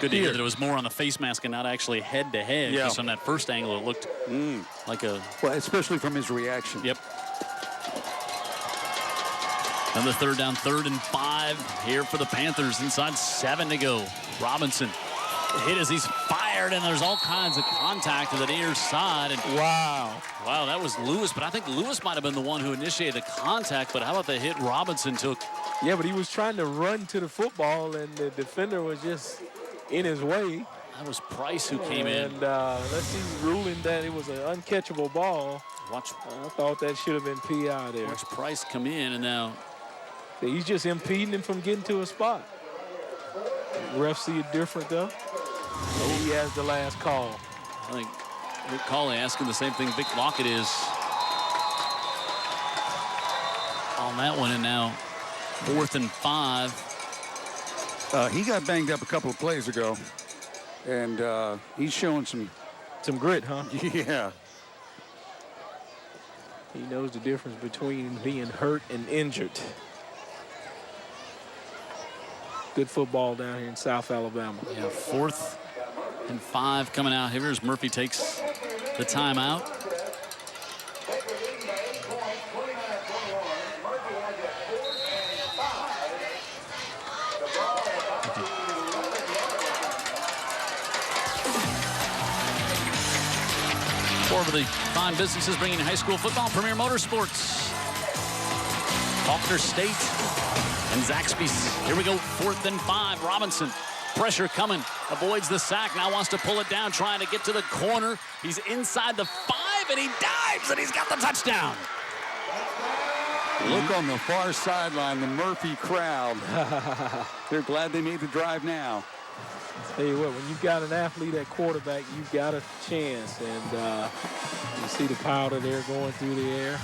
hear that it was more on the face mask and not actually head-to-head. Yeah. Because on that first angle, it looked like a... Well, especially from his reaction. Yep. Another 3rd down, 3rd and 5 here for the Panthers. Inside 7 to go. Robinson hit as he's fired, and there's all kinds of contact to the near side. And wow, that was Lewis, but I think Lewis might have been the one who initiated the contact. But how about the hit Robinson took? Yeah, but he was trying to run to the football, and the defender was just in his way. That was Price who came in. And let's see, ruling that it was an uncatchable ball. I thought that should have been PI there. Watch Price come in, and now he's just impeding him from getting to a spot. Refs see it different, though. He has the last call. I think Rick Cawley asking the same thing Vic Lockett is on that one, and now 4th and 5. He got banged up a couple of plays ago, and he's showing some grit, huh? Yeah. He knows the difference between being hurt and injured. Good football down here in South Alabama. Yeah, 4th and 5 coming out here as Murphy takes the timeout. For the fine businesses bringing high school football, Premier Motorsports, Faulkner State, and Zaxby's. Here we go, 4th and 5. Robinson, pressure coming, avoids the sack, now wants to pull it down, trying to get to the corner. He's inside the 5, and he dives, and he's got the touchdown. Look on the far sideline, the Murphy crowd. They're glad they made the drive now. Tell you what, when you've got an athlete at quarterback, you've got a chance. And you see the powder there going through the air.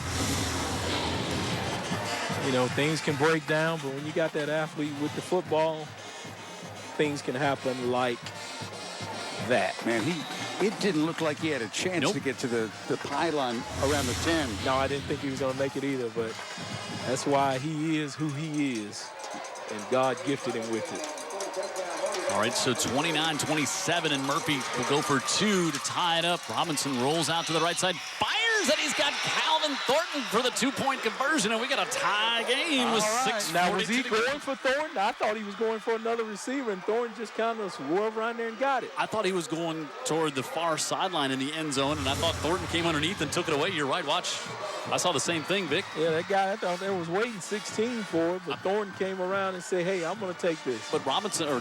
Things can break down, but when you got that athlete with the football, things can happen like that. Man, It didn't look like he had a chance to get to the pylon around the 10. No, I didn't think he was going to make it either, but that's why he is who he is, and God gifted him with it. All right, so 29-27, and Murphy will go for 2 to tie it up. Robinson rolls out to the right side, fires, and he's got Calvin Thornton for the 2-point conversion, and we got a tie game with 6:42 Now, was he to go. going for Thornton? I thought he was going for another receiver, and Thornton just kind of swerved right there and got it. I thought he was going toward the far sideline in the end zone, and I thought Thornton came underneath and took it away. You're right, watch. I saw the same thing, Vic. Yeah, that guy, I thought they was waiting 16 for it, but Thornton came around and said, hey, I'm going to take this. But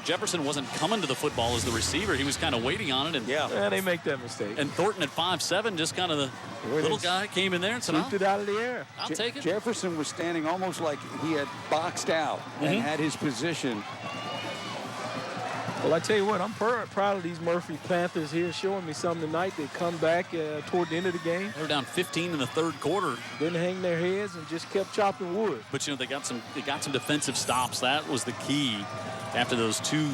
Jefferson wasn't coming to the football as the receiver. He was kind of waiting on it. And yeah, they make that mistake. And Thornton at 5'7", just kind of the little guy came in there and said, swooped it out of the air. I'll take it. Jefferson was standing almost like he had boxed out and had his position. Well, I tell you what, I'm proud of these Murphy Panthers here showing me something tonight. They come back toward the end of the game. They were down 15 in the third quarter. Didn't hang their heads and just kept chopping wood. But, they got some defensive stops. That was the key after those 2.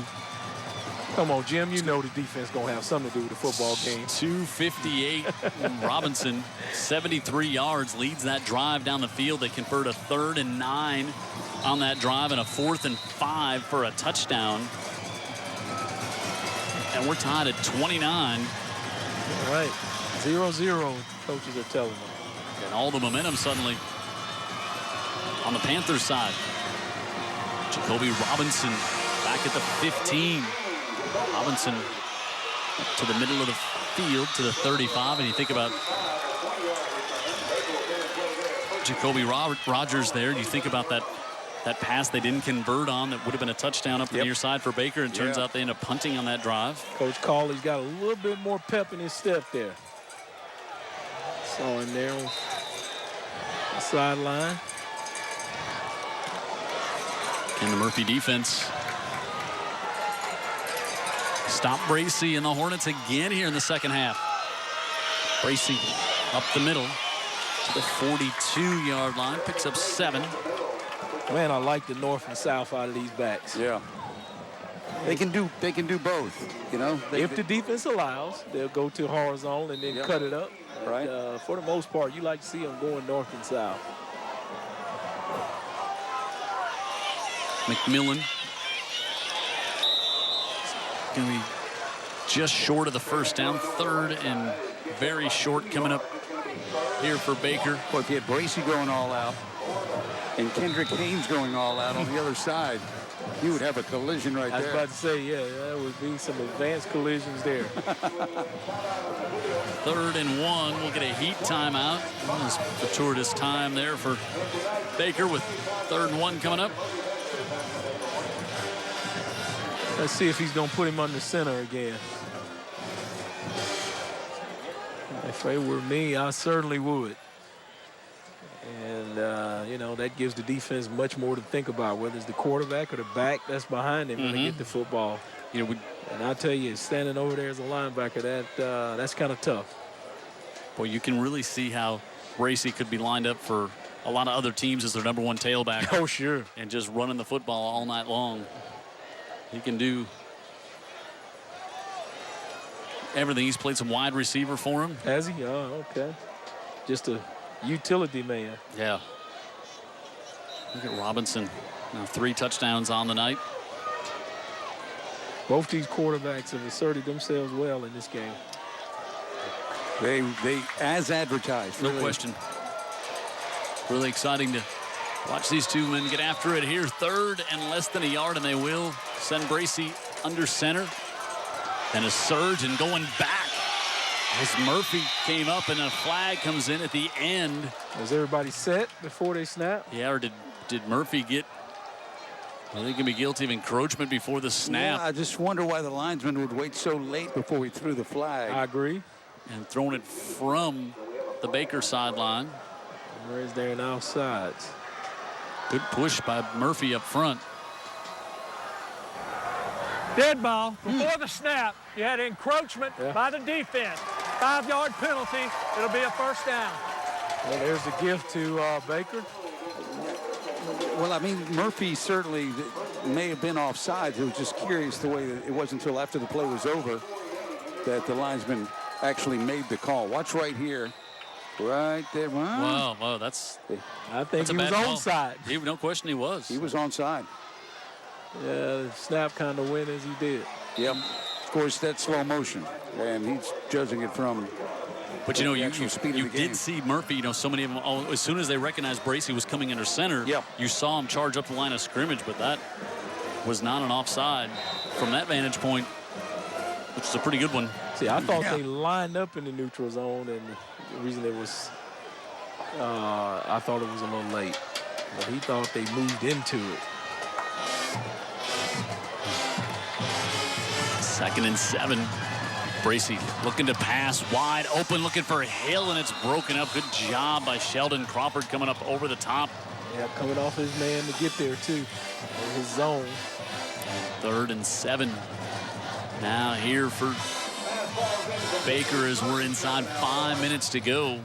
Come on, Jim, you know the defense going to have something to do with the football game. 2:58. Robinson, 73 yards, leads that drive down the field. They convert a 3rd and 9 on that drive and a 4th and 5 for a touchdown. And we're tied at 29. All right, 0-0, coaches are telling them. And all the momentum suddenly on the Panthers side. Jacoby Robinson back at the 15. Robinson to the middle of the field to the 35. And you think about Jacoby Rogers there. You think about that pass they didn't convert on that would have been a touchdown up the near side for Baker, and turns out they end up punting on that drive. Coach Cawley's got a little bit more pep in his step there. Saw him there on the sideline. Can the Murphy defense stop Bracy and the Hornets again here in the second half? Bracy up the middle to the 42-yard line, picks up 7. Man, I like the north and south out of these backs. Yeah. They can do both, If the defense allows, they'll go to horizontal and then cut it up. Right. For the most part, you like to see them going north and south. McMillan going to be just short of the first down. 3rd and very short coming up here for Baker. Well, if you had Bracy going all out and Kendrick Haynes going all out on the other side, you would have a collision right there. I was about to say, yeah, there would be some advanced collisions there. 3rd and 1. We'll get a heat timeout. Almost fortuitous time there for Baker with 3rd and 1 coming up. Let's see if he's going to put him under center again. If it were me, I certainly would. And, that gives the defense much more to think about, whether it's the quarterback or the back that's behind him when they get the football. And I tell you, standing over there as a linebacker, that's kind of tough. Well, you can really see how Bracy could be lined up for a lot of other teams as their number 1 tailback. Oh, sure. And just running the football all night long. He can do everything. He's played some wide receiver for him. Has he? Oh, okay. Just a utility man. Yeah. Look at Robinson. Now 3 touchdowns on the night. Both these quarterbacks have asserted themselves well in this game. They as advertised. No question. Really exciting to watch these two men get after it here. 3rd and less than a yard, and they will send Bracy under center. And a surge and going back as Murphy came up, and a flag comes in at the end. Was everybody set before they snap? Yeah, or did Murphy get, I think he can be guilty of encroachment before the snap. Yeah, I just wonder why the linesman would wait so late before we threw the flag. I agree. And throwing it from the Baker sideline. Where is there now sides? Good push by Murphy up front. Dead ball. Before the snap, you had encroachment by the defense. 5-yard penalty. It'll be a first down. Well, there's a gift to Baker. Well, I mean, Murphy certainly may have been offside. It was just curious the way that it wasn't until after the play was over. that the linesman actually made the call. Watch right here. Right there. Wow, that's... I think he was onside. No question he was. He was onside. Yeah, the snap kind of went as he did. Yep. Of course, that's slow motion, and he's judging it from... But, you did see Murphy, so many of them, as soon as they recognized Bracey was coming under center, you saw him charge up the line of scrimmage, but that was not an offside from that vantage point, which is a pretty good one. See, I thought they lined up in the neutral zone, and the reason it was, I thought it was a little late. But he thought they moved into it. 2nd and 7. Bracey looking to pass wide open, looking for Hill, and it's broken up. Good job by Sheldon Crawford coming up over the top. Yeah, coming off his man to get there, too, in his zone. 3rd and 7. Now here for Baker as we're inside 5 minutes to go.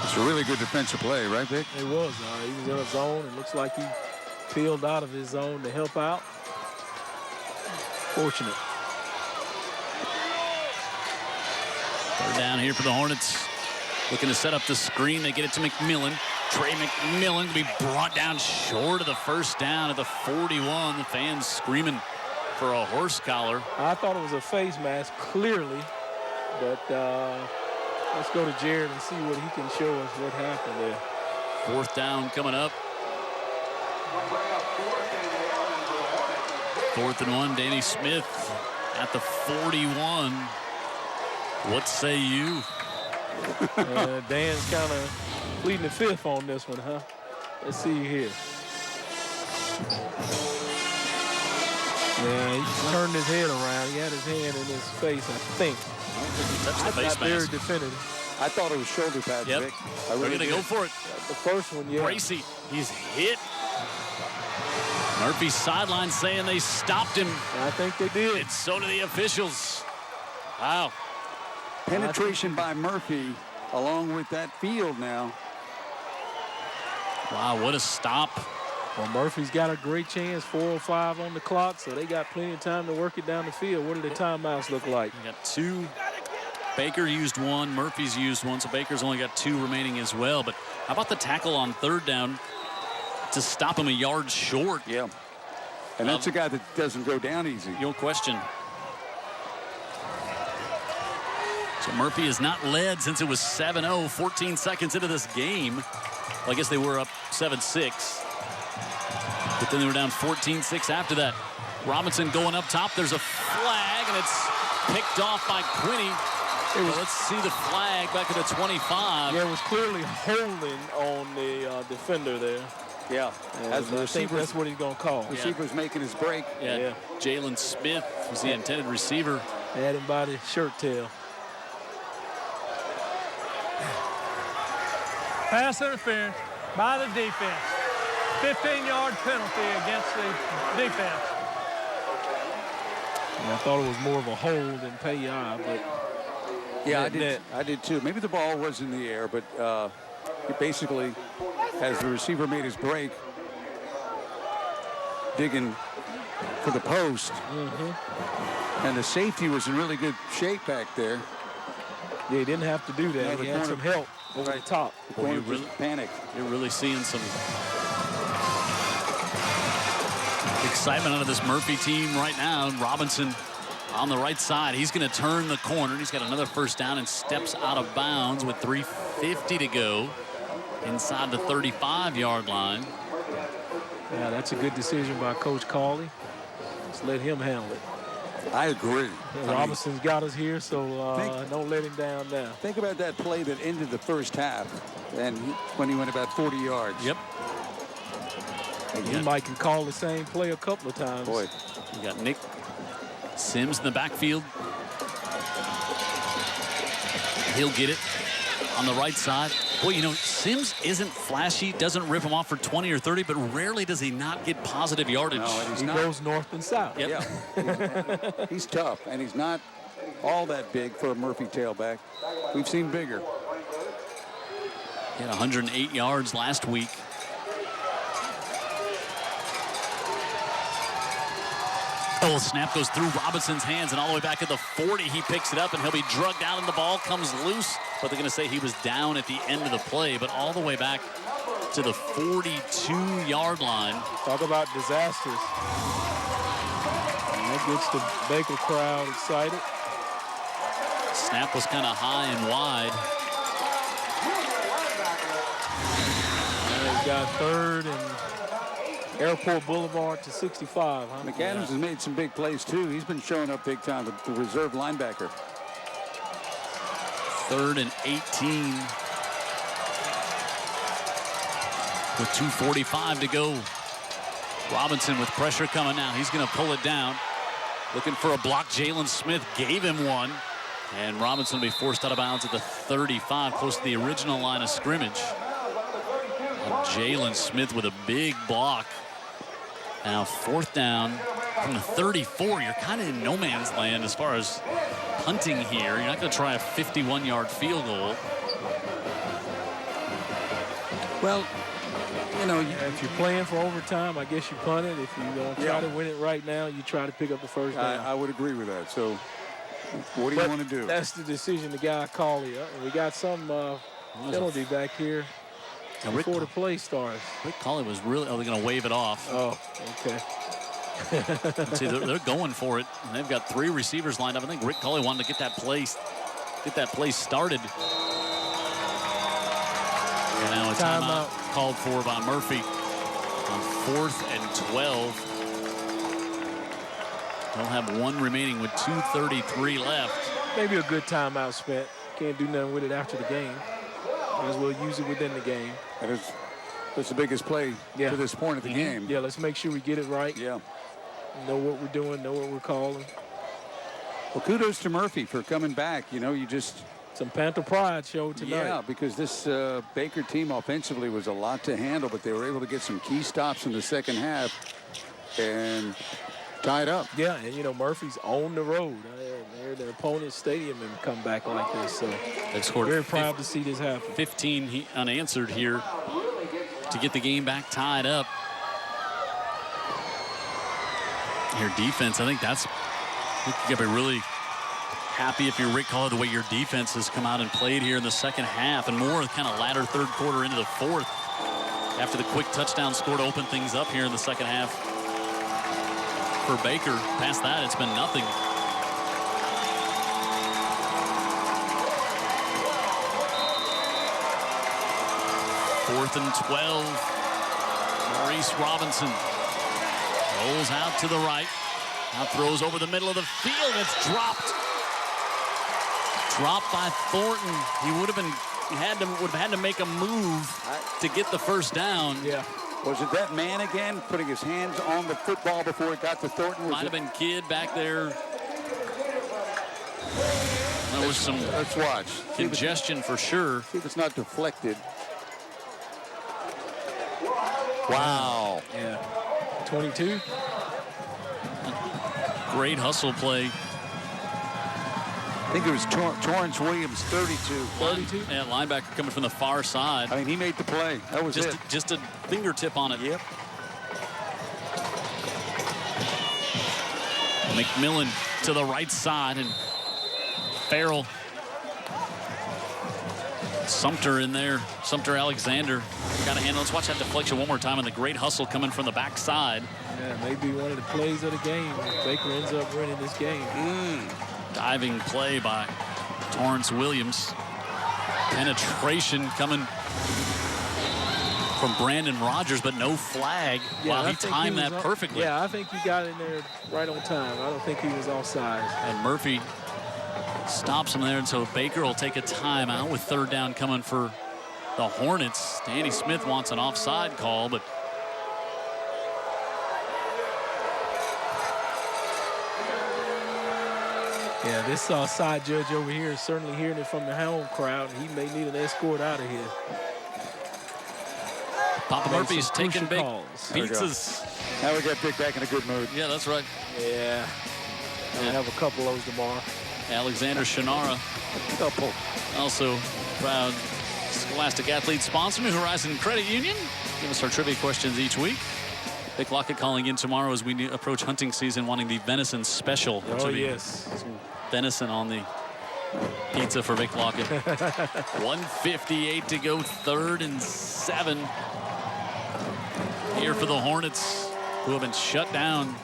It's a really good defensive play, right, Vic? It was. He was in a zone. It looks like he peeled out of his zone to help out. Fortunate. 3rd down here for the Hornets. Looking to set up the screen. They get it to McMillan. Trey McMillan to be brought down short of the first down at the 41. The fans screaming for a horse collar. I thought it was a face mask, clearly. But let's go to Jared and see what he can show us what happened there. 4th down coming up. 4th and 1. Danny Smith at the 41. What say you? Dan's kind of pleading the 5th on this one, huh? Let's see here. Yeah, he turned his head around. He had his hand in his face, I think. That's the face very mask. definitive. I thought it was shoulder pads, Yep. Vic. We're going to go for it. The first one, yeah. Bracey, he's hit. Murphy's sideline saying they stopped him. I think they did. And so do the officials. Wow. Penetration by Murphy along with that field now. Wow, what a stop. Well, Murphy's got a great chance, 4:05 on the clock, so they got plenty of time to work it down the field. What do the timeouts look like? We got 2. Baker used 1. Murphy's used 1, so Baker's only got 2 remaining as well. But how about the tackle on 3rd down to stop him a yard short? Yeah. And that's a guy that doesn't go down easy. No question. So Murphy has not led since it was 7-0, 14 seconds into this game. Well, I guess they were up 7-6. But then they were down 14-6 after that. Robinson going up top. There's a flag, and it's picked off by Quinney. Let's see the flag back at the 25. Yeah, it was clearly holding on the defender there. Yeah. As I think that's what he's going to call. Receiver's making his break. Yeah. Jalen Smith was the intended receiver. Had him by the shirt tail. Pass interference by the defense. 15-yard penalty against the defense. And I thought it was more of a hold than PI, but yeah, I did too. Maybe the ball was in the air, but it basically, as the receiver made his break, digging for the post, and the safety was in really good shape back there. Yeah, he didn't have to do that. He had some help over the top. Boy, you really panicked. You're really seeing some excitement out of this Murphy team right now. Robinson on the right side. He's going to turn the corner. He's got another first down and steps out of bounds with 3:50 to go inside the 35-yard line. Yeah, that's a good decision by Coach Cawley. Just let him handle it. I agree. Robinson's got us here, so don't let him down now. Think about that play that ended the first half, and when he went about 40 yards. Yep. He might can call the same play a couple of times. Boy, you got Nick Sims in the backfield. He'll get it on the right side. Boy, you know, Sims isn't flashy, doesn't rip him off for 20 or 30, but rarely does he not get positive yardage. No, and he goes north and south. Yep. Yeah. He's tough, and he's not all that big for a Murphy tailback. We've seen bigger. He had 108 yards last week. Oh, snap goes through Robinson's hands and all the way back at the 40. He picks it up, and he'll be drugged out, and the ball comes loose. But they're going to say he was down at the end of the play, but all the way back to the 42-yard line. Talk about disasters. And that gets the Baker crowd excited. Snap was kind of high and wide. And they've got 3rd and Airport Boulevard to 65. Huh? McAdams has made some big plays, too. He's been showing up big time, the reserve linebacker. 3rd and 18. With 2:45 to go. Robinson with pressure coming now. He's going to pull it down. Looking for a block. Jalen Smith gave him one. And Robinson will be forced out of bounds at the 35, close to the original line of scrimmage. Jalen Smith with a big block. Now 4th down from the 34. You're kind of in no man's land as far as punting here. You're not going to try a 51-yard field goal. Well, you know, if you're playing for overtime, I guess you punt it. If you try to win it right now, you try to pick up the first down. I would agree with that. So what do you want to do? That's the decision the guy called here. We got some penalty back here before the play starts. Rick Colley was really, they're going to wave it off. Oh, okay. See, they're going for it. And they've got 3 receivers lined up. I think Rick Colley wanted to get that play started. And now a timeout called for by Murphy on 4th and 12. They'll have 1 remaining with 2:33 left. Maybe a good timeout spent. Can't do nothing with it after the game. Might as well use it within the game. That's the biggest play to this point of the game. Yeah, let's make sure we get it right. Yeah. Know what we're doing, know what we're calling. Well, kudos to Murphy for coming back. You know, some Panther pride showed tonight. Yeah, because this Baker team offensively was a lot to handle, but they were able to get some key stops in the second half and tied up. Yeah, and, you know, Murphy's on the road. They're the opponent's stadium and come back like this. So they've scored. Very proud to see this happen. 15 unanswered here to get the game back tied up. Your defense, I think you got to be really happy if you're Rick Colley the way your defense has come out and played here in the second half, and more kind of latter 3rd quarter into the 4th after the quick touchdown score to open things up here in the second half. For Baker, past that, it's been nothing. Fourth and 12. Maurice Robinson rolls out to the right. Now throws over the middle of the field. It's dropped. Dropped by Thornton. He would have had to make a move to get the first down. Yeah. Was it that man again putting his hands on the football before it got to Thornton? Might have been Kidd back there. There was some let's watch. Congestion for sure. See if it's not deflected. Wow. Yeah. 22. Great hustle play. I think it was Torrance Williams, 32. 32? Yeah, linebacker coming from the far side. I mean, he made the play. That was it. Just a fingertip on it. Yep. McMillan to the right side, and Farrell. Sumter in there. Sumter Alexander got a handle. Let's watch that deflection one more time, and the great hustle coming from the backside. Yeah, maybe one of the plays of the game. Baker ends up winning this game. Diving play by Torrance Williams. Penetration coming from Brandon Rogers, but no flag. Yeah, Wow, he timed that perfectly. Yeah, I think he got in there right on time. I don't think he was offside. And Murphy stops him there, and so Baker will take a timeout with 3rd down coming for the Hornets. Danny Smith wants an offside call, but yeah, this side judge over here is certainly hearing it from the home crowd. He may need an escort out of here. Papa Murphy's taking big calls. pizzas. Now we got Big back in a good mood. Yeah, that's right. Yeah. I'll have a couple of those tomorrow. Alexander Shinara, Couple. also proud Scholastic Athlete sponsor, New Horizon Credit Union. Give us our trivia questions each week. Vic Lockett calling in tomorrow as we approach hunting season, wanting the venison special. Oh, yes. Some venison on the pizza for Vic Lockett. 1:58 to go, 3rd and 7. Here for the Hornets, who have been shut down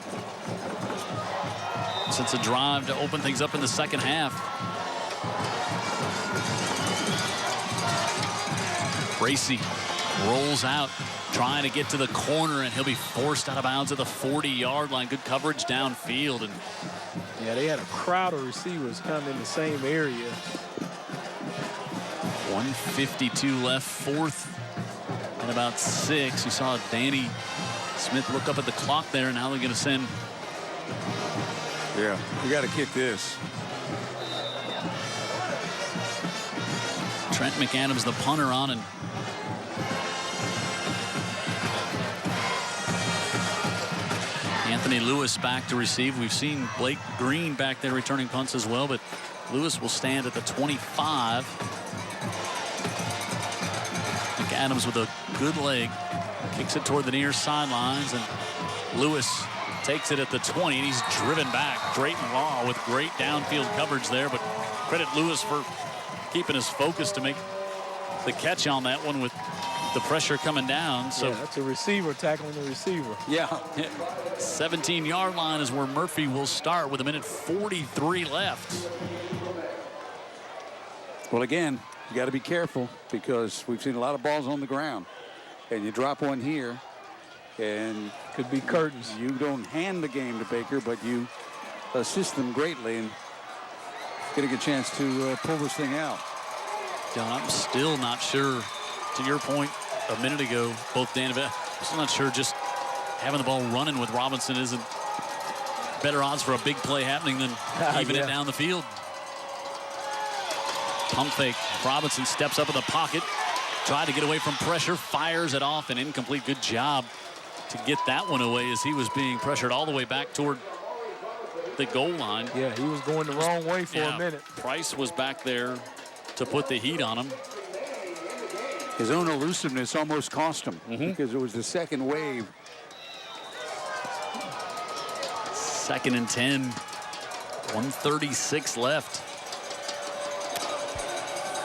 since a drive to open things up in the second half. Bracy rolls out, trying to get to the corner, and he'll be forced out of bounds at the 40-yard line. Good coverage downfield. And yeah, they had a crowd of receivers kind of in the same area. 1:52 left, 4th and about 6. You saw Danny Smith look up at the clock there, and now they're going to send. Yeah, you got to kick this. Trent McAdams, the punter, on, and Anthony Lewis back to receive. We've seen Blake Green back there returning punts as well, but Lewis will stand at the 25. McAdams with a good leg, kicks it toward the near sidelines, and Lewis takes it at the 20, and he's driven back. Drayton Law with great downfield coverage there, but credit Lewis for keeping his focus to make the catch on that one with the pressure coming down. So yeah, that's a receiver tackling the receiver. Yeah. 17-yard line is where Murphy will start with 1:43 left. Well, again, you got to be careful because we've seen a lot of balls on the ground, and you drop one here, and could be curtains. You don't hand the game to Baker, but you assist them greatly and getting a chance to pull this thing out. John, I'm still not sure, to your point a minute ago, both Dan and Ben, I'm still not sure just having the ball running with Robinson isn't better odds for a big play happening than even it down the field. Pump fake. Robinson steps up in the pocket, tried to get away from pressure, fires it off, and incomplete. Good job to get that one away as he was being pressured all the way back toward the goal line. Yeah, he was going the wrong way for a minute. Price was back there to put the heat on him. His own elusiveness almost cost him because it was the second wave. 2nd and 10. 1:36 left.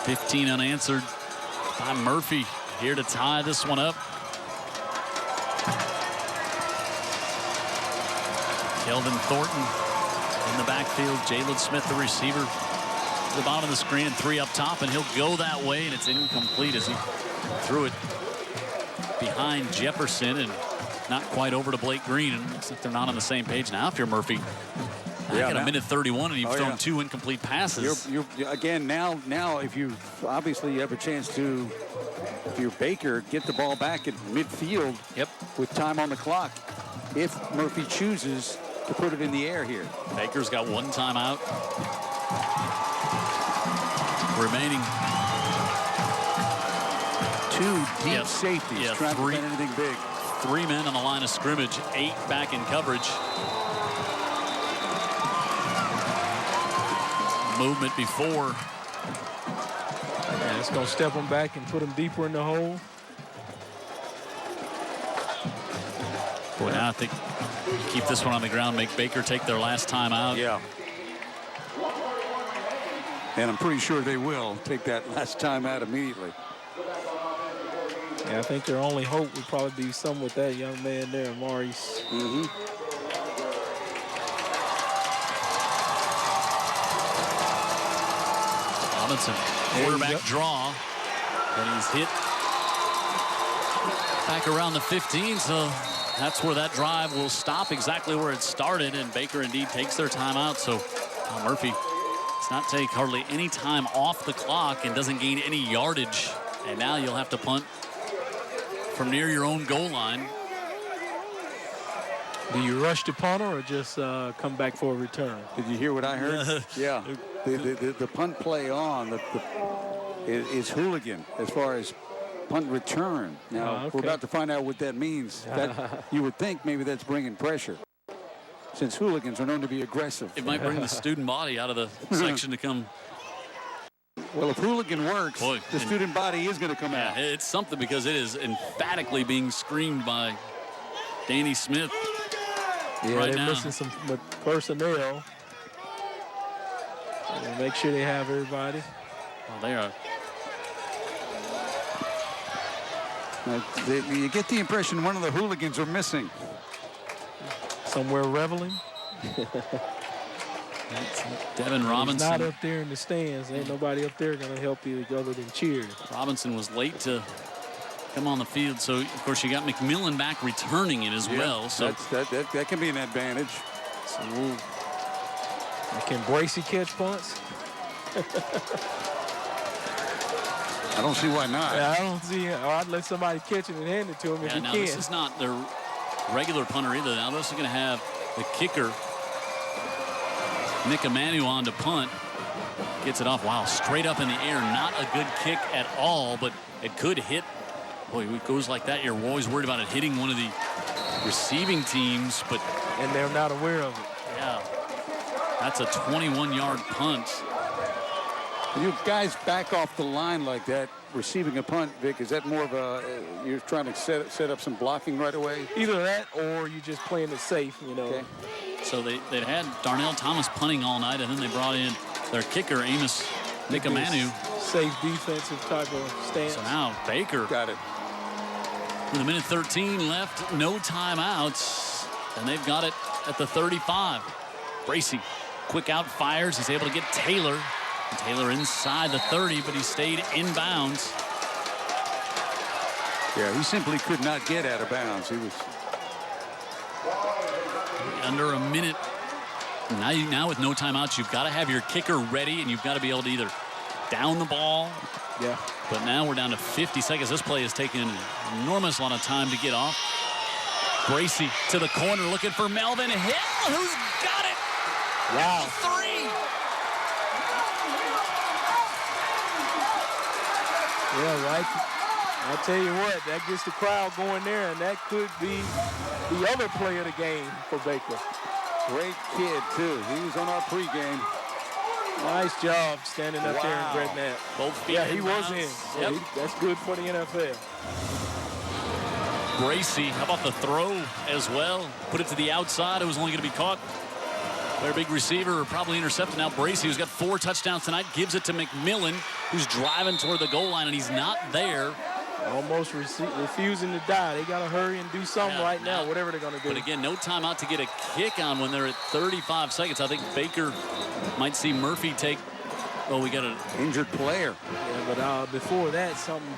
15 unanswered by Murphy. Here to tie this one up. Kelvin Thornton in the backfield. Jalen Smith, the receiver, to the bottom of the screen, and 3 up top, and he'll go that way, and it's incomplete as he threw it behind Jefferson and not quite over to Blake Green. And it looks like they're not on the same page now if you're Murphy. Yeah, got 1:31 and you've thrown 2 incomplete passes. You're again now if you obviously you have a chance to, if you're Baker, get the ball back at midfield with time on the clock if Murphy chooses to put it in the air here. Baker's got 1 timeout remaining. 2 deep safeties trying to prevent anything big. 3 men on the line of scrimmage, 8 back in coverage. Movement before. Yeah, it's going to step them back and put them deeper in the hole. Boy, now I think keep this one on the ground, make Baker take their last time out. Yeah. And I'm pretty sure they will take that last time out immediately. Yeah, I think their only hope would probably be some with that young man there, Maurice. Robinson, quarterback draw, and he's hit back around the 15, so that's where that drive will stop, exactly where it started, and Baker indeed takes their timeout. So Murphy does not take hardly any time off the clock and doesn't gain any yardage, and now you'll have to punt from near your own goal line. Do you rush the punter or just come back for a return? Did you hear what I heard? Yeah. The punt play on is hooligan as far as punt return. Now, we're about to find out what that means. That you would think maybe that's bringing pressure, since hooligans are known to be aggressive. It might bring the student body out of the section to come. Well, if hooligan works, the student body is going to come out. It's something because it is emphatically being screamed by Danny Smith. Yeah, right they're now. missing some personnel. Make sure they have everybody. Well, they are. You get the impression one of the hooligans are missing. Somewhere reveling. Devin Robinson. He's not up there in the stands. Ain't nobody up there going to help you other than cheer. Robinson was late to come on the field, so of course you got McMillan back returning it as well. So that can be an advantage. So can Bracey catch punts? I don't see why not. Yeah, I don't see. Or I'd let somebody catch it and hand it to him if he now can. this is not their regular punter either. Now this is going to have the kicker Nick Emanu on to punt. Gets it off. Wow, straight up in the air. Not a good kick at all, but it could hit. Boy, it goes like that. You're always worried about it hitting one of the receiving teams, but and they're not aware of it. Yeah, that's a 21-yard punt. When you guys back off the line like that, receiving a punt, Vic, is that more of a you're trying to set up some blocking right away? Either that or you're just playing it safe, you know. Okay. So they'd had Darnell Thomas punting all night, and then they brought in their kicker, Amos Nikamanu. Safe defensive type of stance. So now Baker. Got it. With a minute 13 left, no timeouts, and they've got it at the 35. Bracey, quick out, fires. He's able to get Taylor. And Taylor inside the 30, but he stayed inbounds. Yeah, he simply could not get out of bounds. He was under a minute. Now with no timeouts, you've got to have your kicker ready, and you've got to be able to either down the ball. Yeah. But now we're down to 50 seconds. This play has taken an enormous amount of time to get off. Bracey to the corner looking for Melvin Hill, who's got it. Wow. 3. Yeah, right. I tell you what, that gets the crowd going there, and that could be the other play of the game for Baker. Great kid, too. He was on our pregame. Nice job standing up there and grabbing that. Both feet yeah, he was in. Yep. That's good for the NFL. Bracey, how about the throw as well? Put it to the outside. It was only going to be caught. Their big receiver probably intercepted. Now Bracey, who's got 4 touchdowns tonight, gives it to McMillan, who's driving toward the goal line, and he's not there. Almost refusing to die. They got to hurry and do something right now, whatever they're going to do. But again, no timeout to get a kick on when they're at 35 seconds. I think Baker might see Murphy take. Oh, we got an injured player. Yeah, but before that, something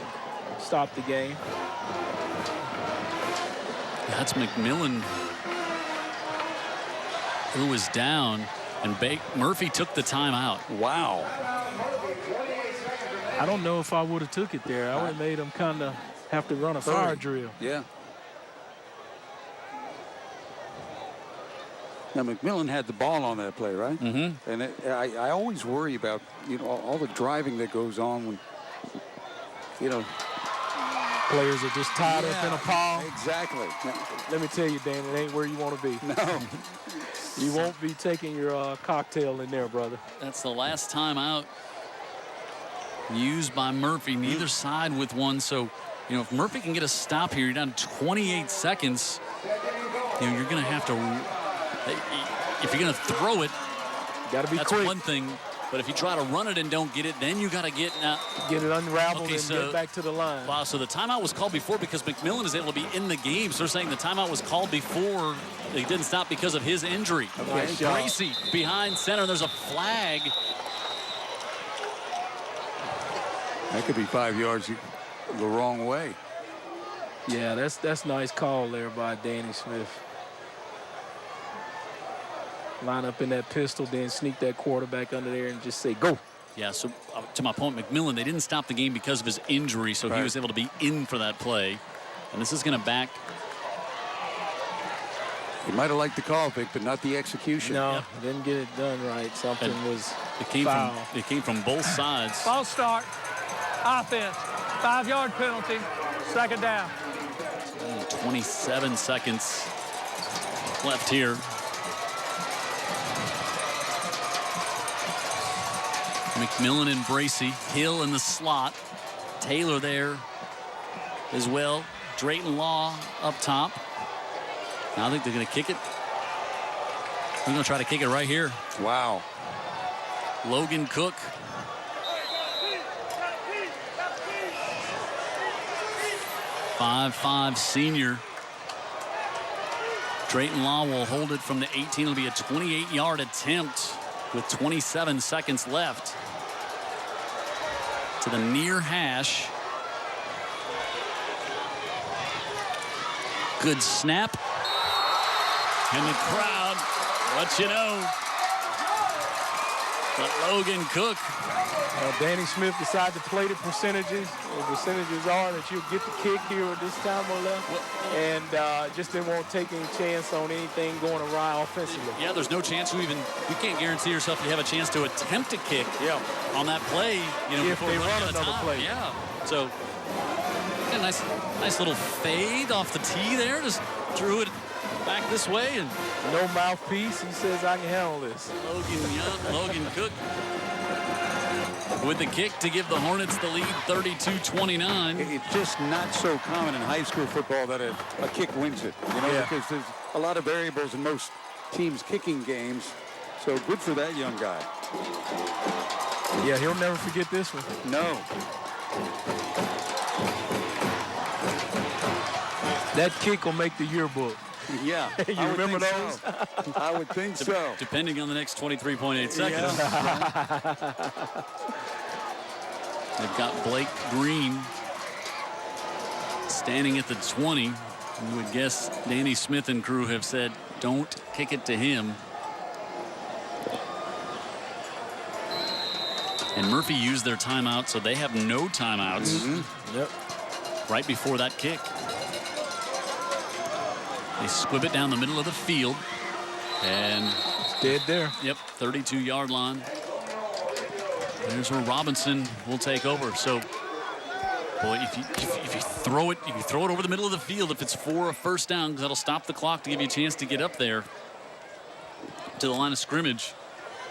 stopped the game. That's McMillan, who was down, and Murphy took the timeout. Wow. I don't know if I would have took it there. I would have made him kind of have to run a fire drill. Yeah. Now, McMillan had the ball on that play, right? Mm-hmm. And I always worry about, all the driving that goes on when, players are just tied up in a pile. Exactly. Let me tell you, Dan, it ain't where you want to be. No. You won't be taking your cocktail in there, brother. That's the last timeout used by Murphy. Neither side with one. So, if Murphy can get a stop here, you're down 28 seconds. You're going to have to, if you're going to throw it, got to be that's quick. one thing. But if you try to run it and don't get it, then you got to get it unraveled and get back to the line. Wow, so the timeout was called before because McMillan is able to be in the game. So they're saying the timeout was called before. They didn't stop because of his injury. Nice job. Bracey behind center. There's a flag. That could be 5 yards the wrong way. Yeah, that's nice call there by Danny Smith. Line up in that pistol, then sneak that quarterback under there and just say, go. Yeah, so to my point, McMillan, they didn't stop the game because of his injury, so he was able to be in for that play. And this is going to back. He might have liked the call, Vic, but not the execution. No, didn't get it done right. Something was foul. It came from both sides. False start. Offense. 5-yard penalty. Second down. 27 seconds left here. McMillan and Bracey. Hill in the slot. Taylor there as well. Drayton Law up top. Now I think they're going to kick it. They're going to try to kick it right here. Wow. Logan Cook. .55 senior. Drayton Law will hold it from the 18. It'll be a 28-yard attempt with 27 seconds left. To the near hash. Good snap. And the crowd lets you know that Logan Cook. Danny Smith decided to play the percentages. The percentages are that you'll get the kick here at this time or left. And just didn't want to take any chance on anything going awry offensively. Yeah, there's no chance you can't guarantee yourself you have a chance to attempt a kick on that play. You know, if they run another play. Yeah. So, yeah, nice little fade off the tee there. Just drew it back this way. And no mouthpiece. He says, I can handle this. Logan Cook with the kick to give the Hornets the lead, 32-29. It's just not so common in high school football that a kick wins it, you know, because there's a lot of variables in most teams' kicking games. So good for that young guy. Yeah, he'll never forget this one. No. That kick will make the yearbook. Yeah. You remember those? So. I would think so. Depending on the next 23.8 seconds. Yeah. They've got Blake Green standing at the 20. You would guess Danny Smith and crew have said, don't kick it to him. And Murphy used their timeout, so they have no timeouts. Mm-hmm. Yep. Right before that kick. They squib it down the middle of the field. And it's dead there. Yep, 32-yard line. There's where Robinson will take over. So, boy, if you throw it over the middle of the field, if it's for a first down, that'll stop the clock to give you a chance to get up there to the line of scrimmage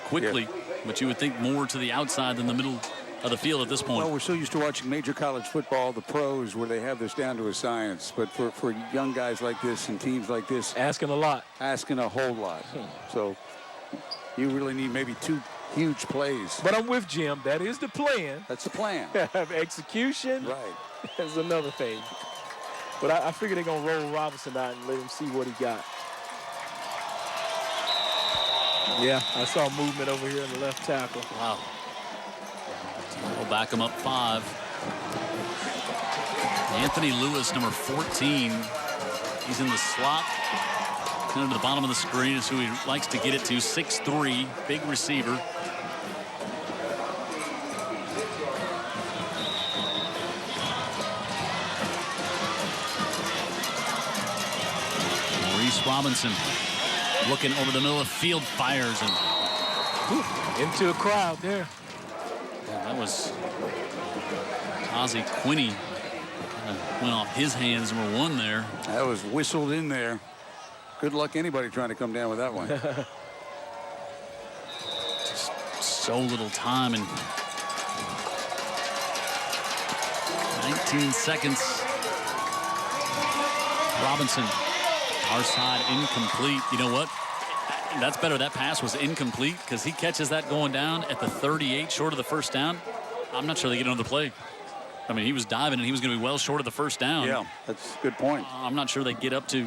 quickly. Yeah. But you would think more to the outside than the middle of the field at this point. Well, we're so used to watching major college football, the pros, where they have this down to a science. But for young guys like this and teams like this, asking a lot, asking a whole lot. So you really need maybe two huge plays. But I'm with Jim. That is the plan. That's the plan. Execution, right, is another thing. But I figure they're gonna roll Robinson out and let him see what he got. Yeah, I saw movement over here in the left tackle. Wow. We'll back him up 5. Anthony Lewis, number 14. He's in the slot. Kind of to the bottom of the screen is who he likes to get it to. 6'3", big receiver. Maurice Robinson looking over the middle of the field, fires and into a crowd there. Yeah, that was Ozzie Quinney. Went off his hands, number 1 there. That was whistled in there. Good luck anybody trying to come down with that one. Just so little time and 19 seconds. Robinson, our side, incomplete. You know what? That's better. That pass was incomplete because he catches that going down at the 38, short of the first down. I'm not sure they get another play. I mean, he was diving and he was going to be well short of the first down. Yeah, that's a good point. I'm not sure they get up to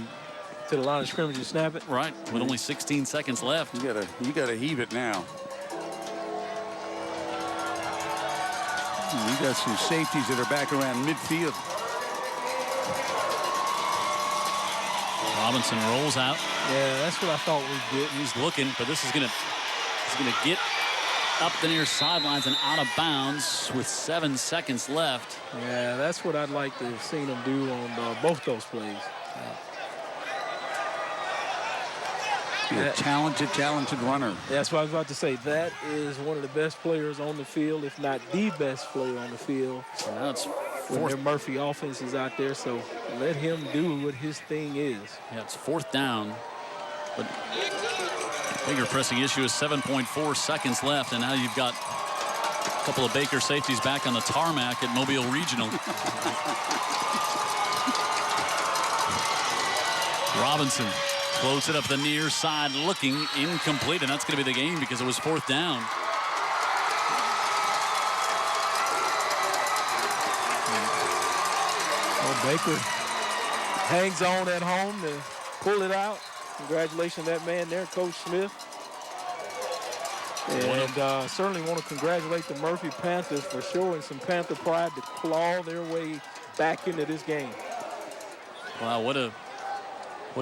the line of scrimmage and snap it. Right, with only 16 seconds left. You gotta heave it now. You got some safeties that are back around midfield. Robinson rolls out. Yeah, that's what I thought we'd get. He's looking, but this is gonna get up the near sidelines and out of bounds with 7 seconds left. Yeah, that's what I'd like to have seen him do on both those plays. A talented runner. That's what I was about to say. That is one of the best players on the field, if not the best player on the field. So now it's fourth. Murphy offense is out there, so let him do what his thing is. Yeah, it's 4th down. But bigger pressing issue is 7.4 seconds left, and now you've got a couple of Baker safeties back on the tarmac at Mobile Regional. Robinson floats it up the near side, looking incomplete, and that's going to be the game because it was 4th down. Well, Baker hangs on at home to pull it out. Congratulations to that man there, Coach Smith. And certainly want to congratulate the Murphy Panthers for showing some Panther pride to claw their way back into this game. Wow, what a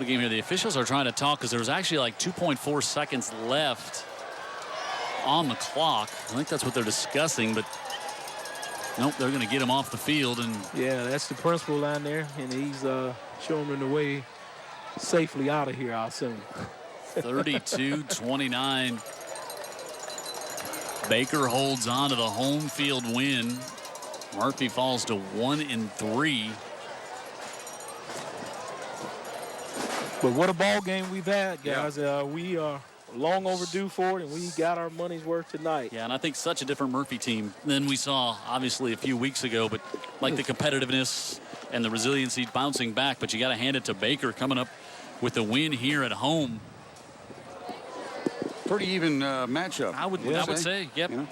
game here. The officials are trying to talk because there was actually like 2.4 seconds left on the clock. I think that's what they're discussing, but nope, they're going to get him off the field. And yeah, that's the principal line there, and he's showing them the way safely out of here, I assume. 32-29. Baker holds on to the home field win. Murphy falls to 1-3. But what a ball game we've had, guys. Yeah. We are long overdue for it, and we got our money's worth tonight. Yeah, and I think such a different Murphy team than we saw, obviously, a few weeks ago. But like the competitiveness and the resiliency bouncing back. But you got to hand it to Baker coming up with the win here at home. Pretty even matchup. I would say, yep. You know?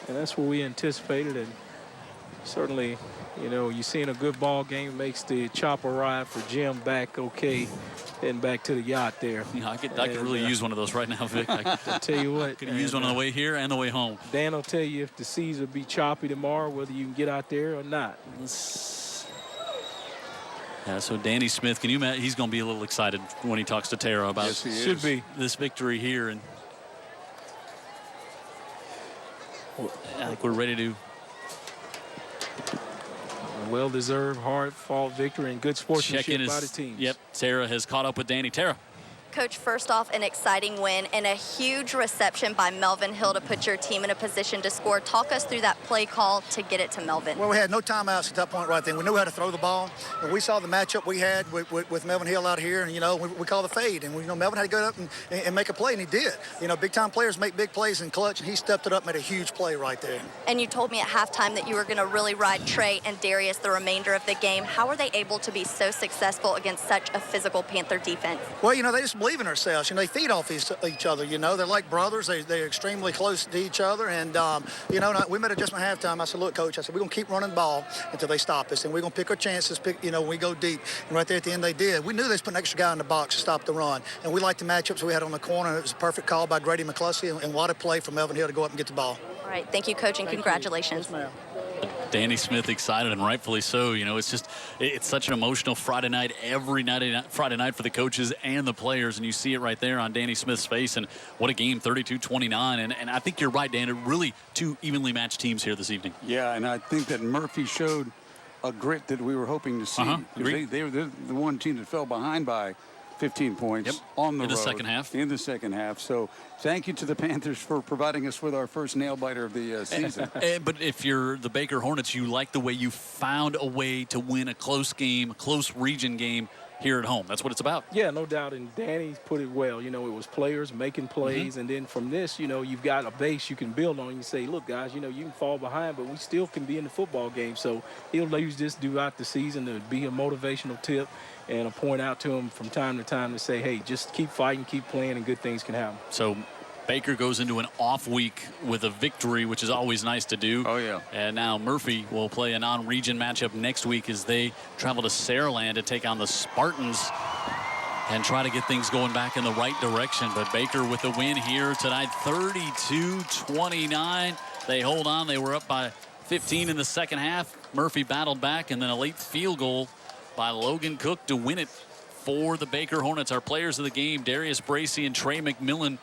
And that's what we anticipated, and certainly, you know, you seeing a good ball game makes the chopper ride for Jim back okay, and back to the yacht there. Yeah, I could really use one of those right now, Vic. I tell you what, could use one on the way here and the way home. Dan will tell you if the seas will be choppy tomorrow, whether you can get out there or not. Yeah, so Danny Smith, can you imagine? He's going to be a little excited when he talks to Tara about this victory here. And I think we're ready to. Well-deserved, hard-fought victory and good sportsmanship by the team. Yep, Tara has caught up with Danny. Tara. Coach, first off, an exciting win and a huge reception by Melvin Hill to put your team in a position to score. Talk us through that play call to get it to Melvin. Well, we had no timeouts at that point right then. We knew how to throw the ball. And we saw the matchup we had with Melvin Hill out here, and, you know, we called the fade. And, you know, Melvin had to go up and make a play, and he did. You know, big-time players make big plays in clutch, and he stepped it up and made a huge play right there. And you told me at halftime that you were going to really ride Trey and Darius the remainder of the game. How are they able to be so successful against such a physical Panther defense? Well, you know, they just believe in themselves. You know, they feed off each other, you know. They're like brothers. They're extremely close to each other. And, you know, we made adjustment at halftime. I said, look, Coach, I said, we're going to keep running the ball until they stop us. And we're going to pick our chances, you know, when we go deep. And right there at the end, they did. We knew they was putting an extra guy in the box to stop the run. And we liked the matchups we had on the corner. It was a perfect call by Grady McCluskey. And what a play for Melvin Hill to go up and get the ball. All right. Thank you, Coach, and congratulations. Yes, ma'am. Danny Smith excited, and rightfully so. You know, it's such an emotional Friday night, every Friday night for the coaches and the players, and you see it right there on Danny Smith's face. And what a game, 32-29. And I think you're right, Dan. It really two evenly matched teams here this evening. Yeah, and I think that Murphy showed a grit that we were hoping to see. They're the one team that fell behind by 15 points on the road. In the second half. So thank you to the Panthers for providing us with our first nail-biter of the season. But if you're the Baker Hornets, you like the way you found a way to win a close game, a close region game here at home. That's what it's about. Yeah, no doubt. And Danny put it well. You know, it was players making plays. And then from this, you know, you've got a base you can build on. You say, look, guys, you know, you can fall behind, but we still can be in the football game. So he'll use this throughout the season to be a motivational tip and a point out to him from time to time to say, hey, just keep fighting, keep playing, and good things can happen. So Baker goes into an off week with a victory, which is always nice to do. Oh, yeah. And now Murphy will play a non-region matchup next week as they travel to Saraland to take on the Spartans and try to get things going back in the right direction. But Baker with the win here tonight, 32-29. They hold on. They were up by 15 in the second half. Murphy battled back, and then a late field goal by Logan Cook to win it for the Baker Hornets. Our players of the game, Darius Bracey and Trey McMillan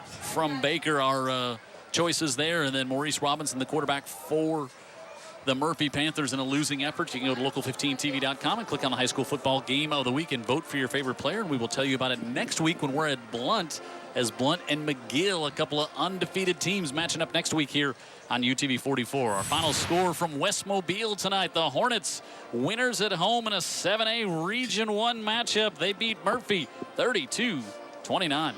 from Baker, are choices there. And then Maurice Robinson, the quarterback for the Murphy Panthers in a losing effort. You can go to local15tv.com and click on the high school football game of the week and vote for your favorite player. And we will tell you about it next week when we're at Blunt, as Blunt and McGill, a couple of undefeated teams, matching up next week here on UTV 44. Our final score from West Mobile tonight: the Hornets, winners at home in a 7A Region 1 matchup. They beat Murphy 32-29.